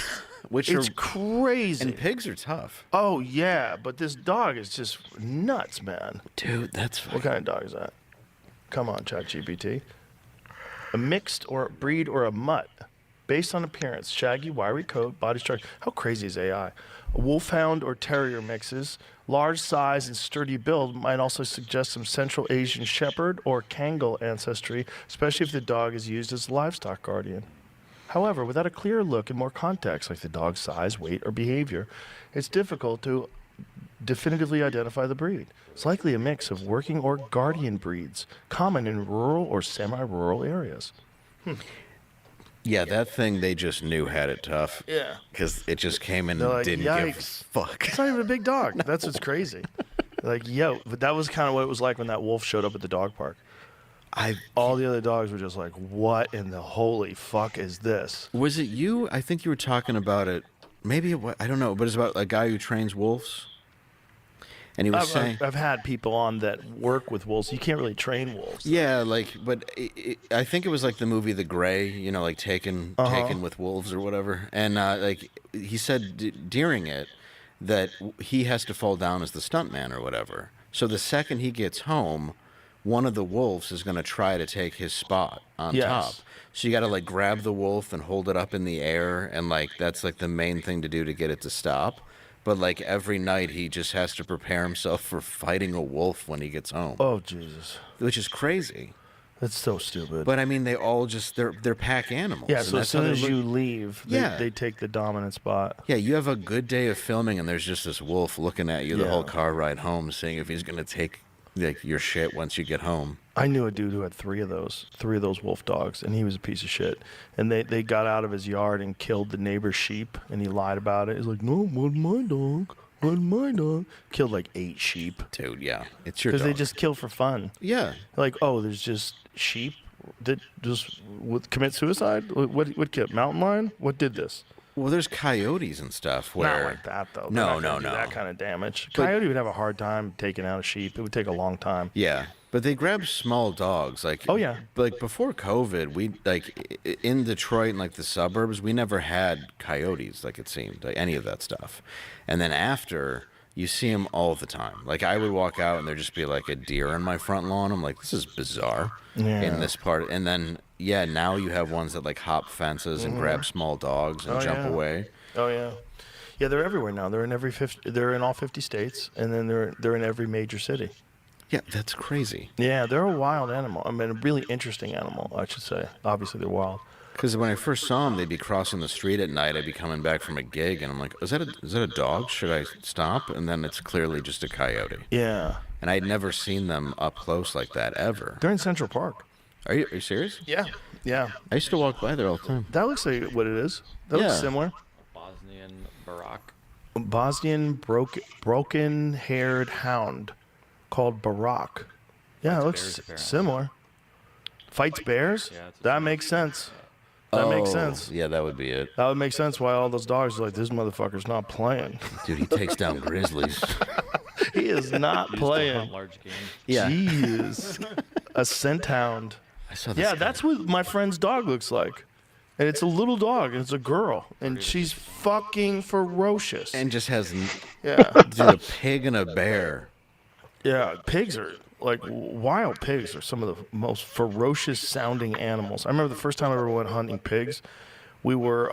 It's crazy. And pigs are tough. Oh yeah, but this dog is just nuts, man. Dude, that's what kind of dog is that? Come on, ChatGPT. A mixed or breed or a mutt. Based on appearance, shaggy, wiry coat, body structure. How crazy is AI? A wolfhound or terrier mixes. Large size and sturdy build might also suggest some Central Asian Shepherd or Kangal ancestry, especially if the dog is used as a livestock guardian. However, without a clear look and more context, like the dog's size, weight, or behavior, it's difficult to definitively identify the breed. It's likely a mix of working or guardian breeds, common in rural or semi-rural areas. Yeah, that thing they just knew had it tough. Yeah. Because it just came in They're and like, didn't give a yikes. fuck. It's not even a big dog. That's what's crazy. Like, yo, but that was kind of what it was like when that wolf showed up at the dog park. All the other dogs were just like, what in the holy fuck is this? Was it you? I think you were talking about it. Maybe it was, I don't know, but it's about a guy who trains wolves. And he was saying, I've had people on that work with wolves. You can't really train wolves. Yeah, but I think it was like the movie The Gray, you know, like taken with wolves or whatever. And like he said during it that he has to fall down as the stuntman or whatever. So the second he gets home, one of the wolves is going to try to take his spot on top. So you got to like grab the wolf and hold it up in the air, and like that's like the main thing to do to get it to stop. But like every night he just has to prepare himself for fighting a wolf when he gets home. Oh Jesus! Which is crazy. That's so stupid. But I mean, they all just they're pack animals. Yeah. So as soon as you leave, Yeah. they take the dominant spot. Yeah, you have a good day of filming, and there's just this wolf looking at you the whole car ride home, seeing if he's gonna take like your shit once you get home. I knew a dude who had three of those wolf dogs, and he was a piece of shit. And they got out of his yard and killed the neighbor's sheep, and he lied about it. He's like, no, wasn't my dog. Wasn't my dog. Killed like 8 sheep. Dude, yeah. It's your dog. Because they just kill for fun. Yeah. Like, oh, there's just sheep that just would commit suicide? What killed? Mountain lion? What did this? Well, there's coyotes and stuff where... Not like that, though. No. That kind of damage. Coyote would have a hard time taking out a sheep. It would take a long time. Yeah, but they grab small dogs. Like, oh yeah, like before COVID, we like in Detroit and like the suburbs, we never had coyotes. Like it seemed like any of that stuff. And then after, you see them all the time. Like I would walk out and there'd just be like a deer in my front lawn. I'm like, this is bizarre. In this part, and then now you have ones that like hop fences and grab small dogs and jump away. Oh yeah, yeah. They're everywhere now. They're in all 50 states, and then they're in every major city. Yeah, that's crazy. Yeah, they're a wild animal. I mean, a really interesting animal, I should say. Obviously, they're wild. Because when I first saw them, they'd be crossing the street at night. I'd be coming back from a gig, and I'm like, is that a dog? Should I stop? And then it's clearly just a coyote. Yeah. And I'd never seen them up close like that, ever. They're in Central Park. Are you serious? Yeah. Yeah. I used to walk by there all the time. That looks like what it is. That looks similar. Bosnian Barak. Bosnian broken-haired hound called Barak. Yeah, it looks similar. Fights bears? Yeah, that makes sense. That makes sense. Yeah, that would be it. That would make sense why all those dogs are like, this motherfucker's not playing. Dude, he takes down grizzlies. He is not playing. Large game. Yeah. Jeez. A scent hound. I saw this. Yeah, guy. that's what my friend's dog looks like. And it's a little dog, and it's a girl, and she's fucking ferocious. And just has yeah, dude, a pig and a bear. Yeah, pigs are like wild pigs are some of the most ferocious sounding animals. I remember the first time I ever went hunting pigs. We were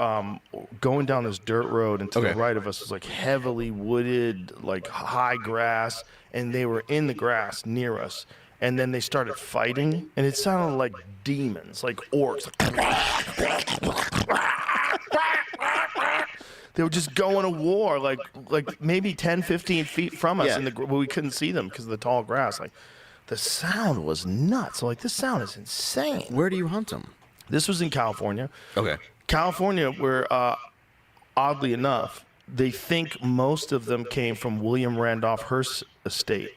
going down this dirt road, and to the right of us was like heavily wooded, like high grass, and they were in the grass near us. And then they started fighting, and it sounded like demons, like orcs. They were just going to war, like maybe 10, 15 feet from us, Yeah. but we couldn't see them because of the tall grass. Like, the sound was nuts. Like, this sound is insane. Where do you hunt them? This was in California. Okay. California, where oddly enough, they think most of them came from William Randolph Hearst's estate.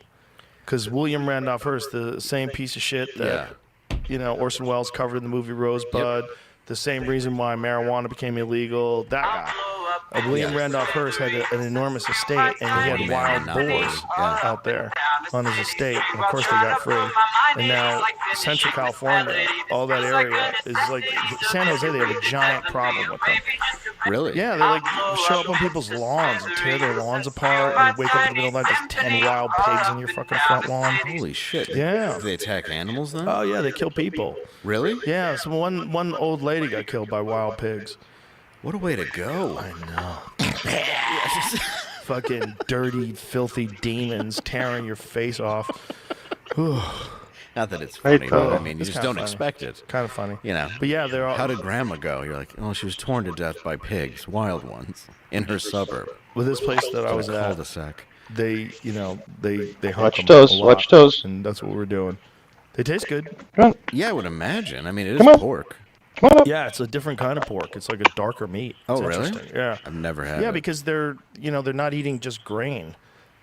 Because William Randolph Hearst, the same piece of shit that Orson Welles covered in the movie Rosebud, the same reason why marijuana became illegal, that guy. William Randolph Hearst had an enormous estate, and he had wild boars out there on his estate. And of course, they got free. And now, Central California, all that area is like San Jose. They have a giant problem with them. Really? Yeah, they like show up on people's lawns and tear their lawns apart. And you wake up in the middle of the night, there's 10 wild pigs on your fucking front lawn. Holy shit! Yeah. Do they attack animals then? Oh yeah, they kill people. Really? Yeah. So one old lady got killed by wild pigs. What a way to go! I know. Fucking dirty, filthy demons tearing your face off. Not that it's funny, but I mean, you It's just kinda don't funny. expect it. Kind of funny. You know. But yeah, they're all. How did Grandma go? You're like, oh, she was torn to death by pigs, wild ones, in her suburb. With this place that I In a was at, cul-de-sac. they hunt Watch them toes, a lot, watch toes. and that's what we're doing. They taste good. Yeah, I would imagine. I mean, it Come is on. pork. Yeah, it's a different kind of pork. It's like a darker meat. Oh, It's really? interesting. Yeah. I've never had Yeah, it. because they're not eating just grain.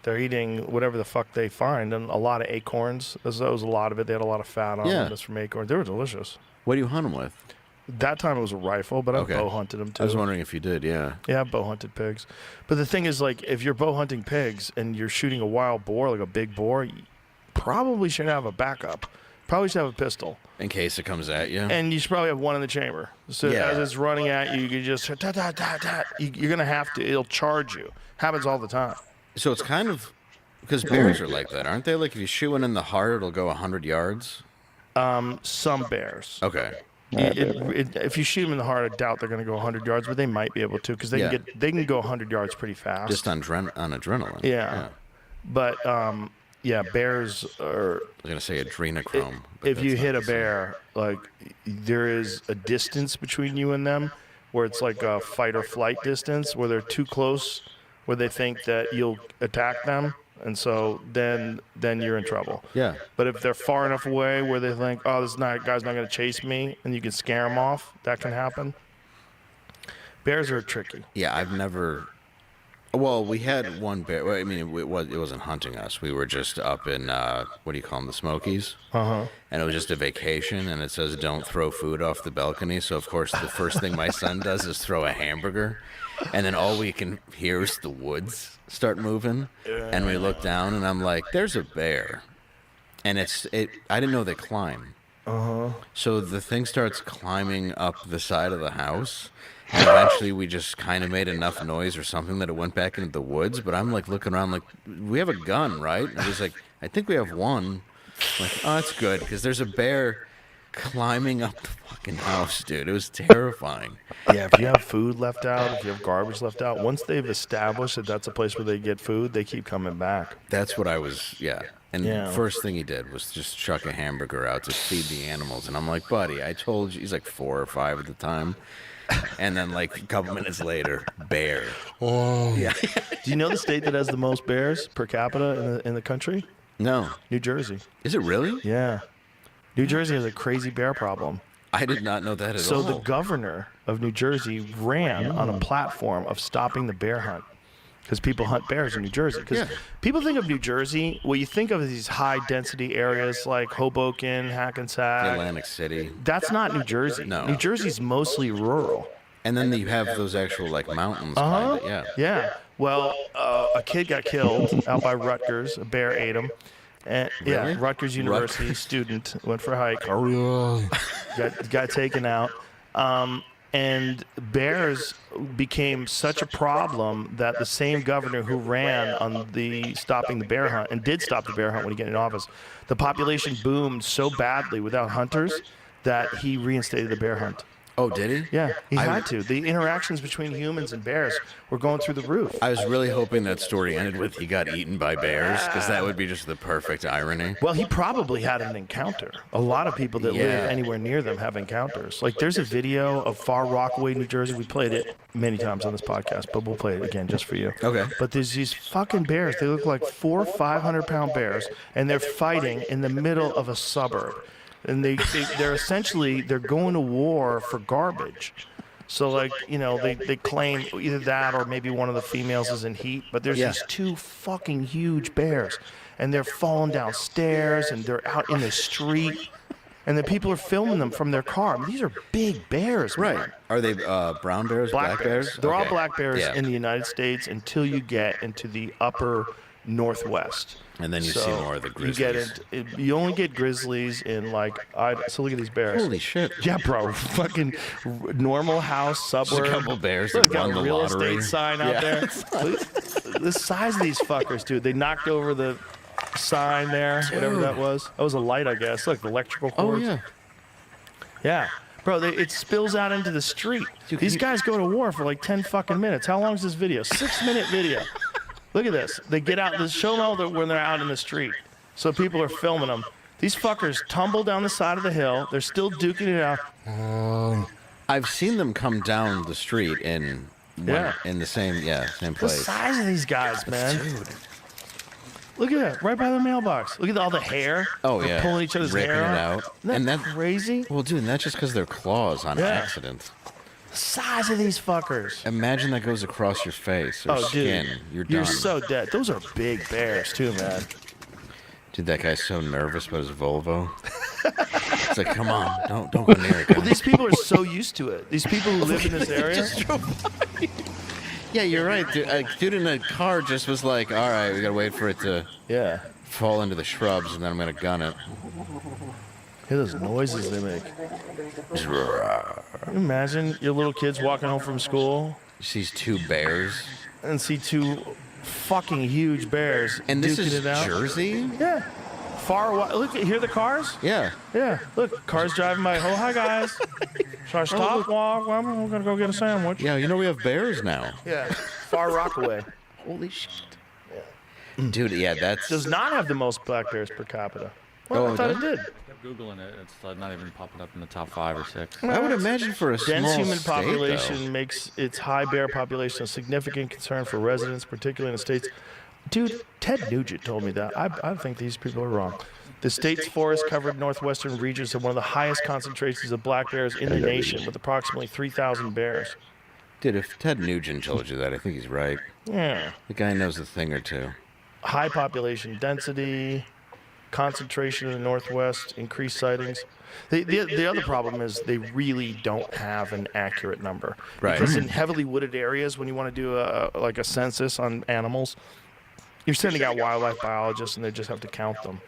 They're eating whatever the fuck they find, and a lot of acorns. That was a lot of it. They had a lot of fat on Yeah. them. That's from acorns. They were delicious. What do you hunt them with? That time it was a rifle, but I Okay. bow hunted them too. I was wondering if you did, yeah. Yeah, I bow hunted pigs. But the thing is, like, if you're bow hunting pigs and you're shooting a wild boar, like a big boar, you probably should have a backup. Probably should have a pistol. In case it comes at you. And you should probably have one in the chamber. So Yeah. as it's running at you, you can just you're gonna have to. It'll charge you. Happens all the time. So it's kind of because bears are like that, aren't they? Like if you shoot one in the heart, it'll go 100 yards. Some bears. Okay. If you shoot them in the heart, I doubt they're going to go 100 yards, but they might be able to because they can go 100 yards pretty fast. Just on adrenaline. Yeah. But yeah, bears are. I was gonna say adrenochrome. but If that's you not hit a the same. bear, like there is a distance between you and them, where it's like a fight or flight distance, where they're too close, where they think that you'll attack them, and so then you're in trouble. Yeah. But if they're far enough away where they think, oh, this guy's not going to chase me, and you can scare them off, that can happen. Bears are tricky. Yeah, I've never. Well, we had one bear. Well, I mean, it wasn't hunting us. We were just up in what do you call them, the Smokies? Uh-huh. And it was just a vacation, and it says don't throw food off the balcony. So of course, the first thing my son does is throw a hamburger, and then all we can hear is the woods start moving, and we look down, and I'm like, "There's a bear," and I didn't know they climb. Uh-huh. So the thing starts climbing up the side of the house. And eventually we just kind of made enough noise or something that it went back into the woods. But I'm like looking around like, we have a gun, right? And he's like, I think we have one. I'm like, oh, that's good because there's a bear climbing up the fucking house, dude. It was terrifying. Yeah, if you have food left out, if you have garbage left out, once they've established that that's a place where they get food, they keep coming back. That's what I was, yeah. And Yeah. first thing he did was just chuck a hamburger out to feed the animals. And I'm like, buddy, I told you. He's like 4 or 5 at the time. And then, like, a couple minutes later, bear. Oh. Yeah. Do you know the state that has the most bears per capita in the country? No. New Jersey. Is it really? Yeah. New Jersey has a crazy bear problem. I did not know that at all. So the governor of New Jersey ran on a platform of stopping the bear hunt. Because people hunt bears in New Jersey. Because people think of New Jersey, what you think of is these high-density areas like Hoboken, Hackensack. Atlantic City. That's not New Jersey. No. New Jersey's mostly rural. And then you have those actual, like, mountains. Uh-huh. Kinda, yeah. Yeah. Well, a kid got killed out by Rutgers. A bear ate him. And, Really? Yeah, Rutgers University student went for a hike. got taken out. And bears became such a problem that the same governor who ran on the stopping the bear hunt and did stop the bear hunt when he got in office, the population boomed so badly without hunters that he reinstated the bear hunt. Oh, did he? Yeah, he had to. The interactions between humans and bears were going through the roof. I was really hoping that story ended with he got eaten by bears, because that would be just the perfect irony. Well, he probably had an encounter. A lot of people that live anywhere near them have encounters. Like, there's a video of Far Rockaway, New Jersey. We played it many times on this podcast, but we'll play it again just for you. Okay. But there's these fucking bears. They look like 400 or 500-pound bears, and they're fighting in the middle of a suburb. And they're essentially, they're going to war for garbage. So, like, you know, they claim either that or maybe one of the females is in heat, but there's these two fucking huge bears, and they're falling down stairs, and they're out in the street, and the people are filming them from their car. I mean, these are big bears, man. Right. Are they brown bears, black bears? They're all Okay. black bears Yeah. in the United States until you get into the upper Northwest. And then you see more of the grizzlies. You only get grizzlies in, like, so look at these bears. Holy shit. Yeah, bro. Fucking normal house, suburb. Just a couple bears Look, that got won a the real lottery. estate sign out there. The size of these fuckers, dude. They knocked over the sign there, whatever that was. That was a light, I guess. Look, the electrical cords. Oh, yeah. Yeah. Bro, it spills out into the street. These guys go to war for like 10 fucking minutes. How long is this video? 6-minute video. Look at this. They get out, show them all when they're out in the street. So people are filming them. These fuckers tumble down the side of the hill. They're still duking it out. I've seen them come down the street in the same The place. size of these guys, man. Dude. Look at that, right by the mailbox. Look at all the hair. Oh, They're yeah. pulling each other's Ripping hair it out. out. Isn't that crazy? Well, dude, and that's just because they're claws on accident. The size of these fuckers. Imagine that goes across your face or skin. Dude, You're done. you're so dead. Those are big bears too, man. Dude, that guy's so nervous about his Volvo. It's like, come on, don't go near it, guys. Well, these people are so used to it. These people who live in this area. Yeah, you're right. Dude in a car just was like, all right, we gotta wait for it to fall into the shrubs, and then I'm gonna gun it. Hear those noises they make. Can you imagine your little kids walking home from school? Sees two bears. And see two fucking huge bears. And this duking is it out. Jersey? Yeah. Far away. Look, hear the cars? Yeah. Yeah. Look, cars driving by. Oh, hi, guys. Should I stop, walk? Well, I'm going to go get a sandwich. Yeah, you know we have bears now. Yeah. Far Rockaway. Holy shit. Yeah. Dude, yeah, that's... Does not have the most black bears per capita. Well, I thought it did. Kept Googling it. It's not even popping up in the top 5 or 6. I would imagine for a dense small human state, population though. makes its high bear population a significant concern for residents, particularly in the states. Dude, Ted Nugent told me that. I think these people are wrong. The state's forest-covered northwestern regions have one of the highest concentrations of black bears in the nation, with approximately 3,000 bears. Dude, if Ted Nugent told you that, I think he's right. Yeah. The guy knows a thing or two. High population density, concentration in the northwest, increased sightings. The other problem is they really don't have an accurate number. Right. Because in heavily wooded areas, when you want to do a census on animals, you're sending out wildlife biologists, and they just have to count them.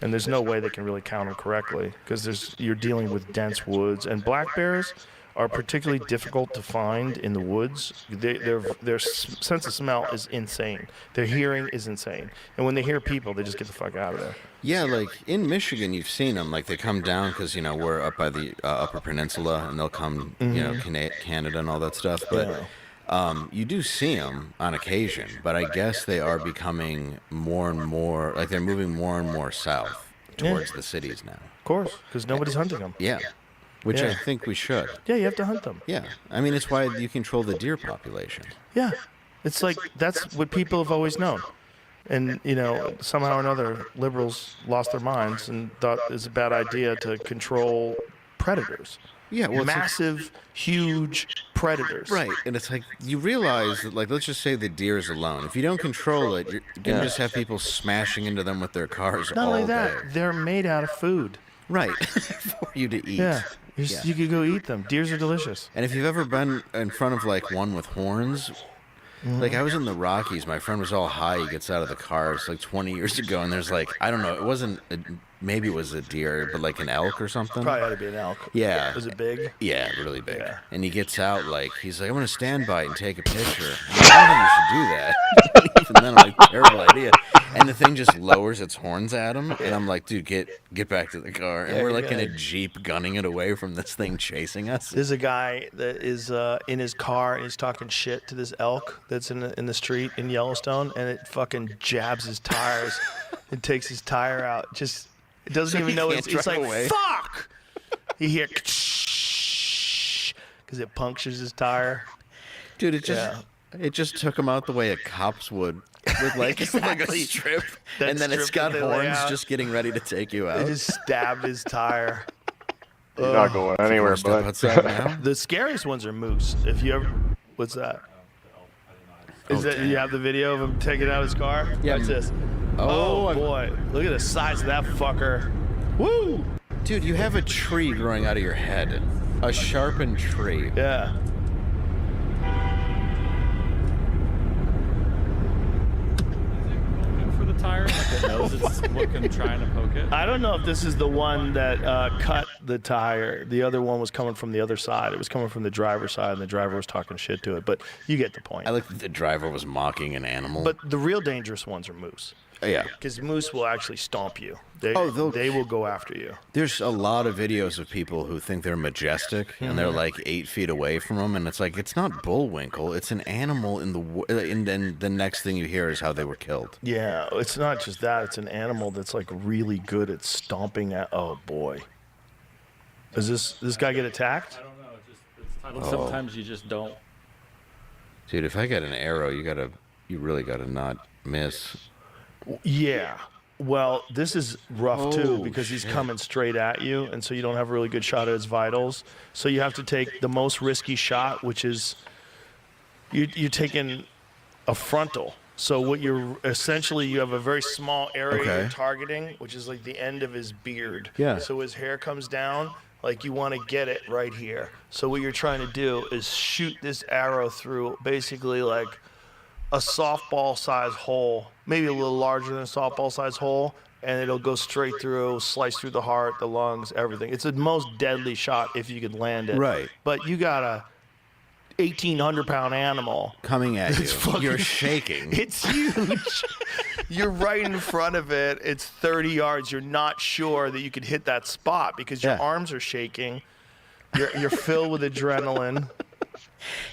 And there's no way they can really count them correctly because you're dealing with dense woods. And black bears are particularly difficult to find in the woods. Their sense of smell is insane. Their hearing is insane. And when they hear people, they just get the fuck out of there. Yeah, like in Michigan, you've seen them. Like they come down because, you know, we're up by the Upper Peninsula, and they'll come, you know, Canada and all that stuff. But you do see them on occasion. But I guess they are becoming more and more, like they're moving more and more south towards the cities now. Of course, because nobody's hunting them. Yeah. Which I think we should. Yeah, you have to hunt them. Yeah. I mean, it's why you control the deer population. Yeah. It's like, that's what people have always known. And, you know, somehow or another, liberals lost their minds and thought it's a bad idea to control predators. Yeah, well, massive, huge predators. Right, and it's like, you realize that, like, let's just say the deers alone. If you don't control it, you're going to just have people smashing into them with their cars Not all only day. that, they're made out of food. Right, for you to eat. Yeah. You could go eat them. Deers are delicious. And if you've ever been in front of, like, one with horns, Like, I was in the Rockies. My friend was all high. He gets out of the car. It's like 20 years ago, and there's like, I don't know. It wasn't. Maybe it was a deer, but like an elk or something. Probably ought to be an elk. Yeah. Was it big? Yeah, really big. Yeah. And he gets out, like, he's like, I'm going to stand by it and take a picture. I'm like, I don't think you should do that. And then I'm like, terrible idea. And the thing just lowers its horns at him. And I'm like, dude, get back to the car. And we're like in a Jeep gunning it away from this thing chasing us. There's a guy that is in his car and he's talking shit to this elk that's in the street in Yellowstone, and it fucking jabs his tires and takes his tire out. It doesn't even know it's like, away. Fuck! You hear because it punctures his tire. Dude, it just took him out the way a cops would with like, like a strip. And then it's got horns just getting ready to take you out. They just stabbed his tire. You're not going anywhere, bud. The scariest ones are moose. If you ever, what's that? Is that you have the video of him taking out his car? Yeah. Watch this. Oh boy, look at the size of that fucker. Woo! Dude, you have a tree growing out of your head. A sharpened tree. Yeah. For the tire, like it knows it's looking, trying to poke it. I don't know if this is the one that cut the tire. The other one was coming from the other side. It was coming from the driver's side, and the driver was talking shit to it. But you get the point. I like that the driver was mocking an animal. But the real dangerous ones are moose. Yeah. Because moose will actually stomp you. They will go after you. There's a lot of videos of people who think they're majestic, and they're like 8 feet away from them, and it's like, it's not Bullwinkle, it's an animal and then the next thing you hear is how they were killed. Yeah, it's not just that. It's an animal that's like really good at stomping at. Oh boy. Does this guy get attacked? I don't know. It's titled Sometimes You Just Don't. Dude, if I got an arrow, you really gotta not miss. Yeah. Well, this is rough too because he's shit. coming straight at you, and so you don't have a really good shot at his vitals. So you have to take the most risky shot, which is you're taking a frontal. So what you have a very small area you're targeting, which is like the end of his beard. Yeah. So his hair comes down, like you want to get it right here. So what you're trying to do is shoot this arrow through basically like a softball-sized hole, maybe a little larger than a softball-sized hole, and it'll go straight through, slice through the heart, the lungs, everything. It's the most deadly shot if you could land it. Right. But you got a 1,800-pound animal coming at you. Fucking, you're shaking. It's huge. You're right in front of it. It's 30 yards. You're not sure that you could hit that spot because your arms are shaking. You're filled with adrenaline.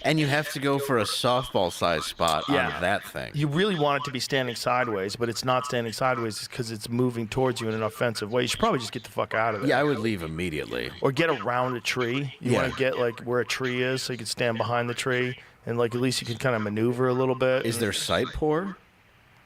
And you have to go for a softball-sized spot on that thing. You really want it to be standing sideways, but it's not standing sideways because it's moving towards you in an offensive way. You should probably just get the fuck out of it. Yeah, I would leave immediately. Or get around a tree. You want to get like where a tree is so you can stand behind the tree and like at least you can kind of maneuver a little bit. Is there sight poor?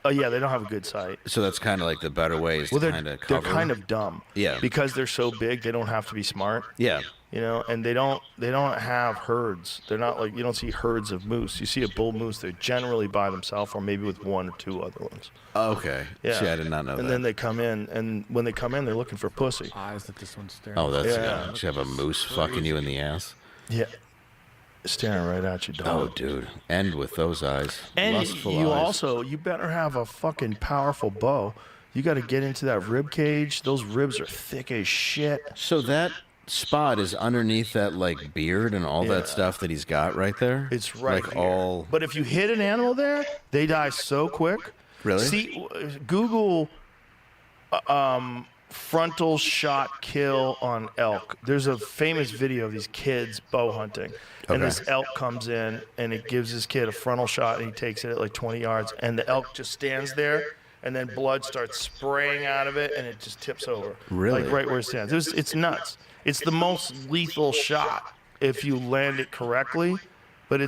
Oh, yeah, they don't have a good sight. So that's kind of like the better ways to kind of cover. They're kind of dumb. Yeah. Because they're so big, they don't have to be smart. Yeah. You know, and they don't have herds. They're not like, you don't see herds of moose. You see a bull moose, they're generally by themselves or maybe with one or two other ones. Okay. Yeah. See, I did not know that. And then they come in, and when they come in, they're looking for pussy. Eyes that this one's staring. Oh, that's you have a moose fucking you in the ass? Yeah. Staring right at you, dog. Oh, dude. End with those eyes. And Lustful you eyes. you better have a fucking powerful bow. You got to get into that rib cage. Those ribs are thick as shit. So that spot is underneath that like beard and all that stuff that he's got right there? It's right like here. all. But if you hit an animal there, they die so quick. Really? See, Google frontal shot kill on elk. There's a famous video of these kids bow hunting. And this elk comes in and it gives this kid a frontal shot and he takes it at like 20 yards and the elk just stands there and then blood starts spraying out of it and it just tips over. Really? Like right where it stands. It's nuts. It's the most lethal shot if you land it correctly. But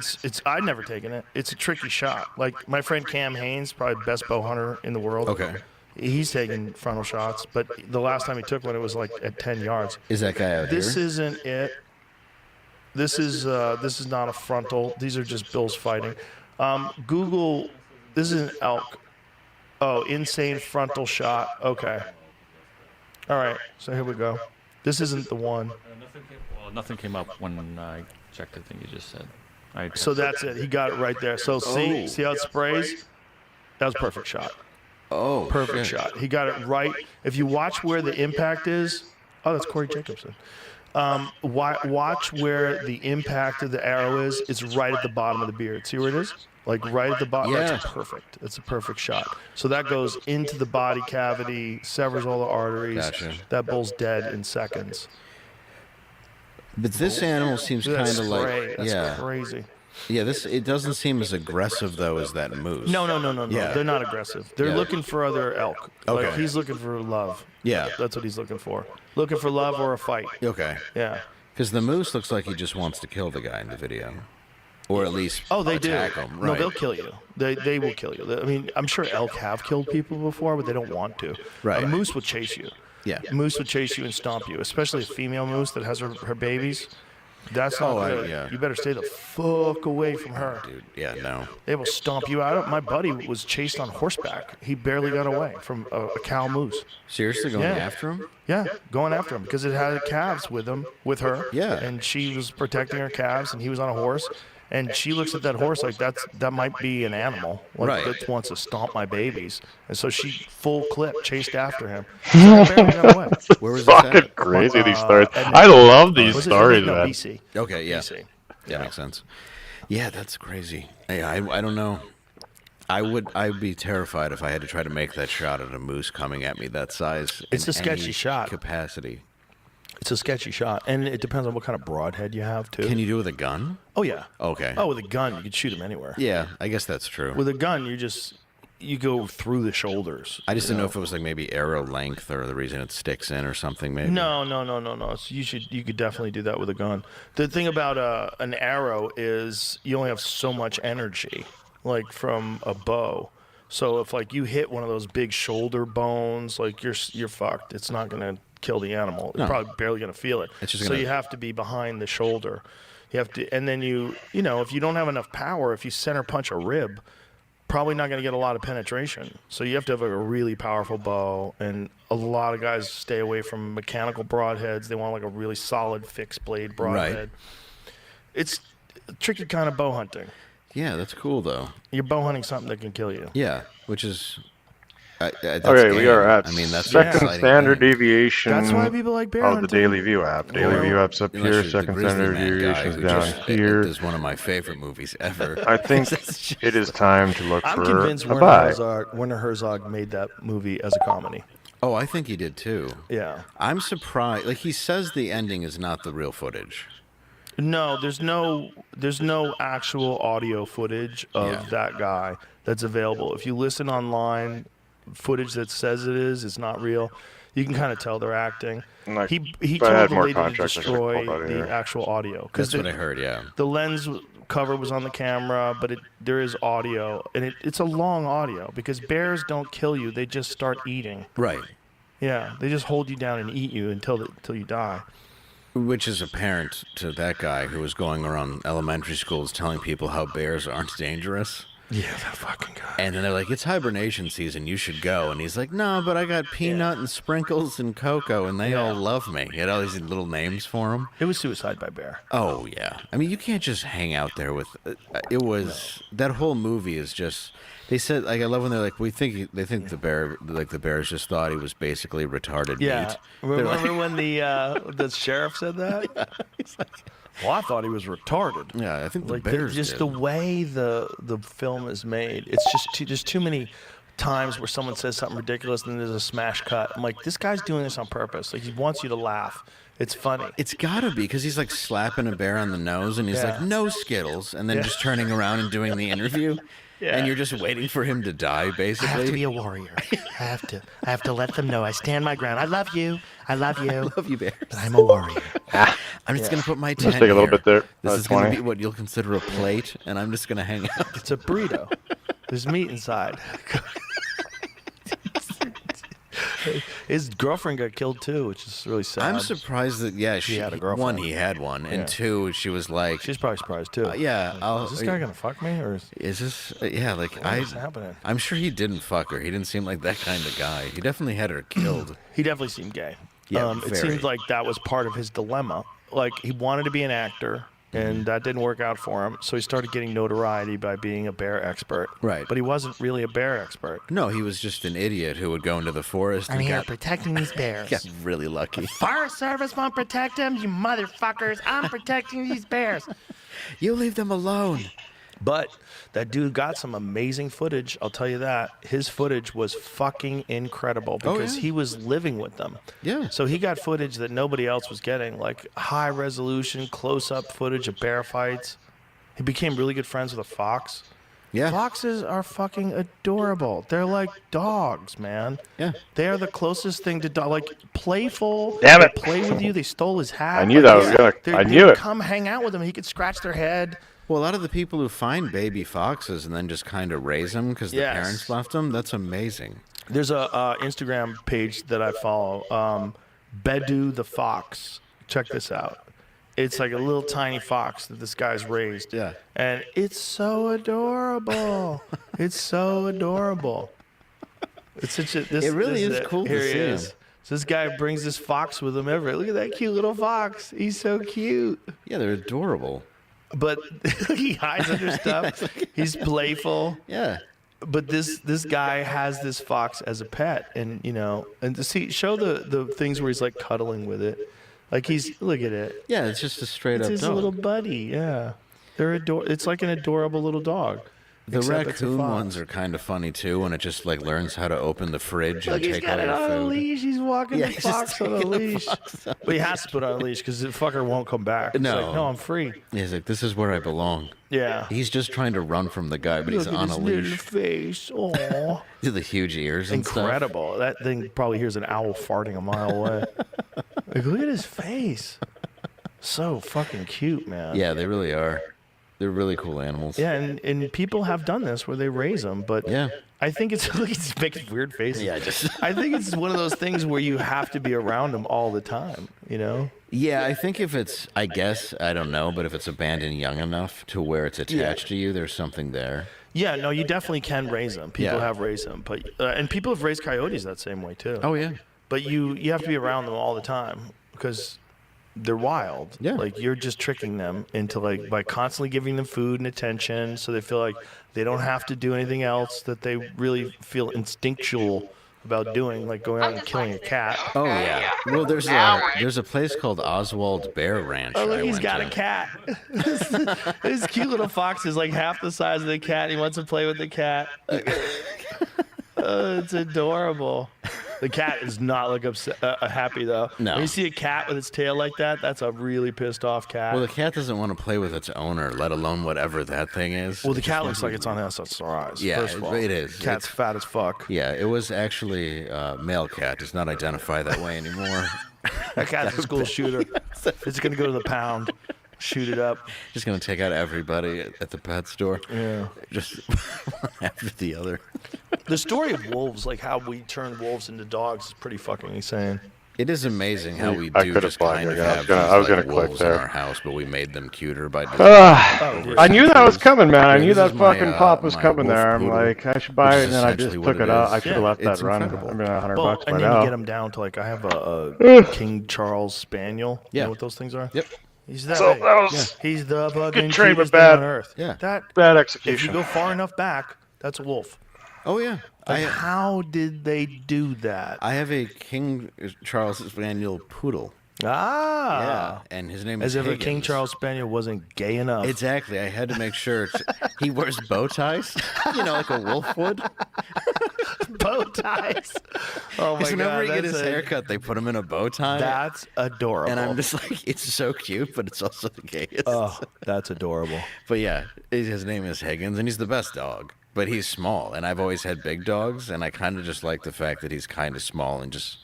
I'd never taken it. It's a tricky shot. Like my friend Cam Haynes, probably best bow hunter in the world. Okay. He's taken frontal shots, but the last time he took one, it was like at 10 yards. Is that guy out This here? isn't it. This is not a frontal. These are just bills fighting. Google. This is an elk. Oh, insane frontal shot. Okay. All right. So here we go. This isn't the one. Nothing came up when I checked the thing you just said. So that's it. He got it right there. So see how it sprays? That was a perfect shot. Oh, perfect shot. He got it right. If you watch where the impact is, oh, that's Corey Jacobson. Watch where the impact of the arrow is. It's right at the bottom of the beard. See where it is? Like right at the bottom. Yeah. That's perfect. That's a perfect shot. So that goes into the body cavity, severs all the arteries. Gotcha. That bull's dead in seconds. But this animal seems kind of like, That's crazy. Yeah, it doesn't seem as aggressive though as that moose. No. Yeah. They're not aggressive. They're looking for other elk. Okay. Like he's looking for love. Yeah. That's what he's looking for. Looking for love or a fight. Okay. Yeah. Because the moose looks like he just wants to kill the guy in the video, or at least they attack do. him. No, Right. they'll kill you. They will kill you. I mean, I'm sure elk have killed people before, but they don't want to. Right. A moose will chase you. Yeah. A moose would chase you and stomp you, especially a female moose that has her babies. That's not good. yeah. You better stay the fuck away from her. Dude, yeah, no. They will stomp you out. My buddy was chased on horseback. He barely got away from a cow moose. Seriously, going after him? Yeah, going after him because it had calves with her. Yeah. And she was protecting her calves, and he was on a horse. And she looks at that horse like that might be an animal, like that wants to stomp my babies. And so she full clip chased after him. So they barely got away. Where was fucking this at? crazy, these stories. I love these stories, man. BC. Okay, yeah. BC. That makes sense. Yeah, that's crazy. Hey, I don't know. I'd be terrified if I had to try to make that shot at a moose coming at me that size. It's in a sketchy any shot. Capacity. It's a sketchy shot, and it depends on what kind of broadhead you have too. Can you do it with a gun? Oh yeah. Okay. Oh, with a gun you can shoot him anywhere. Yeah, I guess that's true. With a gun you go through the shoulders. I just didn't know if it was like maybe arrow length or the reason it sticks in or something. Maybe. No. So you could definitely do that with a gun. The thing about an arrow is you only have so much energy, like from a bow. So if like you hit one of those big shoulder bones, like you're fucked. It's not gonna kill the animal. It's probably barely gonna feel it. It's just so you have to be behind the shoulder. You have to, and then you know if you don't have enough power, if you center punch a rib, probably not going to get a lot of penetration. So you have to have a really powerful bow, and a lot of guys stay away from mechanical broadheads. They want like a really solid fixed blade broadhead. Right. It's a tricky kind of bow hunting. Yeah, that's cool though. You're bow hunting something that can kill you. Yeah, which is. That's Okay, we are at that's second standard deviation. That's why people like bear of hunting. the Daily View app. Daily View app's up here. Second standard deviation is down here. It is one of my favorite movies ever. I think it is time to look I'm for convinced a buy. Werner Herzog made that movie as a comedy. Oh, I think he did too. Yeah. I'm surprised. Like he says, the ending is not the real footage. No, there's no actual audio footage of that guy that's available. If you listen online, footage that says it is, it's not real. You can kind of tell they're acting. Like, he told the lady to destroy the actual audio. That's what I heard, yeah. The lens cover was on the camera, but there is audio, and it's a long audio because bears don't kill you; they just start eating. Right. Yeah, they just hold you down and eat you until you die. Which is apparent to that guy who was going around elementary schools telling people how bears aren't dangerous. Yeah, that fucking guy. And then they're like, it's hibernation season, you should go. And he's like, no, but I got peanut and sprinkles and cocoa, and they all love me. He had all these little names for him. It was suicide by bear. Oh, yeah. I mean, you can't just hang out there with... it was... That whole movie is just... They said, like, I love when they're like, they think the bears just thought he was basically retarded meat. Remember when the sheriff said that? Yeah. He's like... Well, I thought he was retarded. Yeah, I think the like bears just did. the way the film is made. It's just too many times where someone says something ridiculous and then there's a smash cut. I'm like, this guy's doing this on purpose. Like he wants you to laugh. It's funny. It's gotta be because he's like slapping a bear on the nose and he's like, no Skittles, and then just turning around and doing the interview. Yeah. And you're just waiting for him to die, basically. I have to be a warrior. I have to let them know I stand my ground. I love you. I love you. I love you, bears. But I'm a warrior. I'm just gonna put my tent Let's take a little here. bit there. This is 20. gonna be what you'll consider a plate, and I'm just gonna hang out. It's a burrito. There's meat inside. His girlfriend got killed too, which is really sad. I'm surprised that she had a girlfriend. One, he had one, and two, she was like, she's probably surprised too. yeah. Is this guy gonna fuck me or is this? Yeah, like what is happening? I'm sure he didn't fuck her. He didn't seem like that kind of guy. He definitely had her killed. He definitely seemed gay. Yeah, it very. seemed like that was part of his dilemma. Like he wanted to be an actor, and that didn't work out for him. So he started getting notoriety by being a bear expert. Right. But he wasn't really a bear expert. No, he was just an idiot who would go into the forest and got protecting these bears. got really lucky. Forest Service won't protect them, you motherfuckers. I'm protecting these bears. You leave them alone. But that dude got some amazing footage, I'll tell you that. His footage was fucking incredible because he was living with them. Yeah. So he got footage that nobody else was getting, like high resolution, close-up footage of bear fights. He became really good friends with a fox. Yeah. Foxes are fucking adorable. They're like dogs, man. Yeah. They are the closest thing to dog. Like playful. Damn it. They play with you. They stole his hat. I knew that was gonna. I They knew would it. come hang out with him. He could scratch their head. Well, a lot of the people who find baby foxes and then just kind of raise them because the parents left them, that's amazing. There's a Instagram page that I follow, Bedu the Fox. Check this out. It's like a little tiny fox that this guy's raised. Yeah. And it's so adorable. It's so adorable. It's such a. This, It really this is it. cool to Here he see is. him. So this guy brings this fox with him everywhere. Look at that cute little fox. He's so cute. Yeah, they're adorable. But he hides under stuff. He's playful. Yeah. But this guy has this fox as a pet, and and to show the things where he's like cuddling with it, like look at it. Yeah, it's just a straight It's up his dog. little buddy. Yeah, it's like an adorable little dog. The except it's a raccoon fox. ones are kind of funny too, when it just like learns how to open the fridge Look, and he's take got all it your on a food. leash. He's walking Yeah, the he's just fox on a taking the leash. fox on But he has to put on a leash because the fucker won't come back. He's No. like, no, I'm free. He's like, this is where I belong. Yeah. He's just trying to run from the guy, but he's Look at on his a little leash. face. Aw. The huge ears and stuff. Incredible. That thing probably hears an owl farting a mile away. Like, look at his face. So fucking cute, man. Yeah, they really are. They're really cool animals. Yeah, and people have done this where they raise them, but yeah. I think it's look, he's making weird faces. Yeah, just I think it's one of those things where you have to be around them all the time, Yeah, I think if it's, I guess, I don't know, but if it's abandoned young enough to where it's attached to you, there's something there. Yeah, no, you definitely can raise them. People have raised them, but and people have raised coyotes that same way too. Oh yeah. But you have to be around them all the time because they're wild. Yeah. Like you're just tricking them into by constantly giving them food and attention, so they feel like they don't have to do anything else that they really feel instinctual about doing, like going out and killing a cat. Oh yeah. Well, there's a place called Oswald Bear Ranch. Oh, look, I he's went got to. a cat. This cute little fox is like half the size of the cat. He wants to play with the cat. It's adorable. The cat is not happy though. No. When you see a cat with its tail like that, that's a really pissed off cat. Well, the cat doesn't want to play with its owner, let alone whatever that thing is. Well, the cat looks like it's on SSRIs. Yeah, first of all. it is. Cat's fat as fuck. Yeah, it was actually male cat. Does not identify that way anymore. That cat's a school shooter. It's gonna go to the pound, shoot it up. Just gonna take out everybody at the pet store. Yeah. Just one after the other. The story of wolves, like how we turn wolves into dogs, is pretty fucking insane. It is amazing how we I do could've just blocked kind it. of I was have gonna- these, I was like, gonna click wolves in there. our house, but we made them cuter by just I knew that was coming, man. I Yeah, knew this that is my, fucking pop was my coming wolf there. I'm poodle, like, I should buy which it, is and then I just essentially what took it out. is. I should have left that It's run. incredible. I mean, $100 Well, by and then now. you get them down to like I have a King Charles Spaniel. You know what those things are? Yep. He's that. So big. that was He's the fucking good trade, but cutest thing on bad. earth. Yeah. Bad If execution. you go far enough back, that's a wolf. Oh yeah. Like, how did they do that? I have a King Charles Spaniel poodle. Ah. Yeah, and his name As is if a King Higgins. Charles Spaniel wasn't gay enough. Exactly. I had to make sure he wears bow ties, like a wolf would. Bow ties. Oh my Because whenever god, he get his that's haircut, they put him in a bow tie. That's adorable. And I'm just like, it's so cute, but it's also the gayest. Oh, that's adorable. But yeah, his name is Higgins, and he's the best dog. But he's small, and I've always had big dogs, and I kind of just like the fact that he's kind of small and just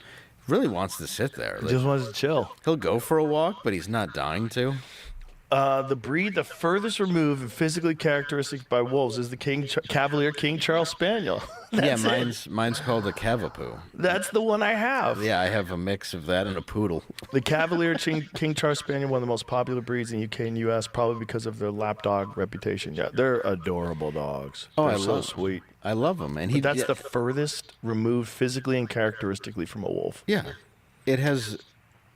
really wants to sit there. He just wants to chill. He'll go for a walk, but he's not dying to. The breed the furthest removed and physically characteristic by wolves is the Cavalier King Charles Spaniel. Yeah, That's it. mine's called a Cavapoo. That's the one I have. Yeah, I have a mix of that and a poodle. The Cavalier King Charles Spaniel, one of the most popular breeds in UK and US, probably because of their lapdog reputation. Yeah, they're adorable dogs. Oh, they're I so love sweet. I love him, and But that's the furthest removed physically and characteristically from a wolf. Yeah, it has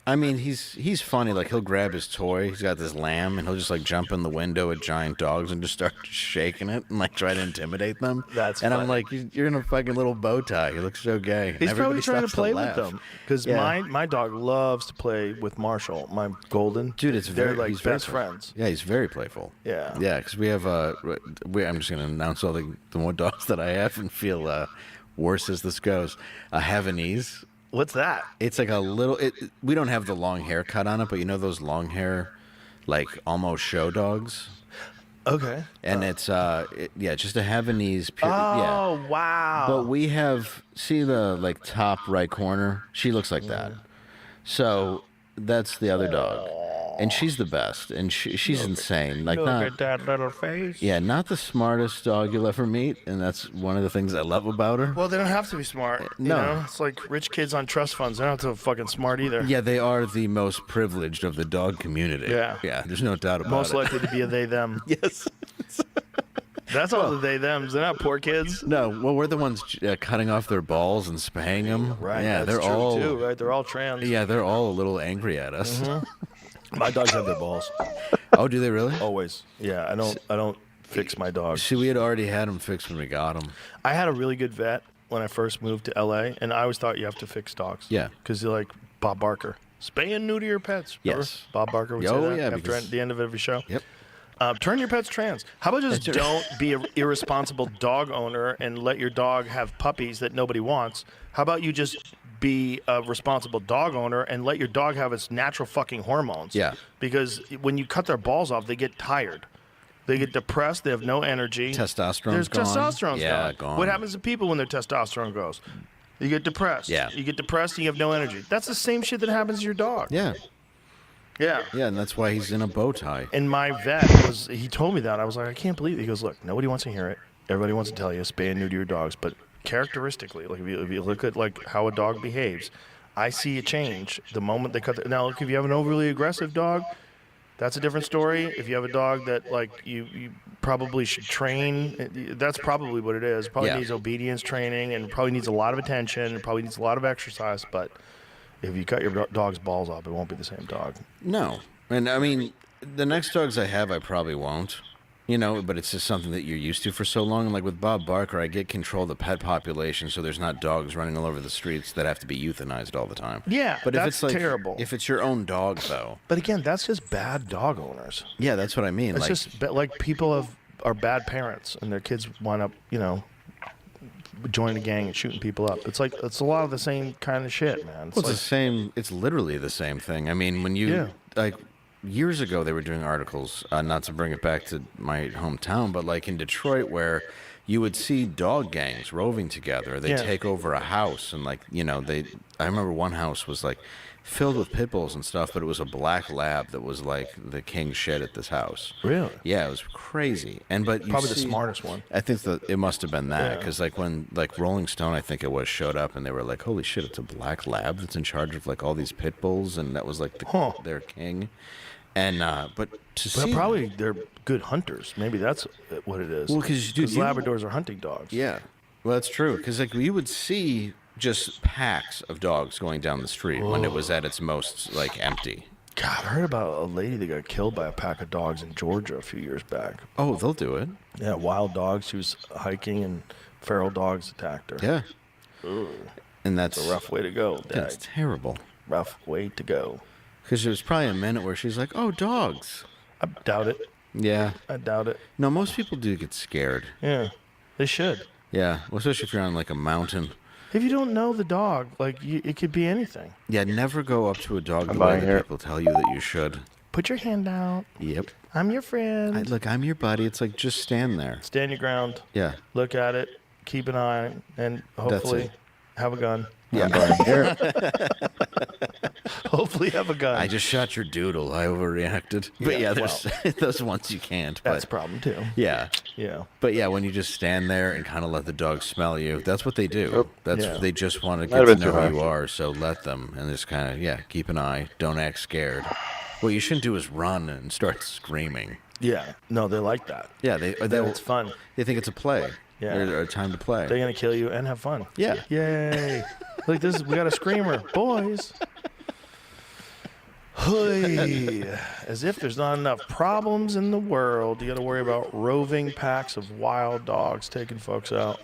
I mean, he's funny. Like, he'll grab his toy. He's got this lamb, and he'll just, like, jump in the window at giant dogs and just start shaking it and, like, try to intimidate them. That's And funny. I'm like, you're in a fucking little bow tie. You look so gay. And He's probably everybody trying to stops play with laugh. them. Because my dog loves to play with Marshall, my golden. Dude, They're like he's very best playful. friends. Yeah, he's very playful. Yeah. Yeah, because we have, I'm just going to announce all the more dogs that I have and feel worse as this goes. A Havanese. What's that? It's like a little. We don't have the long hair cut on it, but you know those long hair, like almost show dogs. Okay. And it's just a Havanese. Oh yeah. wow! But we have the like top right corner. She looks like that. So that's the other dog, and she's the best, and she's insane. Like Look not. at that little face. Yeah, not the smartest dog you'll ever meet, and that's one of the things I love about her. Well, they don't have to be smart. You No. know? It's like rich kids on trust funds. They don't have to be fucking smart either. Yeah, they are the most privileged of the dog community. Yeah. Yeah, there's no doubt about Most it. likely to be a they them. Yes. That's all the they thems. They're not poor kids. No, well, we're the ones cutting off their balls and spaying them. Right. Yeah, that's they're true all. too. Right. They're all trans. Yeah, they're all a little angry at us. My dogs have their balls. Oh, do they really? Always. Yeah. I don't fix my dogs. See, we had already had them fixed when we got them. I had a really good vet when I first moved to LA, and I always thought you have to fix dogs. Yeah. Because you're like Bob Barker. Spay and neuter your pets. Remember? Yes. Bob Barker would Oh, say that yeah, after because- the end of every show. Yep. Turn your pets trans. How about just That's right. don't be an irresponsible dog owner and let your dog have puppies that nobody wants? How about you just be a responsible dog owner and let your dog have its natural fucking hormones? Yeah. Because when you cut their balls off, they get tired. They get depressed. They have no energy. Testosterone's There's gone. testosterone's Yeah, gone. gone. What happens to people when their testosterone goes? You get depressed. Yeah. You get depressed and you have no energy. That's the same shit that happens to your dog. Yeah. Yeah. Yeah, and that's why he's in a bow tie. And my vet he told me that. I was like, I can't believe it. He goes, look, nobody wants to hear it. Everybody wants to tell you, spay and neuter your dogs. But characteristically, like if you look at like how a dog behaves, I see a change the moment they cut. Now, look, if you have an overly aggressive dog, that's a different story. If you have a dog that like you probably should train, that's probably what it is. Probably Yeah. needs obedience training and probably needs a lot of attention and probably needs a lot of exercise. But if you cut your dog's balls off, it won't be the same dog. No. And I mean, the next dogs I have, I probably won't. You know, but it's just something that you're used to for so long. And like with Bob Barker, I get control of the pet population, so there's not dogs running all over the streets that have to be euthanized all the time. Yeah, but that's if it's like terrible. If it's your own dog, though. But again, that's just bad dog owners. Yeah, that's what I mean. It's like, just like people are bad parents, and their kids wind up, joining a gang and shooting people up. It's a lot of the same kind of shit, man. Well, it's the same. It's literally the same thing. I mean, when you like years ago, they were doing articles. Not to bring it back to my hometown, but like in Detroit, where you would see dog gangs roving together. They take over a house, and like I remember one house was like filled with pit bulls and stuff, but it was a black lab that was like the king shit at this house. Really? Yeah, it was crazy. But Probably the smartest one. I think that it must have been that Yeah. because like when like Rolling Stone, I think it was, showed up and they were like, holy shit, it's a black lab that's in charge of like all these pit bulls, and that was like their king. And but Well, probably they're good hunters. Maybe that's what it is. Well, because Labradors are hunting dogs. Yeah, well, that's true. Because like you would see just packs of dogs going down the street when it was at its most like empty. God, I heard about a lady that got killed by a pack of dogs in Georgia a few years back. Oh, they'll do it. Yeah, wild dogs. She was hiking and feral dogs attacked her. Yeah. Ooh. And that's a rough way to go. That's terrible. Rough way to go. Because there was probably a minute where she's like, "Oh, dogs." I doubt it. Yeah. I doubt it. No, most people do get scared. Yeah, they should. Yeah, well, especially if you're on like a mountain. If you don't know the dog, like it could be anything. Yeah, never go up to a dog the way buying that here. people tell you that you should. Put your hand out. Yep. I'm your friend. Look, I'm your buddy. It's like just stand there. Stand your ground. Yeah. Look at it. Keep an eye, and hopefully it. have a gun. Yeah. Hopefully have a gun. I just shot your doodle. I overreacted. But yeah, there's those ones you can't. That's a But problem too. yeah. Yeah. But yeah, when you just stand there and kind of let the dog smell you, that's what they do. That's Yeah. they just want to Might get have to been know too who you high. are. So let them and just kind of keep an eye. Don't act scared. What you shouldn't do is run and start screaming. Yeah. No, they like that. Yeah, It's fun. They think it's a play. Yeah. Or a time to play. They're gonna kill you and have fun. Yeah. Yay! Look, we got a screamer, boys. As if there's not enough problems in the world. You got to worry about roving packs of wild dogs taking folks out.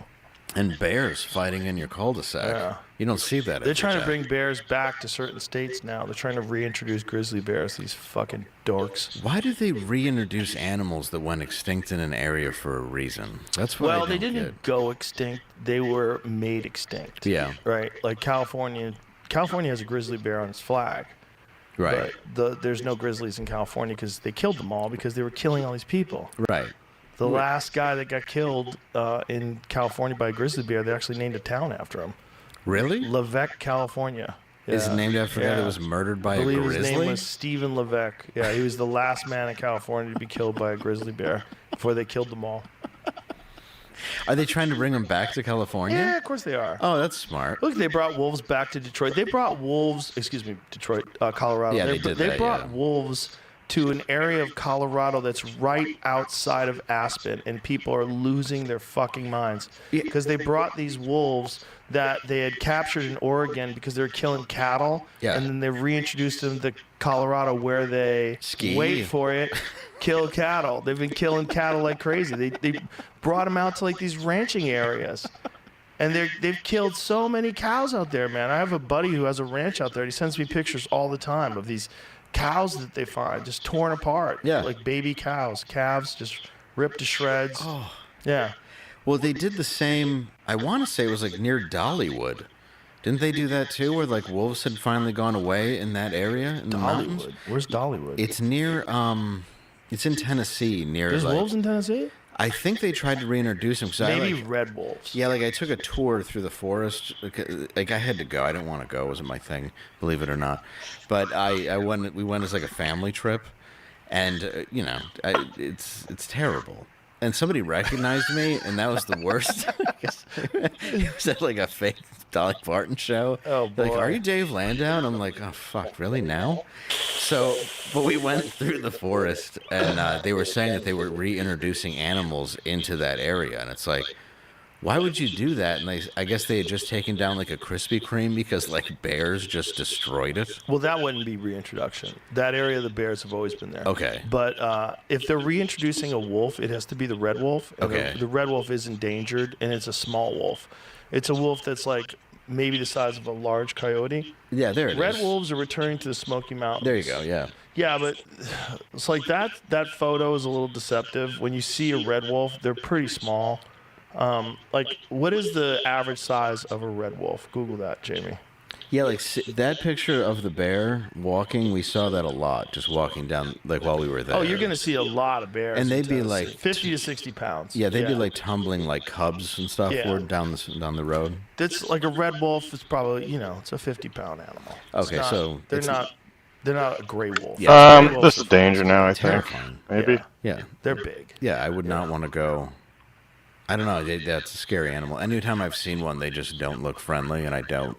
And bears fighting in your cul-de-sac. Yeah. You don't see that. They're trying to bring bears back to certain states now. They're trying to reintroduce grizzly bears, these fucking dorks. Why do they reintroduce animals that went extinct in an area for a reason? That's what Well, I don't they didn't get. go extinct. They were made extinct. Yeah. Right? Like California has a grizzly bear on its flag. Right. But there's no grizzlies in California because they killed them all because they were killing all these people. Right. The last guy that got killed in California by a grizzly bear, they actually named a town after him. Really? Levesque, California. Is it named after a guy that was murdered by a grizzly? I believe his name was Stephen Levesque. Yeah, he was the last man in California to be killed by a grizzly bear before they killed them all. Are they trying to bring them back to California? Yeah, of course they are. Oh, that's smart. Look, they brought wolves back to Detroit. They brought wolves, Colorado. Yeah, they did They that, brought yeah. wolves to an area of Colorado that's right outside of Aspen, and people are losing their fucking minds because they brought these wolves that they had captured in Oregon because they were killing cattle, and then they reintroduced them to Colorado where they wait for it, kill cattle. They've been killing cattle like crazy. They brought them out to like these ranching areas. And they've killed so many cows out there, man. I have a buddy who has a ranch out there. He sends me pictures all the time of these cows that they find just torn apart. Yeah. Like baby cows. Calves just ripped to shreds. Oh. Yeah. Well, they did the same, I want to say it was like near Dollywood. Didn't they do that too, where like wolves had finally gone away in that area in the mountains? Where's Dollywood? It's near, it's in Tennessee, near There's like, wolves in Tennessee? I think they tried to reintroduce them. Maybe red wolves. Yeah, like I took a tour through the forest. Like I had to go. I didn't want to go. It wasn't my thing, believe it or not. But I went. We went as like a family trip, and it's terrible. And somebody recognized me, and that was the worst. It was at like a fake Dolly Parton show. Oh, boy. Like, are you Dave Landau? And I'm like, oh fuck, really now? So, but we went through the forest, and they were saying that they were reintroducing animals into that area, and it's like, why would you do that? And I guess they had just taken down like a Krispy Kreme because like bears just destroyed it. Well, that wouldn't be reintroduction. That area of the bears have always been there. Okay. But if they're reintroducing a wolf, it has to be the red wolf. And Okay. The red wolf is endangered, and it's a small wolf. It's a wolf that's like maybe the size of a large coyote. Yeah, there it Red is. wolves are returning to the Smoky Mountains. There you go. Yeah. Yeah, but it's like that photo is a little deceptive. When you see a red wolf, they're pretty small. Like, what is the average size of a red wolf? Google that, Jamie. Yeah, like that picture of the bear walking, we saw that a lot, just walking down, like while we were there. Oh, you're going to see a lot of bears. And they'd in be like Tennessee. 50 to 60 pounds. Yeah, they'd be like tumbling like cubs and stuff Yeah. down the road. That's like a red wolf is probably, it's a 50-pound animal. It's Okay, not- so they're it's- not a gray wolf. This is danger now, I think. Terrifying. Maybe. Yeah. They're big. Yeah, I would not want to go. I don't know. That's a scary animal. Anytime I've seen one, they just don't look friendly, and I don't.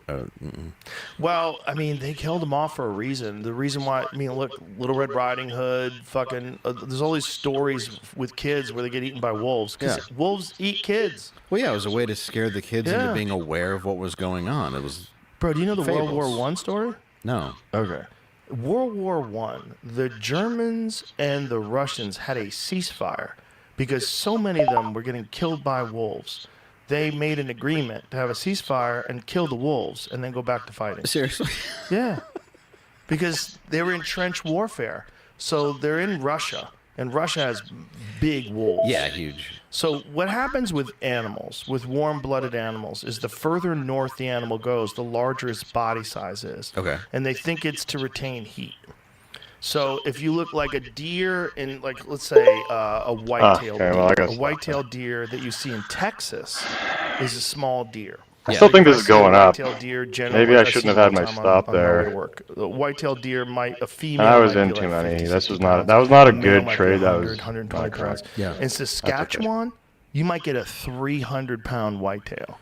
Well, I mean, they killed them off for a reason. The reason why, look, Little Red Riding Hood, fucking, there's all these stories with kids where they get eaten by wolves. Because wolves eat kids. Well, yeah, it was a way to scare the kids Yeah. into being aware of what was going on. It was. Bro, do you know the fables. World War I story? No. Okay. World War I, the Germans and the Russians had a ceasefire because so many of them were getting killed by wolves. They made an agreement to have a ceasefire and kill the wolves and then go back to fighting. Seriously? Yeah. Because they were in trench warfare. So they're in Russia, and Russia has big wolves. Yeah, huge. So what happens with animals, with warm-blooded animals, is the further north the animal goes, the larger its body size is. Okay. And they think it's to retain heat. So if you look like a deer in, like, let's say a white-tailed okay, well, I deer, gotta a stop white-tailed deer that you see in Texas is a small deer. I still think this is going up. White-tailed deer generally, Maybe I like shouldn't see have had all my the time stop on my way there. to work. The white-tailed deer a female. I was might in be too like many. 50, This 60 was not. pounds. That was not a The male good might be trade. That 100, was 120 not pounds. correct. Yeah. In Saskatchewan, you might get a 300-pound whitetail.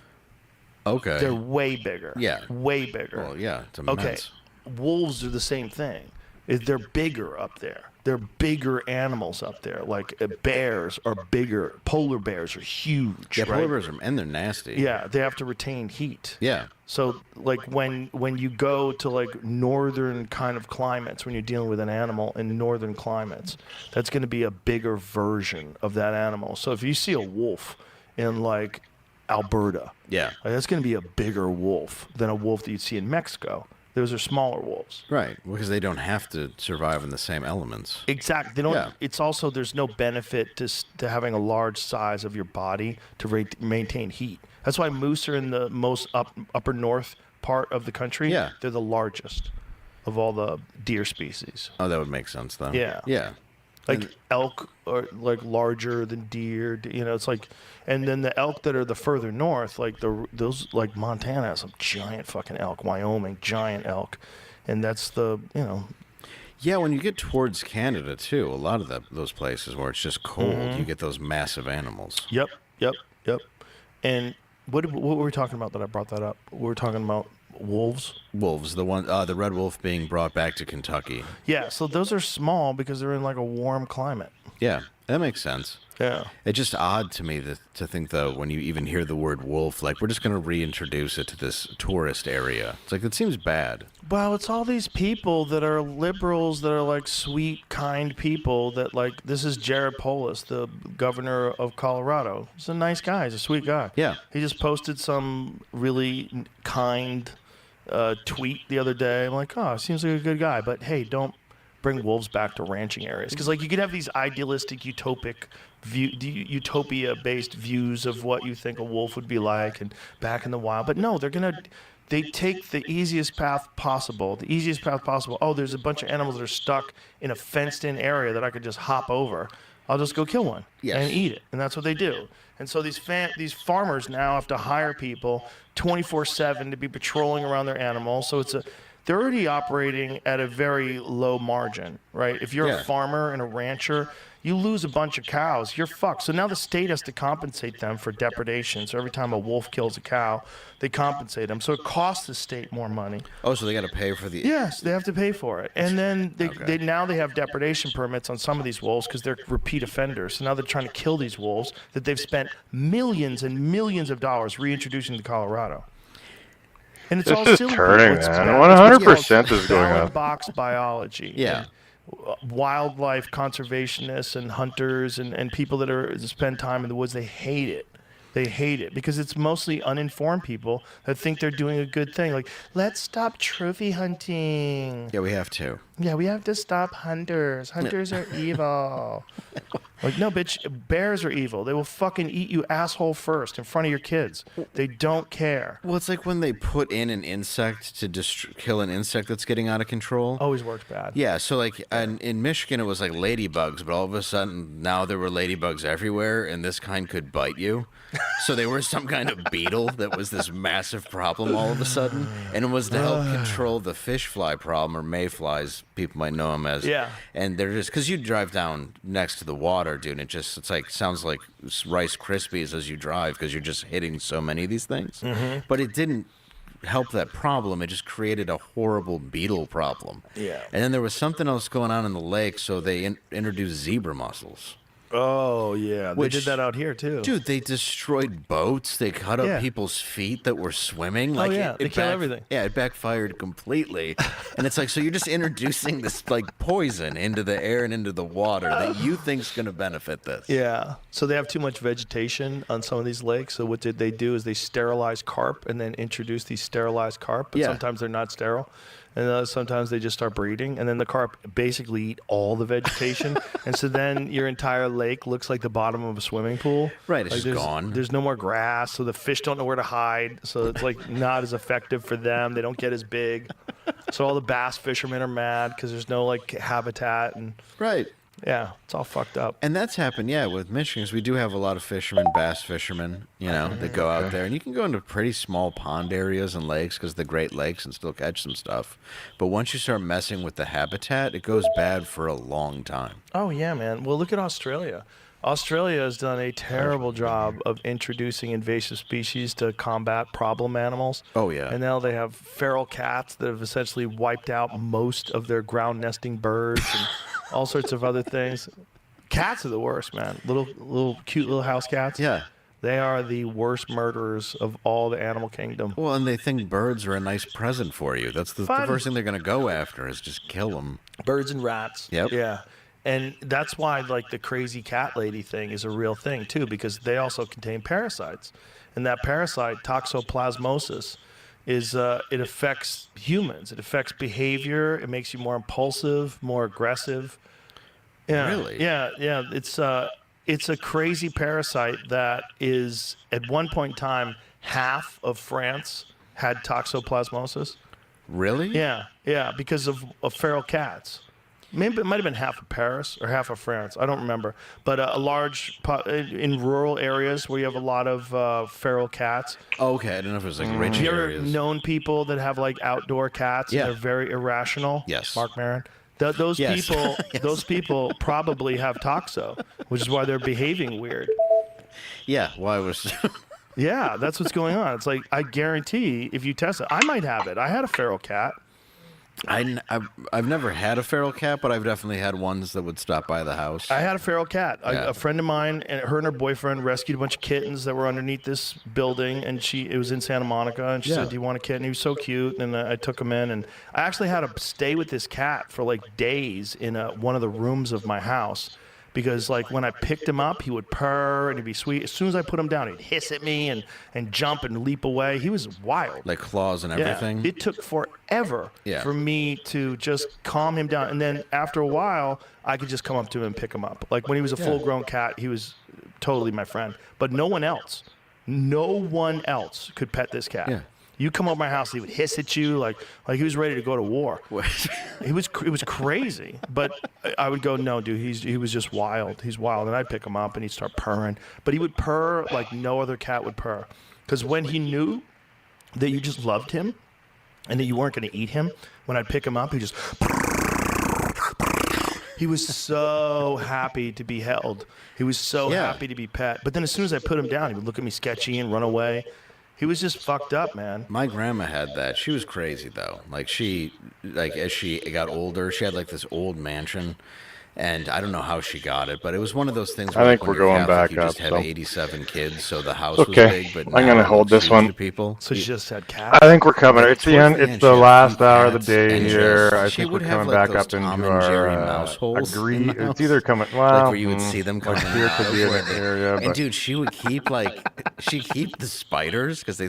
Okay. They're way bigger. Yeah. Way bigger. Well, yeah, it's Okay. immense. Wolves are the same thing. They're bigger up there. They're bigger animals up there. Like bears are bigger. Polar bears are huge. Yeah, right? polar bears and they're nasty. Yeah, they have to retain heat. Yeah. So like when you go to like northern kind of climates, when you're dealing with an animal in northern climates, that's going to be a bigger version of that animal. So if you see a wolf in like Alberta, yeah, like, that's going to be a bigger wolf than a wolf that you'd see in Mexico. Those are smaller wolves. Right, because they don't have to survive in the same elements. Exactly. They don't. Yeah. It's also there's no benefit to having a large size of your body to maintain heat. That's why moose are in the most upper north part of the country. Yeah. They're the largest of all the deer species. Oh, that would make sense then. Yeah. Yeah. Like elk are like larger than deer. You know, it's like, and then the elk that are the further north, like those like Montana has some giant fucking elk. Wyoming, giant elk, and that's the Yeah, when you get towards Canada too, a lot of those places where it's just cold, you get those massive animals. Yep. And what were we talking about that I brought that up? We were talking about wolves. Wolves, the red wolf being brought back to Kentucky. Yeah, so those are small because they're in like a warm climate. Yeah, that makes sense. Yeah. It's just odd to me to think, though, when you even hear the word wolf, like, we're just going to reintroduce it to this tourist area. It's like, that seems bad. Well, it's all these people that are liberals that are like sweet, kind people that like, this is Jared Polis, the governor of Colorado. He's a nice guy. He's a sweet guy. Yeah. He just posted some really kind tweet the other day. I'm like, oh, seems like a good guy. But hey, don't bring wolves back to ranching areas. Because like you could have these idealistic, utopia-based views of what you think a wolf would be like and back in the wild. But no, they take the easiest path possible. The easiest path possible. Oh, there's a bunch of animals that are stuck in a fenced-in area that I could just hop over. I'll just go kill one and eat it. And that's what they do. And so these farmers now have to hire people 24/7 to be patrolling around their animals. So they're already operating at a very low margin, right? If you're a farmer and a rancher, you lose a bunch of cows, you're fucked. So now the state has to compensate them for depredation. So every time a wolf kills a cow, they compensate them. So it costs the state more money. Oh, so they got to pay for the... Yes, they have to pay for it. And then they have depredation permits on some of these wolves because they're repeat offenders. So now they're trying to kill these wolves that they've spent millions and millions of dollars reintroducing to Colorado. And it's all just turning, man. 100% is going up. Box biology. Yeah. Wildlife conservationists and hunters and people that spend time in the woods, they hate it. They hate it because it's mostly uninformed people that think they're doing a good thing. Like, let's stop trophy hunting. Yeah, we have to. Yeah, we have to stop hunters. Hunters are evil. Like, no, bitch, bears are evil. They will fucking eat you asshole first in front of your kids. They don't care. Well, it's like when they put in an insect to kill an insect that's getting out of control. Always works bad. Yeah, so like in Michigan it was like ladybugs, but all of a sudden now there were ladybugs everywhere, and this kind could bite you. So they were some kind of beetle that was this massive problem all of a sudden, and it was to help control the fish fly problem, or mayflies, people might know them as. Yeah. And they're just, because you drive down next to the water, dude, and it's like, sounds like Rice Krispies as you drive, because you're just hitting so many of these things. Mhm. But it didn't help that problem. It just created a horrible beetle problem. Yeah. And then there was something else going on in the lake, so they introduced zebra mussels. Oh, yeah. They did that out here, too. Dude, they destroyed boats. They cut up people's feet that were swimming. Like, they kill everything. Yeah, it backfired completely. And it's like, so you're just introducing this, like, poison into the air and into the water that you think's going to benefit this. Yeah. So they have too much vegetation on some of these lakes. So what they do is they sterilize carp and then introduce these sterilized carp. But sometimes they're not sterile. And sometimes they just start breeding, and then the carp basically eat all the vegetation, and so then your entire lake looks like the bottom of a swimming pool. Right, it's like just gone. There's no more grass, so the fish don't know where to hide, so it's like not as effective for them. They don't get as big. So all the bass fishermen are mad because there's no like habitat. And right. Yeah, it's all fucked up. And that's happened, with Michigan. 'Cause we do have a lot of fishermen, bass fishermen, that go out there. And you can go into pretty small pond areas and lakes because the Great Lakes and still catch some stuff. But once you start messing with the habitat, it goes bad for a long time. Oh, yeah, man. Well, look at Australia. Australia has done a terrible job of introducing invasive species to combat problem animals. Oh, yeah. And now they have feral cats that have essentially wiped out most of their ground nesting birds and all sorts of other things. Cats are the worst, man. Little cute little house cats. Yeah. They are the worst murderers of all the animal kingdom. Well, and they think birds are a nice present for you. That's the first thing they're going to go after is just kill them. Birds and rats. Yep. Yeah. And that's why, like, the crazy cat lady thing is a real thing, too, because they also contain parasites. And that parasite, toxoplasmosis, it affects humans. It affects behavior. It makes you more impulsive, more aggressive. Yeah. Really? Yeah. It's a crazy parasite that is, at one point in time, half of France had toxoplasmosis. Really? Yeah, because of feral cats. Maybe it might have been half of Paris or half of France. I don't remember. But a large in rural areas where you have a lot of feral cats. Oh, okay, I don't know if it was like rich Have you ever areas. known people that have like outdoor cats? Yeah. And they're very irrational. Yes. Mark Maron. Those Yes. people, Yes. those people probably have toxo, which is why they're behaving weird. Yeah. Why was? Yeah, that's what's going on. It's like, I guarantee if you test it, I might have it. I had a feral cat. I've never had a feral cat, but I've definitely had ones that would stop by the house. I had a feral cat. Yeah. A friend of mine, and her boyfriend rescued a bunch of kittens that were underneath this building, and it was in Santa Monica, and she said, "Do you want a kitten?" He was so cute, and I took him in, and I actually had to stay with this cat for like days in one of the rooms of my house. Because, like, when I picked him up, he would purr and he'd be sweet. As soon as I put him down, he'd hiss at me and jump and leap away. He was wild. Like claws and everything? Yeah. It took forever for me to just calm him down. And then after a while, I could just come up to him and pick him up. Like, when he was a full-grown cat, he was totally my friend. But no one else could pet this cat. Yeah. You come over my house, he would hiss at you like he was ready to go to war. It was crazy. But I would go, no, dude, he was just wild. He's wild. And I'd pick him up and he'd start purring. But he would purr like no other cat would purr. Because when he knew that you just loved him and that you weren't going to eat him, when I'd pick him up, he was so happy to be held. He was so happy to be pet. But then as soon as I put him down, he would look at me sketchy and run away. He was just fucked up, man. My grandma had that. She was crazy though. Like as she got older, she had like this old mansion, and I don't know how she got it, but it was one of those things. Where, I think when we're you're going Catholic, back you just up, have so. 87 kids, so the house Okay. was big. But I'm now gonna it hold looks this huge one. to people. So she just had cats. I think we're coming. It's the end. Towards It's the the end, she had last few hour of the cats, day and here. just- I she think we're would have, coming like, back those up into Tom and Jerry our mouse holes agree. in the It's either house. coming. Like Well, where you would see them coming here out. could be where an they- area, and but dude, she would keep she'd keep the spiders because she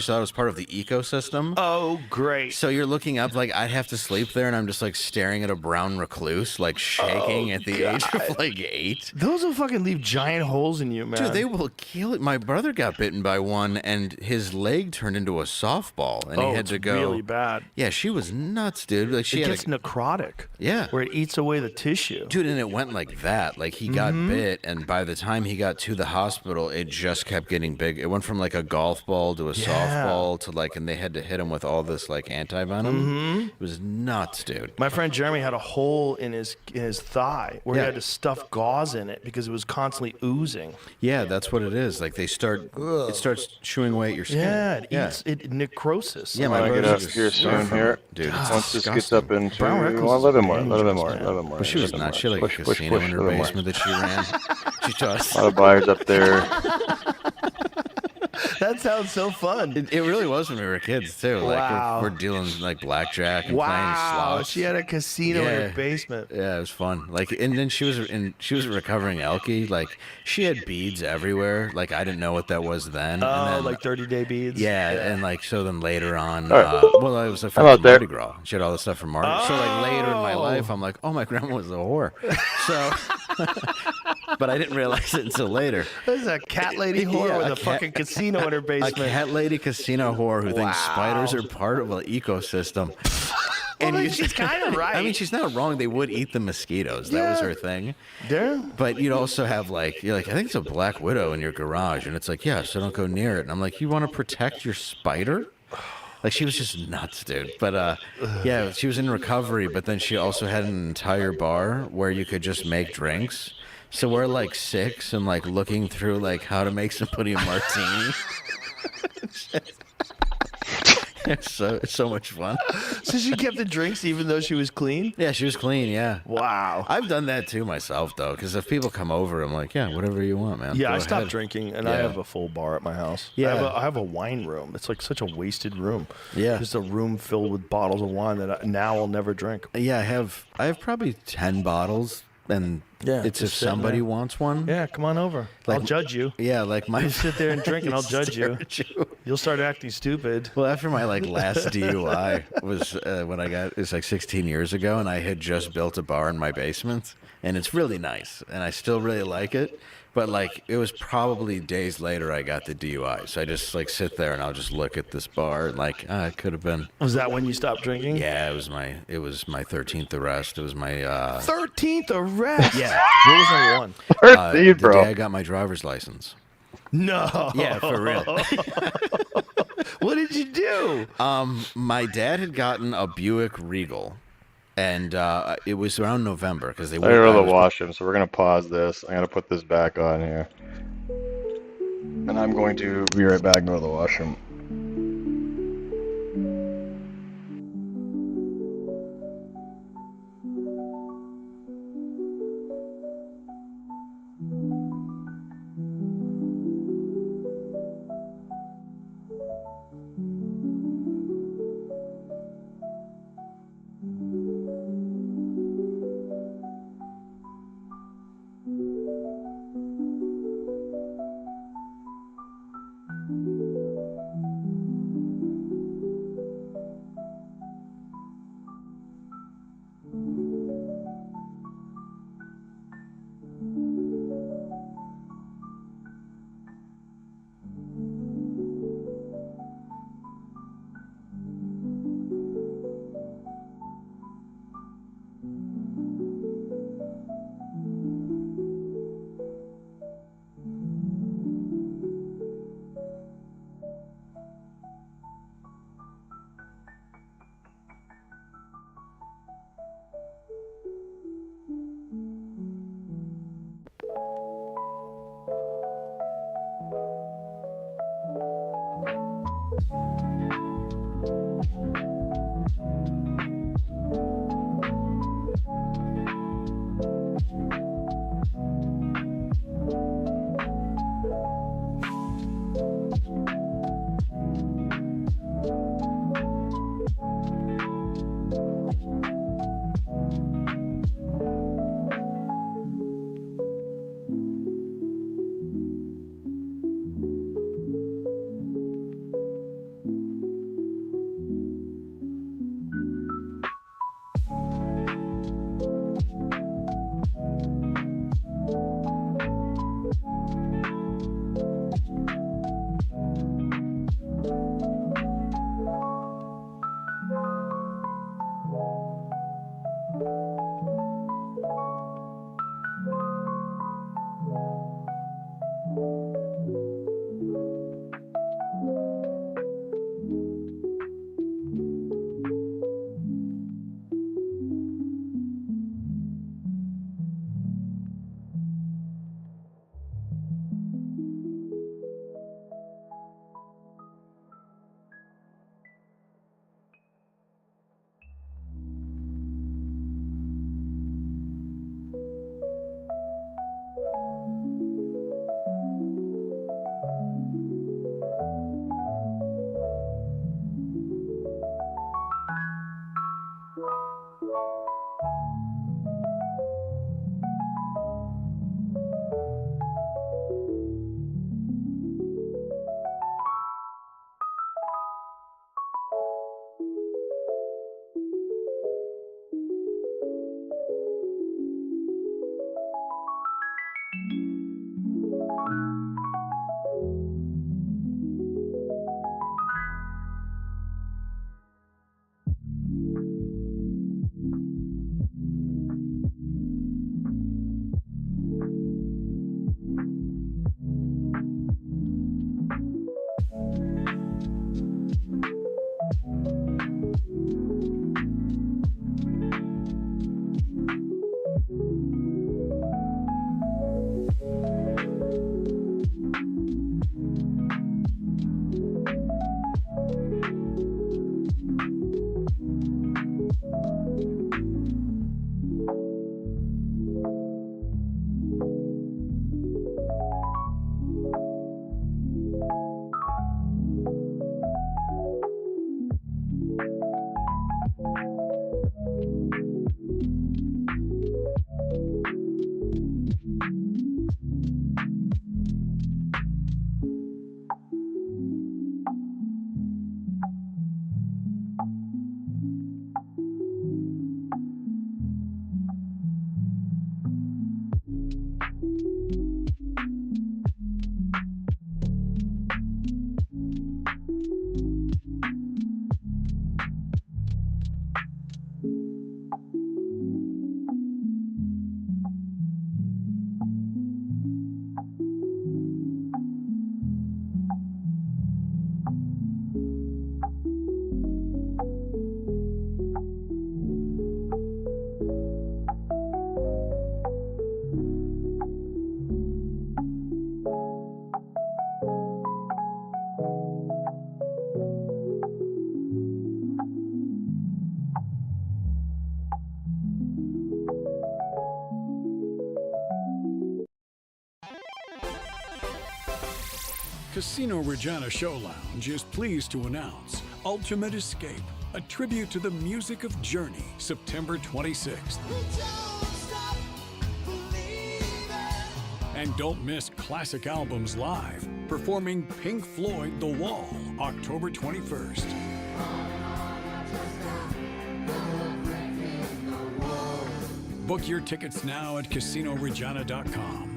thought it was part of the ecosystem. Oh, great! So you're looking up like I'd have to sleep there, and I'm just like staring at a brown recluse, like shaking at the age of like 8. Those will fucking leave giant holes in you, man. Dude, they will kill it. My brother got bitten by one, and his leg turned into a softball, and he had to go. Really bad. Yeah, she was nuts, dude. Like she It had gets necrotic. Yeah. Where it eats away the tissue. Dude, and it went like that. Like he got bit, and by the time he got to the hospital, it just kept getting big. It went from like a golf ball to a softball to like, and they had to hit him with all this like anti-venom. It was nuts, dude. My friend Jeremy had a hole in his thigh where he had to stuff gauze in it because it was constantly oozing. Yeah, that's what it is. Like it starts chewing away at your skin. Yeah, it eats it necrosis. Yeah, I my get brother up just here starved soon from here. it. Dude, it's Once this disgusting. gets up into, Brown recluse well, a little bit is more, a little bit dangerous, more, a man. little bit more. But she was nuts. She had like a casino in her basement that she ran. She taught us. A lot of buyers up there. That sounds so fun. It really was when we were kids too. Like Wow. we're dealing like blackjack and playing slots. She had a casino in her basement. Yeah, it was fun. Like, and then she was a recovering alkie. Like, she had beads everywhere. Like, I didn't know what that was then. Oh, and then, like 30-day beads? Yeah, and like so then later on, All right. well, I was a How friend about from there? Mardi Gras. She had all this stuff from Mardi. So like later in my life, I'm like, oh, my grandma was a whore. So, but I didn't realize it until later. This is a cat lady whore Yeah, with a a fucking casino in her A basement. cat lady casino whore who thinks Wow. spiders are part of an ecosystem. Well, she's kind of right. I mean, she's not wrong. They would eat the mosquitoes. That was her thing. Yeah. But you'd also have you're like, I think it's a black widow in your garage, and it's like, yeah, so don't go near it. And I'm like, you want to protect your spider? Like, she was just nuts, dude. But yeah, she was in recovery. But then she also had an entire bar where you could just make drinks. So we're like 6 and like looking through like how to make somebody a martini. It's so much fun. So she kept the drinks even though she was clean? Yeah, she was clean, yeah. Wow. I've done that too myself, though, because if people come over, I'm like, yeah, whatever you want, man. Yeah, Go I stopped ahead. drinking, and I have a full bar at my house. Yeah. I have a wine room. It's like such a wasted room. Yeah. Just a room filled with bottles of wine that now I'll never drink. Yeah, I have probably 10 bottles, and Yeah, it's if just sitting somebody there. wants one. Yeah, come on over. Like- I'll judge you. Yeah, like my You sit there and drink, and I'll judge you. You'll start acting stupid. Well, after my like last DUI was when I got, it's like 16 years ago, and I had just built a bar in my basement, and it's really nice, and I still really like it. But like it was probably days later I got the DUI, so I just like sit there and I'll just look at this bar and like it could have been. Was that when you stopped drinking? Yeah, it was my 13th arrest. It was my 13th arrest. Yeah. What was number one? 13, the bro. day I got my driver's license. No. Yeah, for real. What did you do? My dad had gotten a Buick Regal, and it was around November because they I gotta go to the washroom, so we're gonna pause this. I'm gonna put this back on here, and I'm going to be right back and go to the washroom. Casino Regina Show Lounge is pleased to announce Ultimate Escape, a tribute to the music of Journey, September 26th. And don't miss Classic Albums Live, performing Pink Floyd The Wall, October 21st. Book your tickets now at CasinoRegina.com.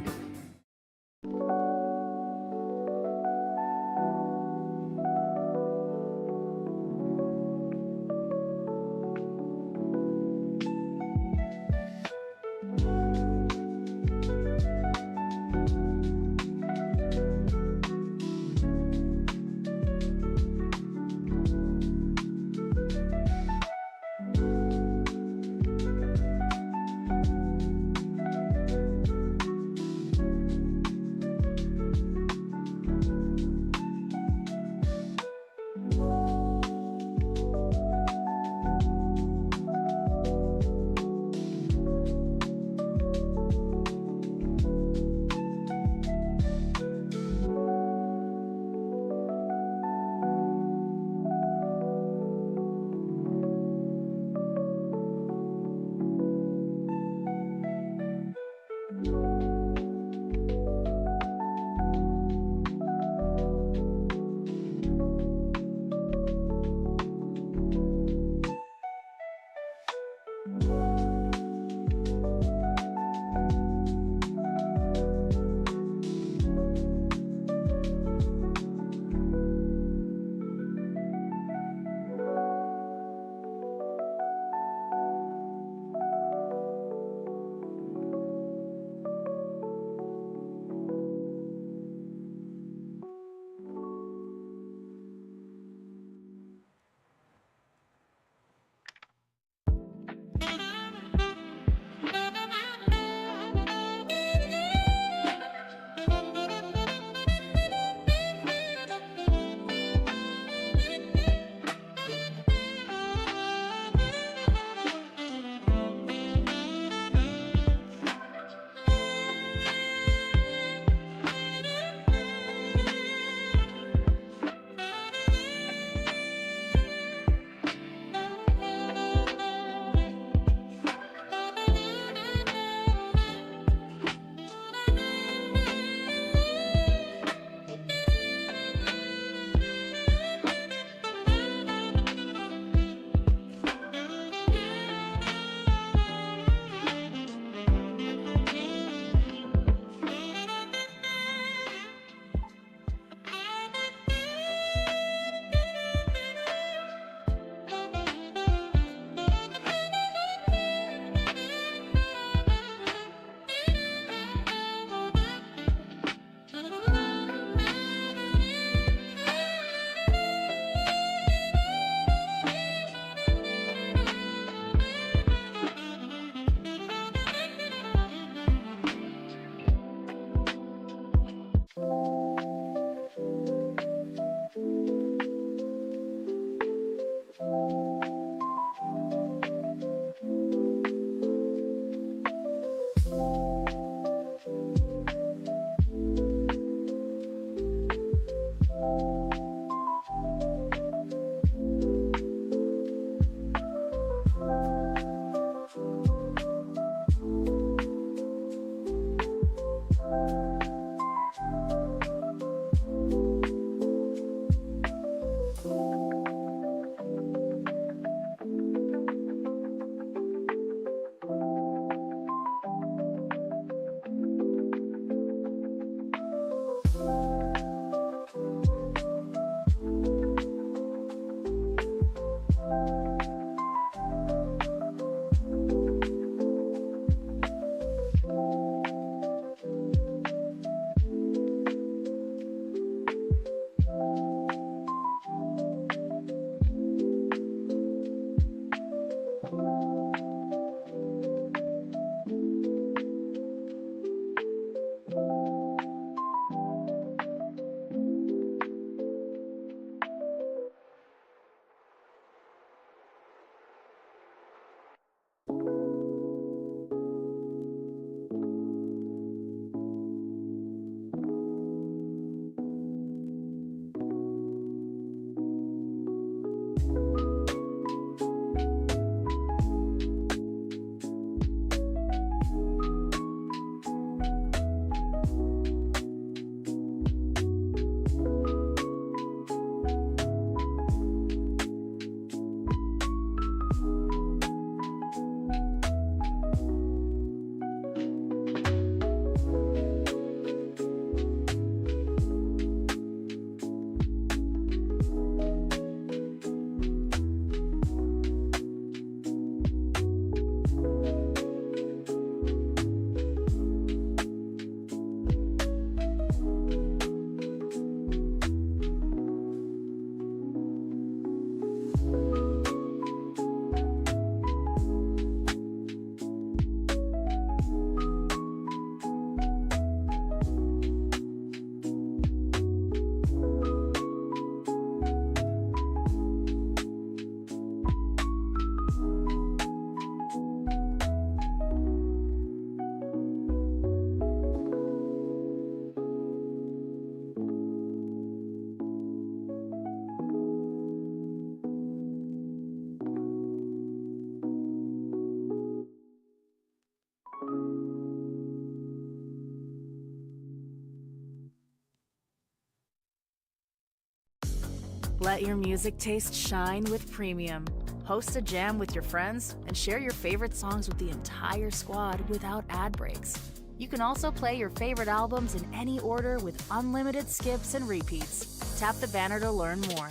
Let your music taste shine with Premium. Host a jam with your friends and share your favorite songs with the entire squad without ad breaks. You can also play your favorite albums in any order with unlimited skips and repeats. Tap the banner to learn more.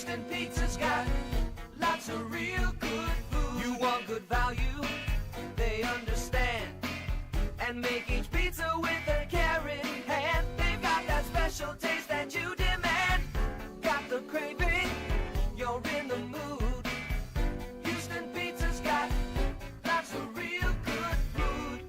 Houston Pizza's got lots of real good food. You want good value, they understand. And make each pizza with a caring hand. They've got that special taste that you demand. Got the craving, you're in the mood. Houston Pizza's got lots of real good food.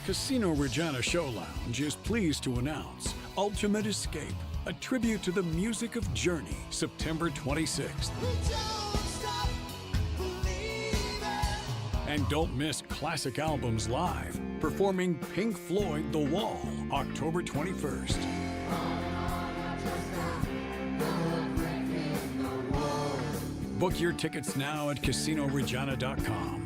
Casino Regina Show Lounge is pleased to announce Ultimate Escape, a tribute to the music of Journey, September 26th. And don't miss Classic Albums Live, performing Pink Floyd The Wall, October 21st. Book your tickets now at CasinoRegina.com.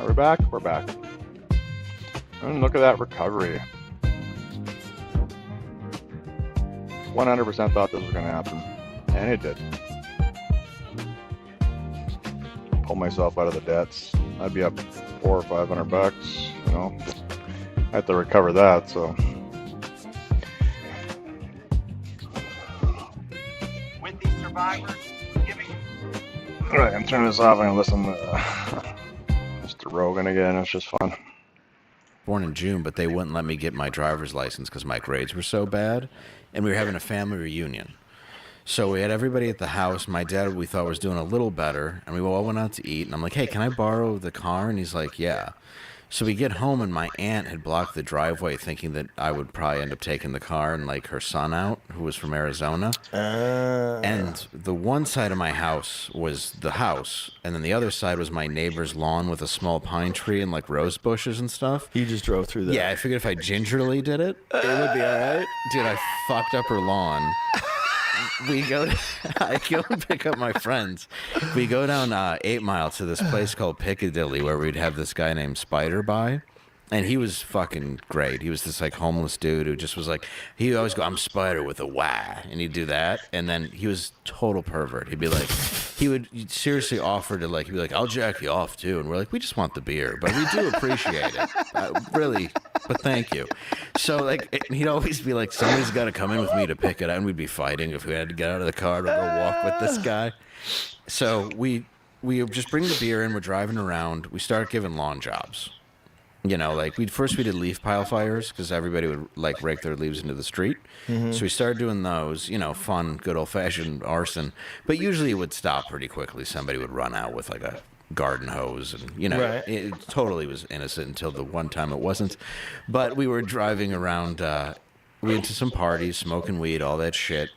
We're back. We're back. And look at that recovery. 100% thought this was going to happen. And it did. Pull myself out of the debts. I'd be up $400 or $500, you know. I have to recover that, so. With these survivors, Alright, I'm turning this off. I'm going to listen to Mr. Rogan again. It's just fun. Born in June, but they wouldn't let me get my driver's license because my grades were so bad, and we were having a family reunion. So we had everybody at the house. My dad, we thought, was doing a little better, and we all went out to eat. And I'm like, hey, can I borrow the car? And he's like, yeah. So we get home, and my aunt had blocked the driveway thinking that I would probably end up taking the car and, like, her son out, who was from Arizona. And the one side of my house was the house, and then the other side was my neighbor's lawn with a small pine tree and, like, rose bushes and stuff. You just drove through that. Yeah, I figured if I gingerly did it, it would be all right. Dude, I fucked up her lawn. I go and pick up my friends. We go down 8 Mile to this place called Piccadilly where we'd have this guy named Spider by. And he was fucking great. He was this like homeless dude who just was like, he always go, I'm Spider with a Y. And he'd do that. And then he was total pervert. He'd be like, he would seriously offer to like, he'd be like, I'll jack you off too. And we're like, we just want the beer, but we do appreciate it. Really, but thank you. So like, he'd always be like, somebody's got to come in with me to pick it up. And we'd be fighting if we had to get out of the car to go walk with this guy. So we just bring the beer in. We're driving around. We start giving lawn jobs. You know, like we did leaf pile fires because everybody would like rake their leaves into the street. Mm-hmm. So we started doing those, you know, fun, good old fashioned arson. But usually it would stop pretty quickly. Somebody would run out with like a garden hose and, you know, right. It totally was innocent until the one time it wasn't. But we were driving around, we went to some parties, smoking weed, all that shit.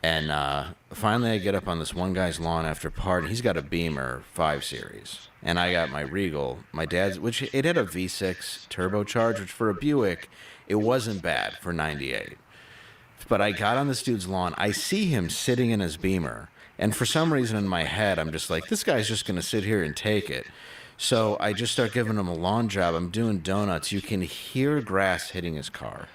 And finally I get up on this one guy's lawn after party. He's got a Beamer 5 Series. And I got my Regal, my dad's, which it had a V6 turbocharged, which for a Buick, it wasn't bad for 98. But I got on this dude's lawn. I see him sitting in his Beamer. And for some reason in my head, I'm just like, this guy's just going to sit here and take it. So I just start giving him a lawn job. I'm doing donuts. You can hear grass hitting his car.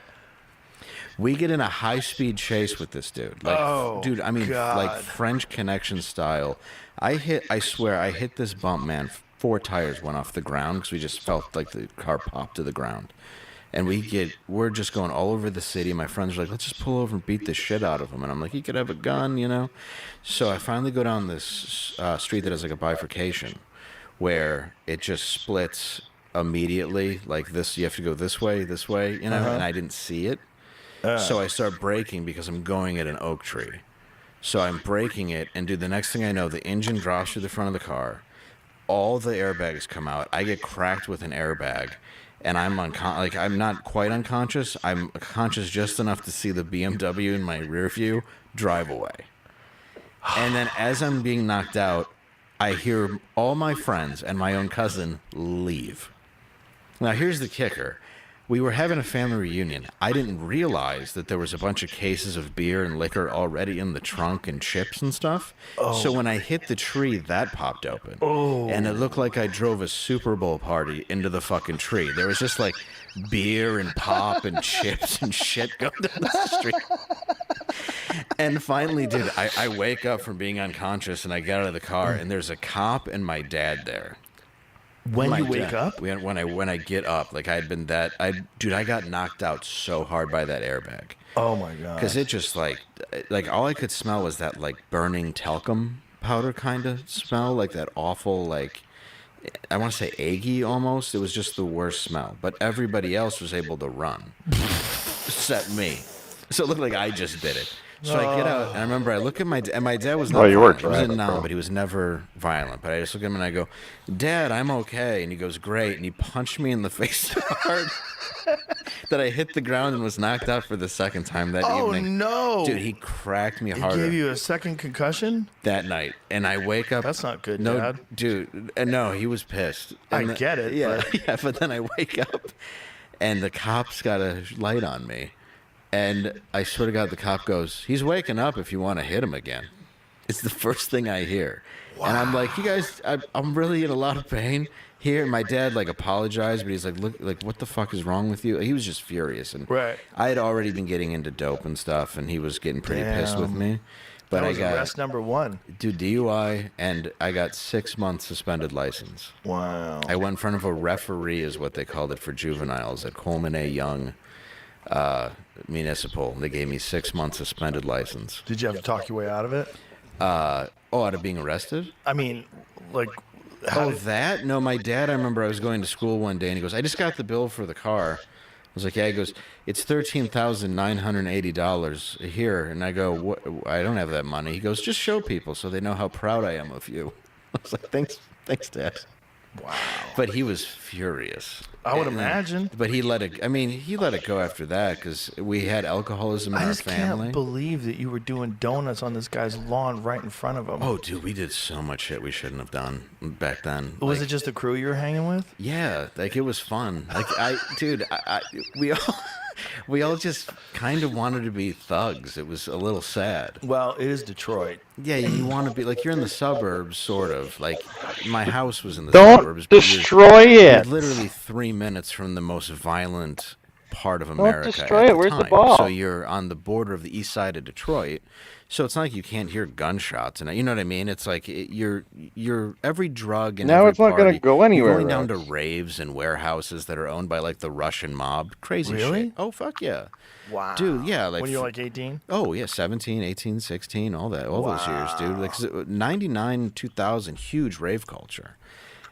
We get in a high-speed chase with this dude. Like, dude, I mean, God. like French Connection style. I swear, I hit this bump, man. 4 tires went off the ground because we just felt like the car popped to the ground. And we're just going all over the city. My friends are like, let's just pull over and beat the shit out of him. And I'm like, he could have a gun, you know? So I finally go down this street that has like a bifurcation where it just splits immediately. Like this, you have to go this way, you know? And I didn't see it. So I start braking because I'm going at an oak tree. So I'm braking it, and dude, the next thing I know, the engine drops through the front of the car. All the airbags come out. I get cracked with an airbag, and I'm not quite unconscious. I'm conscious just enough to see the BMW in my rear view drive away. And then as I'm being knocked out, I hear all my friends and my own cousin leave. Now here's the kicker. We were having a family reunion. I didn't realize that there was a bunch of cases of beer and liquor already in the trunk and chips and stuff. So when I hit the tree, that popped open. And it looked like I drove a Super Bowl party into the fucking tree. There was just like beer and pop and chips and shit going down the street. And finally, dude, I wake up from being unconscious and I get out of the car and there's a cop and my dad there. When you wake up? When I get up, like I got knocked out so hard by that airbag. Oh my god! Because it just like all I could smell was that like burning talcum powder kind of smell, like that awful like I want to say eggy almost. It was just the worst smell. But everybody else was able to run, except me. So it looked like I just did it. So I get out, and I remember I look at my dad, and my dad was not violent. He was in now, but he was never violent. But I just look at him and I go, Dad, I'm okay. And he goes, great. And he punched me in the face so hard that I hit the ground and was knocked out for the second time that evening. Oh, no. Dude, he cracked me harder. He gave you a second concussion? That night. And I wake up. That's not good, no, Dad. Dude, no, he was pissed. And I get it. Yeah, but... yeah, but then I wake up, and the cop's got a light on me. And I swear to God, the cop goes, he's waking up if you want to hit him again. It's the first thing I hear. Wow. And I'm like, you guys, I'm really in a lot of pain. Here, my dad like apologized, but he's like, "Look, like, what the fuck is wrong with you?" He was just furious, and Right. I had already been getting into dope and stuff, and he was getting pretty pissed with Damn. me. But That I was got arrest number 1. Dude, DUI, and I got 6 months suspended license. Wow. I went in front of a referee, is what they called it for juveniles, at Coleman A. Young Municipal. They gave me 6 months suspended license. Did you have to talk your way out of it? Out of being arrested? I mean, like... That? No, my dad, I remember I was going to school one day, and he goes, I just got the bill for the car. I was like, yeah. He goes, it's $13,980 here. And I go, what? I don't have that money. He goes, just show people so they know how proud I am of you. I was like, thanks, Dad. Wow. But he was furious. I would And- imagine. But he let it. I mean, he let it go after that because we had alcoholism in I our just family. can't believe that you were doing donuts on this guy's lawn right in front of him. Oh, dude, we did so much shit we shouldn't have done back then. Was it just the crew you were hanging with? Yeah, like it was fun. Like we all just kind of wanted to be thugs. It was a little sad. Well, it is Detroit. Yeah, you want to be like you're in the suburbs, sort of. Like my house was in the Don't suburbs. but destroy you're it. literally 3 minutes from the most violent part of Don't America. destroy at it. Where's the time. ball? So you're on the border of the east side of Detroit. So it's not like you can't hear gunshots, and you know what I mean. It's like you're every drug and Now every it's not gonna party, go anywhere, You're going down to Rex. raves and warehouses that are owned by like the Russian mob. Crazy Really? shit. Oh fuck yeah. Wow. Dude, yeah, like when you're like 18? Oh yeah, 17, 18, 16, all that, all those years, dude. Like 99, 2000, huge rave culture.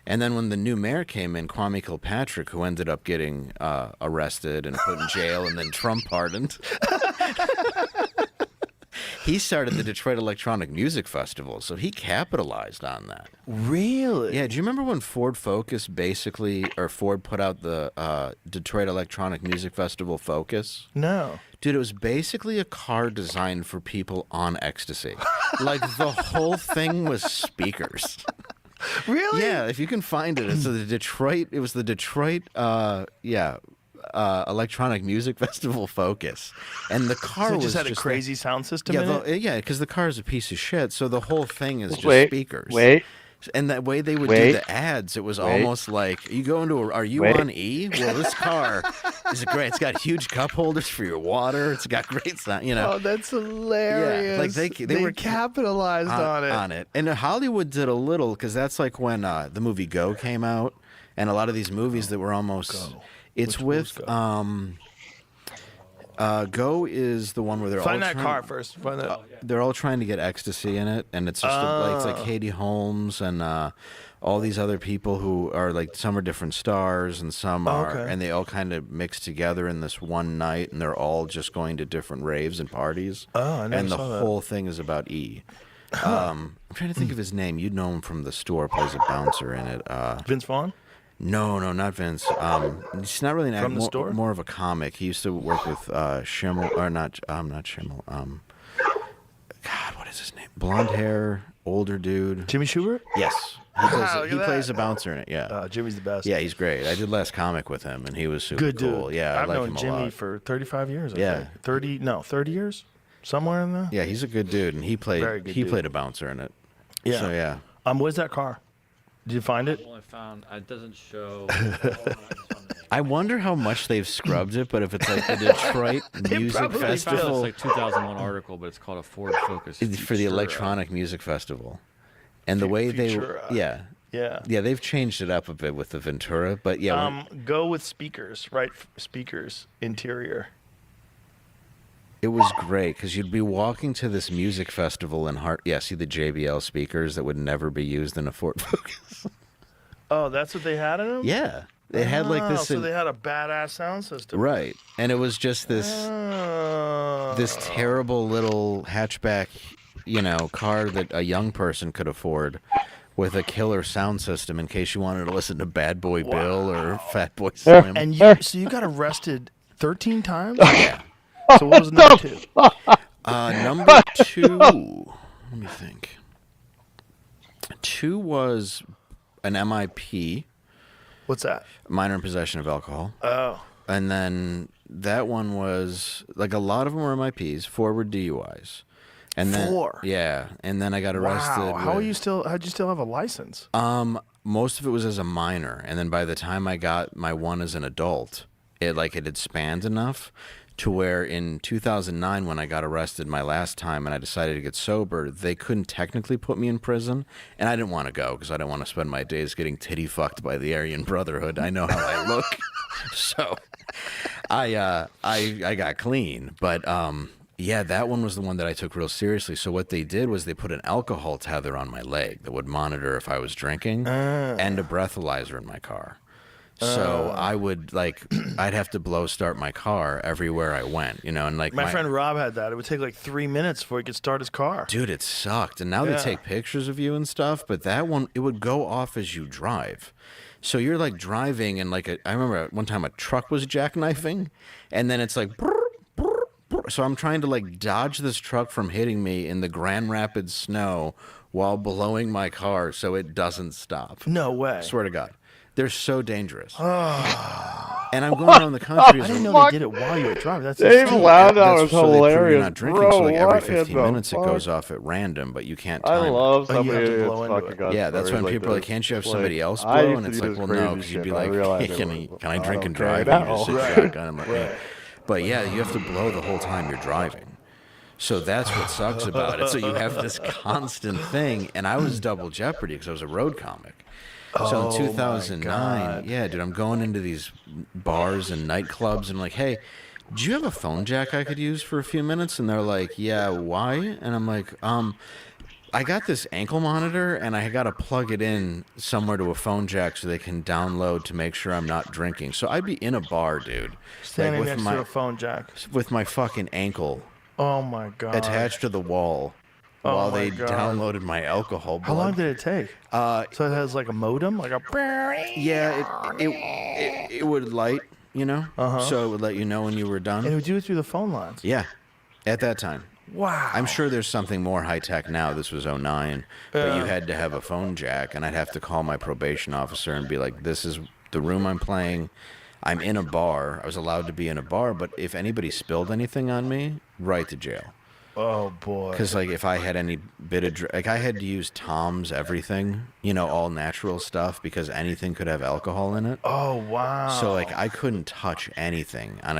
And then when the new mayor came in, Kwame Kilpatrick, who ended up getting arrested and put in jail and then Trump pardoned, he started the Detroit Electronic Music Festival, so he capitalized on that. Really? Yeah, do you remember when Ford Focus Ford put out the Detroit Electronic Music Festival Focus? No. Dude, it was basically a car designed for people on ecstasy. Like, the whole thing was speakers. Really? Yeah, if you can find it. It was the Detroit Electronic Music Festival Focus. And the car So it was just had a crazy sound system in it? Yeah, because the car is a piece of shit, so the whole thing is just Wait, speakers. wait. And that way they would Wait. do the ads, it was Wait. almost like, you go into are you Wait. on E? Well, this car is great. It's got huge cup holders for your water. It's got great sound, you know. Oh, that's hilarious. Yeah, like they were capitalized on it. And Hollywood did a little, because that's like when the movie Go came out, and a lot of these movies that were almost. It's with Go is the one where they're Find all that car first. Find that. they're all trying to get ecstasy in it, and it's just it's like Katie Holmes and all these other people who are like, some are different stars and some are, okay. and they all kind of mix together in this one night, and they're all just going to different raves and parties. Oh, I never And the saw that. whole thing is about E. I'm trying to think of his name. You'd know him from The Store. Plays a bouncer in it. Vince Vaughn? No, not Vince. He's not really an From actor. The Store? More of a comic. He used to work with Schimmel, or not Schimmel. God, what is his name? Blonde hair, older dude. Jimmy Schubert? Yes. He plays a bouncer in it, yeah. Jimmy's the best. Yeah, he's great. I did last comic with him, and he was super Good dude. cool. Yeah, I've I like known him a Jimmy lot. for 35 years, I Yeah. think. 30 years? Somewhere in there? Yeah, he's a good dude, and he Very played good he dude. played a bouncer in it. Yeah. So yeah. Where's that car? Did you find it? Well, I found it doesn't show. I wonder how much they've scrubbed it, but if it's like the Detroit Music I found Festival, this like 2001 article, but it's called a Ford Focus for the Electronic Music Festival, and the way Futura. yeah, they've changed it up a bit with the Ventura, but yeah, Go with speakers, right? Speakers, interior. it was great because you'd be walking to this music festival in see the JBL speakers that would never be used in a Ford Focus. Oh, that's what they had in them? Yeah, they had like this. So they had a badass sound system. Right, and it was just this terrible little hatchback, car that a young person could afford, with a killer sound system in case you wanted to listen to Bad Boy Bill or Fat Boy Slim. And you got arrested 13 times? Yeah. So what was number 2? Number 2, let me think. 2 was an MIP. What's that? Minor in possession of alcohol. Oh. And then that one was, like, a lot of them were MIPs. 4 were DUIs. And then, 4? Yeah. And then I got arrested. Wow. How'd you still have a license? most of it was as a minor, and then by the time I got my one as an adult, it had spanned enough to where in 2009 when I got arrested my last time and I decided to get sober, they couldn't technically put me in prison, and I didn't want to go because I didn't want to spend my days getting titty fucked by the Aryan Brotherhood. I know how I look. So I got clean, but yeah, that one was the one that I took real seriously. So what they did was they put an alcohol tether on my leg that would monitor if I was drinking and a breathalyzer in my car. So I would I'd have to blow start my car everywhere I went, and my friend Rob had that. It would take 3 minutes before he could start his car. Dude, it sucked. And now they take pictures of you and stuff, but that one, it would go off as you drive. So you're driving and I remember one time a truck was jackknifing and then it's so I'm trying to dodge this truck from hitting me in the Grand Rapids snow while blowing my car so it doesn't stop. No way. Swear to God. They're so dangerous. And I'm going around the country. I didn't know they did it while you were driving. That's Dave insane. Loudon was so they prove hilarious. you're not drinking, Bro, so every what 15 in the minutes fuck? it goes off at random, but you can't I time love it. somebody that's fucking got Yeah, that's when stories people are like like, can't you have this. somebody else I blow? used And to it's do like, this well, no, crazy because you'd be shit. I like, realize hey, it can I drink and okay drive? now. And you just sit shotgun. I'm like, yeah. But yeah, you have to blow the whole time you're driving. So that's what sucks about it. So you have this constant thing, and I was double jeopardy because I was a road comic. So in 2009, yeah, dude, I'm going into these bars and nightclubs, and I'm like, hey, do you have a phone jack I could use for a few minutes? And they're like, yeah, why? And I'm like, I got this ankle monitor, and I got to plug it in somewhere to a phone jack so they can download to make sure I'm not drinking. So I'd be in a bar, dude. Standing next to a phone jack. With my fucking ankle. Oh, my God. Attached to the wall. While they downloaded my alcohol blood. How long did it take? So it has a modem? Yeah, it would light, so it would let you know when you were done. And it would do it through the phone lines? Yeah, at that time. Wow. I'm sure there's something more high-tech now. This was 2009, but you had to have a phone jack, and I'd have to call my probation officer and be like, this is the room I'm playing. I'm in a bar. I was allowed to be in a bar, but if anybody spilled anything on me, right to jail. Oh, boy. Because, if I had any bit of... I had to use Tom's everything, all natural stuff, because anything could have alcohol in it. Oh, wow. So, I couldn't touch anything on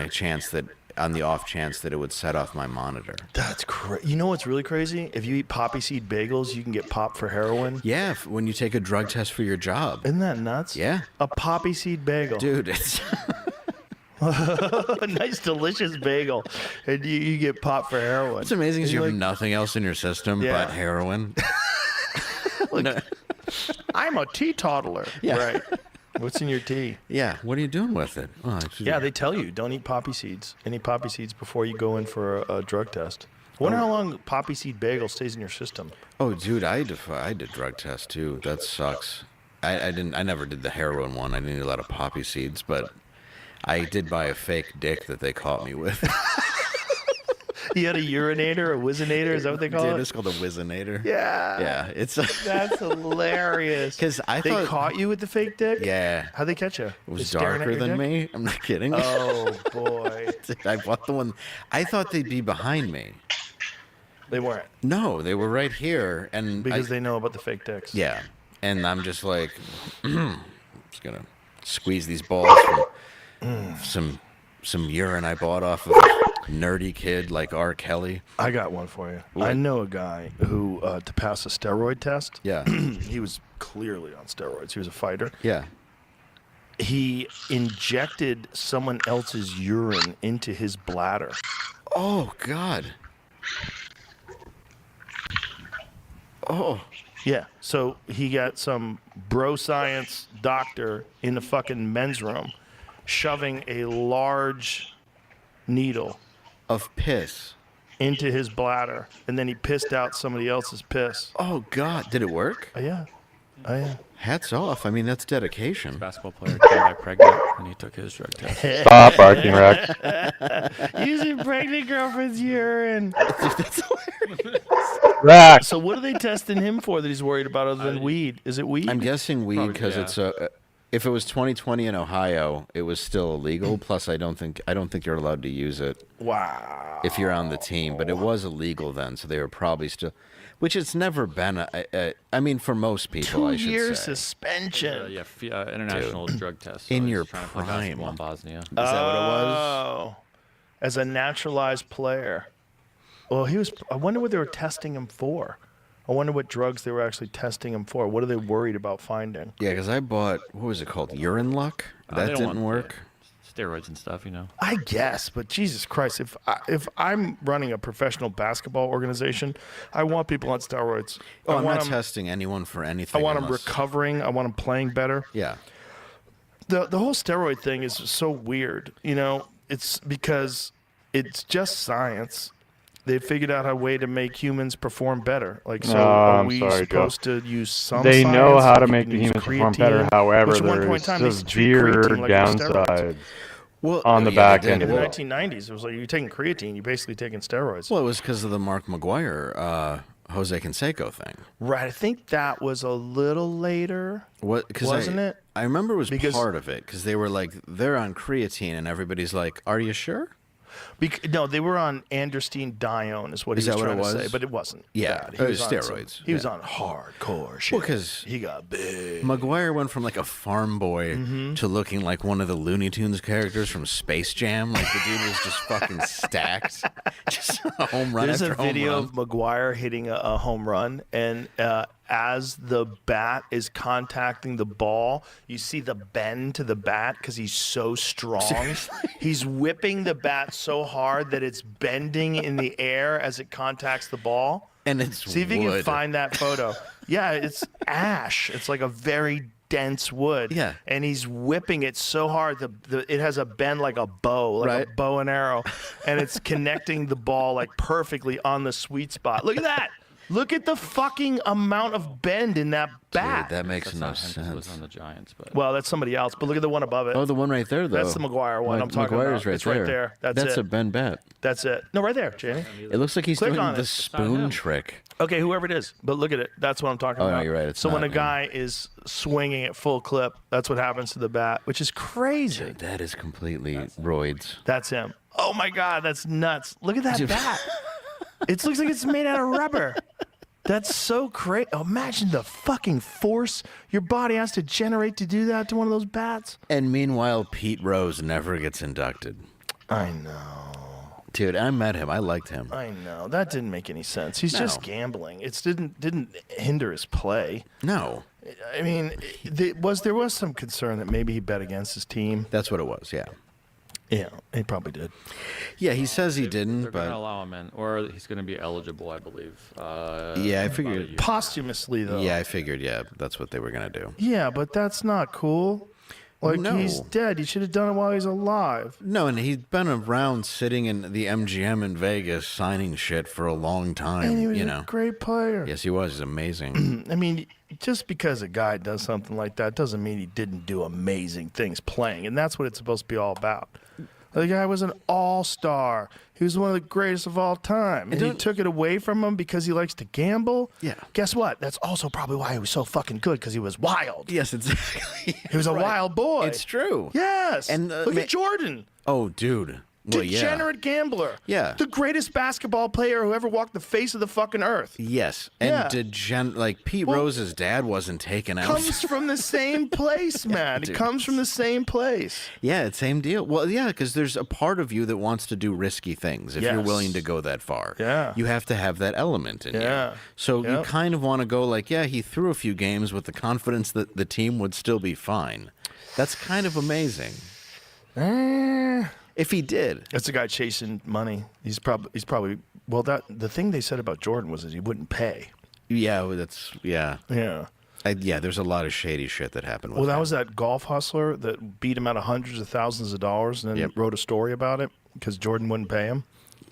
the off chance that it would set off my monitor. That's crazy. You know what's really crazy? If you eat poppy seed bagels, you can get popped for heroin. Yeah, when you take a drug test for your job. Isn't that nuts? Yeah. A poppy seed bagel. Dude, it's... A nice, delicious bagel, and you get popped for heroin. What's amazing is you have nothing else in your system but heroin. I'm a teetotaler. Yeah. Right. What's in your tea? Yeah. What are you doing with it? Oh, yeah, they tell you don't eat poppy seeds. Any poppy seeds before you go in for a drug test. I wonder how long poppy seed bagel stays in your system. Oh, dude, I did drug test too. That sucks. I never did the heroin one. I didn't eat a lot of poppy seeds, but I did buy a fake dick that they caught me with. You had a urinator, a whizzinator, is that what they call it? It's called a whizzinator. Yeah. Yeah, it's... That's hilarious. Because they caught you with the fake dick? Yeah. How'd they catch you? It was darker than me. I'm not kidding. Oh, boy. I bought the one... I thought they'd be behind me. They weren't? No, they were right here. And because they know about the fake dicks. Yeah. And I'm just like... just going to squeeze these balls from some urine I bought off of a nerdy kid like R. Kelly. I got one for you. What? I know a guy who, to pass a steroid test, yeah, he was clearly on steroids. He was a fighter. Yeah. He injected someone else's urine into his bladder. Oh, God. Oh. Yeah, so he got some bro science doctor in the fucking men's room shoving a large needle of piss into his bladder, and then he pissed out somebody else's piss. Oh, God. Did it work? Oh, yeah. Oh, yeah. Hats off. I mean, that's dedication. Basketball player came back pregnant when he took his drug test. Stop barking, Rex. Using pregnant girlfriend's urine. That's hilarious. Rex. So what are they testing him for that he's worried about other than weed? Is it weed? I'm guessing weed because it's a... If it was 2020 in Ohio, it was still illegal. Plus, I don't think you're allowed to use it. Wow. If you're on the team, but it was illegal then, so they were probably still. Which it's never been. I mean, for most people, I should 2 year say. suspension. International drug test. In So your he's trying to play prime. basketball in Bosnia. Is that what it was? Oh, as a naturalized player. Well, I wonder what they were testing him for. I wonder what drugs they were actually testing him for. What are they worried about finding? Yeah, because I bought, what was it called? Urine Luck? They That don't didn't want- work? Steroids and stuff, I guess, but Jesus Christ, if I'm running a professional basketball organization, I want people on steroids. Oh, I'm want not them, testing anyone for anything. I want them unless- recovering. I want them playing better. Yeah. The whole steroid thing is so weird. It's because it's just science. They figured out a way to make humans perform better. So are I'm we sorry, Joe. supposed to use some They science? know how to You make can the use humans perform creatine, better. However, which at one point in there's time, they used to treat severe creatine like it was steroids. downsides on the back end In of the it. 1990s, it was like you're taking creatine, you're basically taking steroids. Well, it was because of the Mark McGuire, Jose Canseco thing. Right, I think that was a little later. Wasn't it? I remember it was part of it because they were like, they're on creatine, and everybody's like, are you sure? No, they were on androstenedione is what Is he was that what trying it to say, was? but it wasn't. Yeah, bad. it was on steroids. He was Yeah. on hardcore shit. Well, because he got big. McGuire went from like a farm boy Mm-hmm. to looking like one of the Looney Tunes characters from Space Jam. Like the dude was just fucking stacked. Just a home run There's after a home video run. of McGuire hitting a home run, and as the bat is contacting the ball, you see the bend to the bat because he's so strong. He's whipping the bat so hard that it's bending in the air as it contacts the ball. And it's See if you can wood. find that photo. Yeah, it's ash. It's like a very dense wood. Yeah. And he's whipping it so hard it has a bend like a bow, like a bow and arrow, and it's connecting the ball like perfectly on the sweet spot. Look at that. Look at the fucking amount of bend in that bat. Dude, that makes That's no not him 'cause it was sense. on the Giants, but Well, that's somebody else, but look at the one above it. Oh, the one right there, though. That's the McGuire one I'm talking McGuire's about. right It's there. right there. That's it. a Ben bat. That's it. No, right there, Jamie. It looks like he's Click doing on the it. spoon trick. Okay, whoever it is, but look at it. That's what I'm talking Oh, about. no, you're right. It's so when not a him. guy is swinging at full clip, that's what happens to the bat, which is crazy. Dude, that is completely roids. That's him. Oh my God, that's nuts. Look at that Dude. bat. It looks like it's made out of rubber. That's so crazy. Imagine the fucking force your body has to generate to do that to one of those bats. And meanwhile, Pete Rose never gets inducted. I know. Dude, I met him. I liked him. I know. That didn't make any sense. He's No. just gambling. It didn't hinder his play. No. I mean, there was some concern that maybe he bet against his team. That's what it was, yeah. Yeah, he probably did. Yeah, he says he didn't, they're going to but allow him in, or he's going to be eligible, I believe. yeah, I figured. Posthumously, though. Yeah, I figured. Yeah, that's what they were gonna do. Yeah, but that's not cool. Like, No. he's dead. He should have done it while he's alive. No, and he'd been around sitting in the MGM in Vegas signing shit for a long time. And he was you a know. great player. Yes, he was. He's amazing. I mean, just because a guy does something like that doesn't mean he didn't do amazing things playing. And that's what it's supposed to be all about. The guy was an all-star. He was one of the greatest of all time. And you took it away from him because he likes to gamble? Yeah. Guess what? That's also probably why he was so fucking good, because he was wild. Yes, exactly. He was a Right. wild boy. It's true. Yes. And, look at Jordan. Oh, dude. Well, yeah. Degenerate gambler. Yeah. The greatest basketball player who ever walked the face of the fucking earth. Yes, and Yeah. like Pete Rose's dad wasn't taken out. Comes from the same place, man. It dude. comes from the same place. Yeah, it's same deal. Well, yeah, because there's a part of you that wants to do risky things if you're Yes. willing to go that far. Yeah. You have to have that element in Yeah. you. So you Yep. kind of want to go like, yeah, he threw a few games with the confidence that the team would still be fine. That's kind of amazing. If he did. That's a guy chasing money. He's probably well. That the thing they said about Jordan was that he wouldn't pay. Yeah, that's yeah. Yeah. Yeah, there's a lot of shady shit that happened with Well, that him. was that golf hustler that beat him out of hundreds of thousands of dollars, and then wrote a story about it because Jordan wouldn't pay him.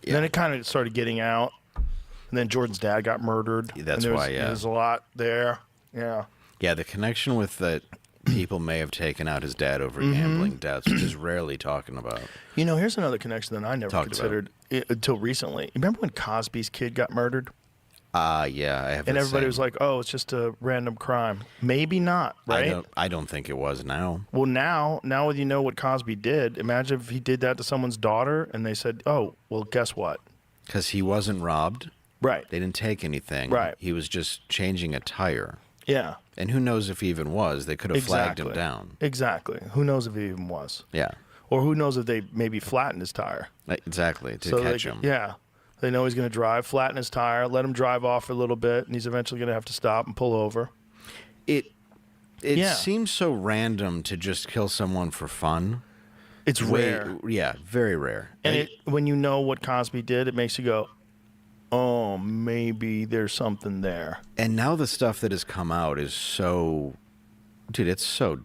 And then it kind of started getting out, and then Jordan's dad got murdered. That's and there was, why, yeah. There's a lot there. Yeah. Yeah, the connection with that people may have taken out his dad over Mm-hmm. gambling debts, which is rarely talking about. You know, here's another connection that I never Talked considered until recently. You remember when Cosby's kid got murdered? Yeah, I have. And the everybody same. was like, "Oh, it's just a random crime." Maybe not, right? I don't think it was now. Well, now that you know what Cosby did, imagine if he did that to someone's daughter, and they said, "Oh, well, guess what?" Because he wasn't robbed. Right. They didn't take anything. Right. He was just changing a tire. Yeah. And who knows if he even was? They could have flagged him down. Exactly. Who knows if he even was? Yeah. Or who knows if they maybe flattened his tire? Exactly, to catch him. Yeah. They know he's going to drive, flatten his tire, let him drive off for a little bit, and he's eventually going to have to stop and pull over. It seems so random to just kill someone for fun. It's rare. Yeah, very rare. And when you know what Cosby did, it makes you go, oh, maybe there's something there. And now the stuff that has come out is so... Dude, it's so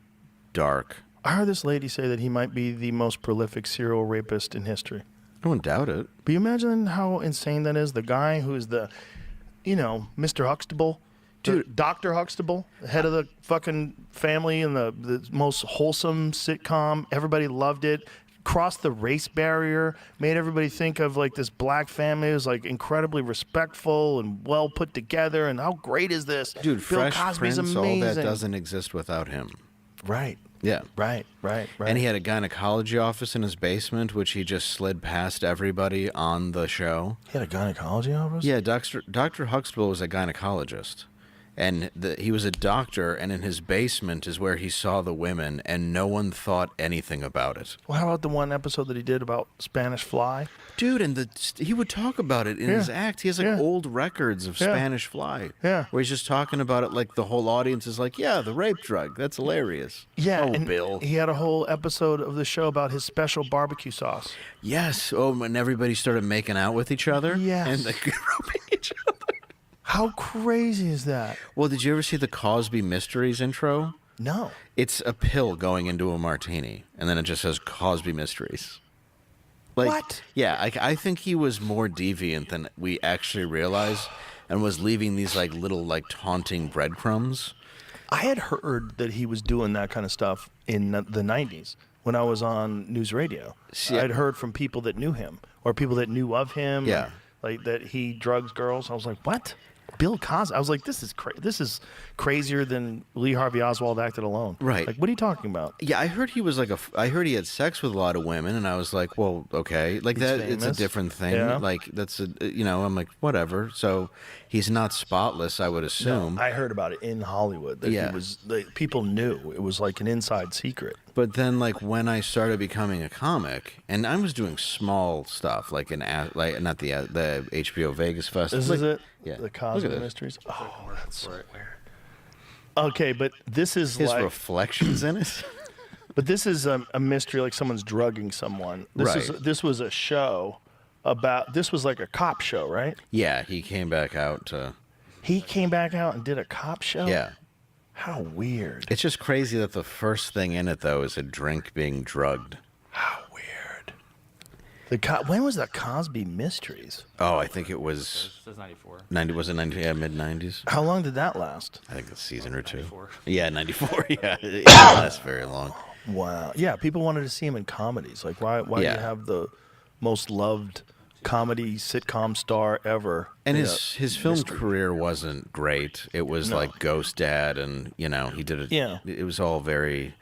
dark. I heard this lady say that he might be the most prolific serial rapist in history. I wouldn't doubt it. But you imagine how insane that is? The guy who's the, Mr. Huxtable. Dude, Dr. Huxtable, the head of the fucking family and the most wholesome sitcom. Everybody loved it. Crossed the race barrier, made everybody think of like this black family was like incredibly respectful and well put together. And how great is this? Dude, Bill Fresh Cosby's Prince, amazing. all that doesn't exist without him. Right. Yeah. Right. And he had a gynecology office in his basement, which he just slid past everybody on the show. He had a gynecology office? Yeah, Dr. Huxtable was a gynecologist. And he was a doctor, and in his basement is where he saw the women, and no one thought anything about it. Well, how about the one episode that he did about Spanish Fly? Dude, and he would talk about it in his act. He has like old records of Spanish Fly. Yeah. Where he's just talking about it like the whole audience is like, yeah, the rape drug. That's hilarious. Yeah. Oh, and Bill. He had a whole episode of the show about his special barbecue sauce. Yes. Oh, and everybody started making out with each other. Yes. And like groping each other. How crazy is that? Well, did you ever see the Cosby Mysteries intro? No. It's a pill going into a martini, and then it just says Cosby Mysteries. Like, what? Yeah, I think he was more deviant than we actually realize, and was leaving these like little like taunting breadcrumbs. I had heard that he was doing that kind of stuff in the 90s when I was on news radio. I'd heard from people that knew him or people that knew of him. Yeah. Like that he drugs girls. I was like, what? Bill Cosby. I was like, this is crazier than Lee Harvey Oswald acted alone. Right. Like, what are you talking about? Yeah, I heard he was like I heard he had sex with a lot of women, and I was like, well, okay, like He's that. It's a famous. different thing. Yeah. Like that's I'm like, whatever. So he's not spotless, I would assume. No, I heard about it in Hollywood. That he was. People knew it was like an inside secret. But then, like when I started becoming a comic, and I was doing small stuff, like not the HBO Vegas Festival. This is it. Yeah. The Cosby Mysteries. Oh, that's so weird. Okay, but this is his like reflections in it. But this is a mystery, like someone's drugging someone. This was a show about. This was like a cop show, right? Yeah, he came back out to. He came back out and did a cop show. Yeah. How weird. It's just crazy that the first thing in it though is a drink being drugged. How weird. When was the Cosby Mysteries? Oh, I think it was. It says 94. 90 was it 90? Yeah, mid 90s. How long did that last? I think a season or two. 94. Yeah, 94. Yeah, it didn't last very long. Wow. Yeah, people wanted to see him in comedies. Like, why do you have the most loved comedy sitcom star ever? And his film career wasn't great. It was like Ghost Dad, and he did it. Yeah. It was all very.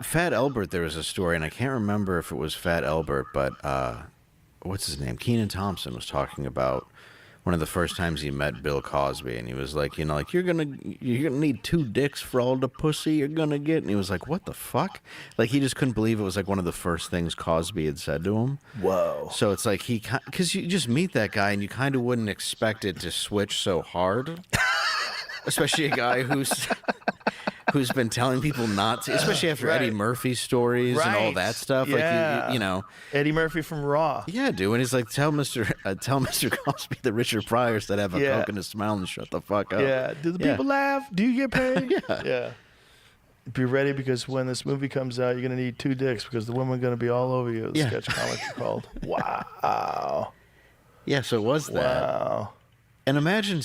Fat Albert, there was a story, and I can't remember if it was Fat Albert, but what's his name? Kenan Thompson was talking about one of the first times he met Bill Cosby, and he was like, like you're gonna need 2 dicks for all the pussy you're gonna get, and he was like, what the fuck? Like he just couldn't believe it was like one of the first things Cosby had said to him. Whoa. So it's like because you just meet that guy, and you kind of wouldn't expect it to switch so hard, especially a guy who's been telling people not to, especially after Eddie Murphy's stories and all that stuff. Yeah. Like Eddie Murphy from Raw. Yeah, dude. And he's like, tell Mr. Cosby that Richard Pryor's that have a coke in his smile and shut the fuck up. Yeah. Do the people laugh? Do you get paid? Yeah. Be ready because when this movie comes out, you're gonna need 2 dicks because the women are gonna be all over you. The sketch comics are called. Wow. Yeah. So it was that. Wow. And imagine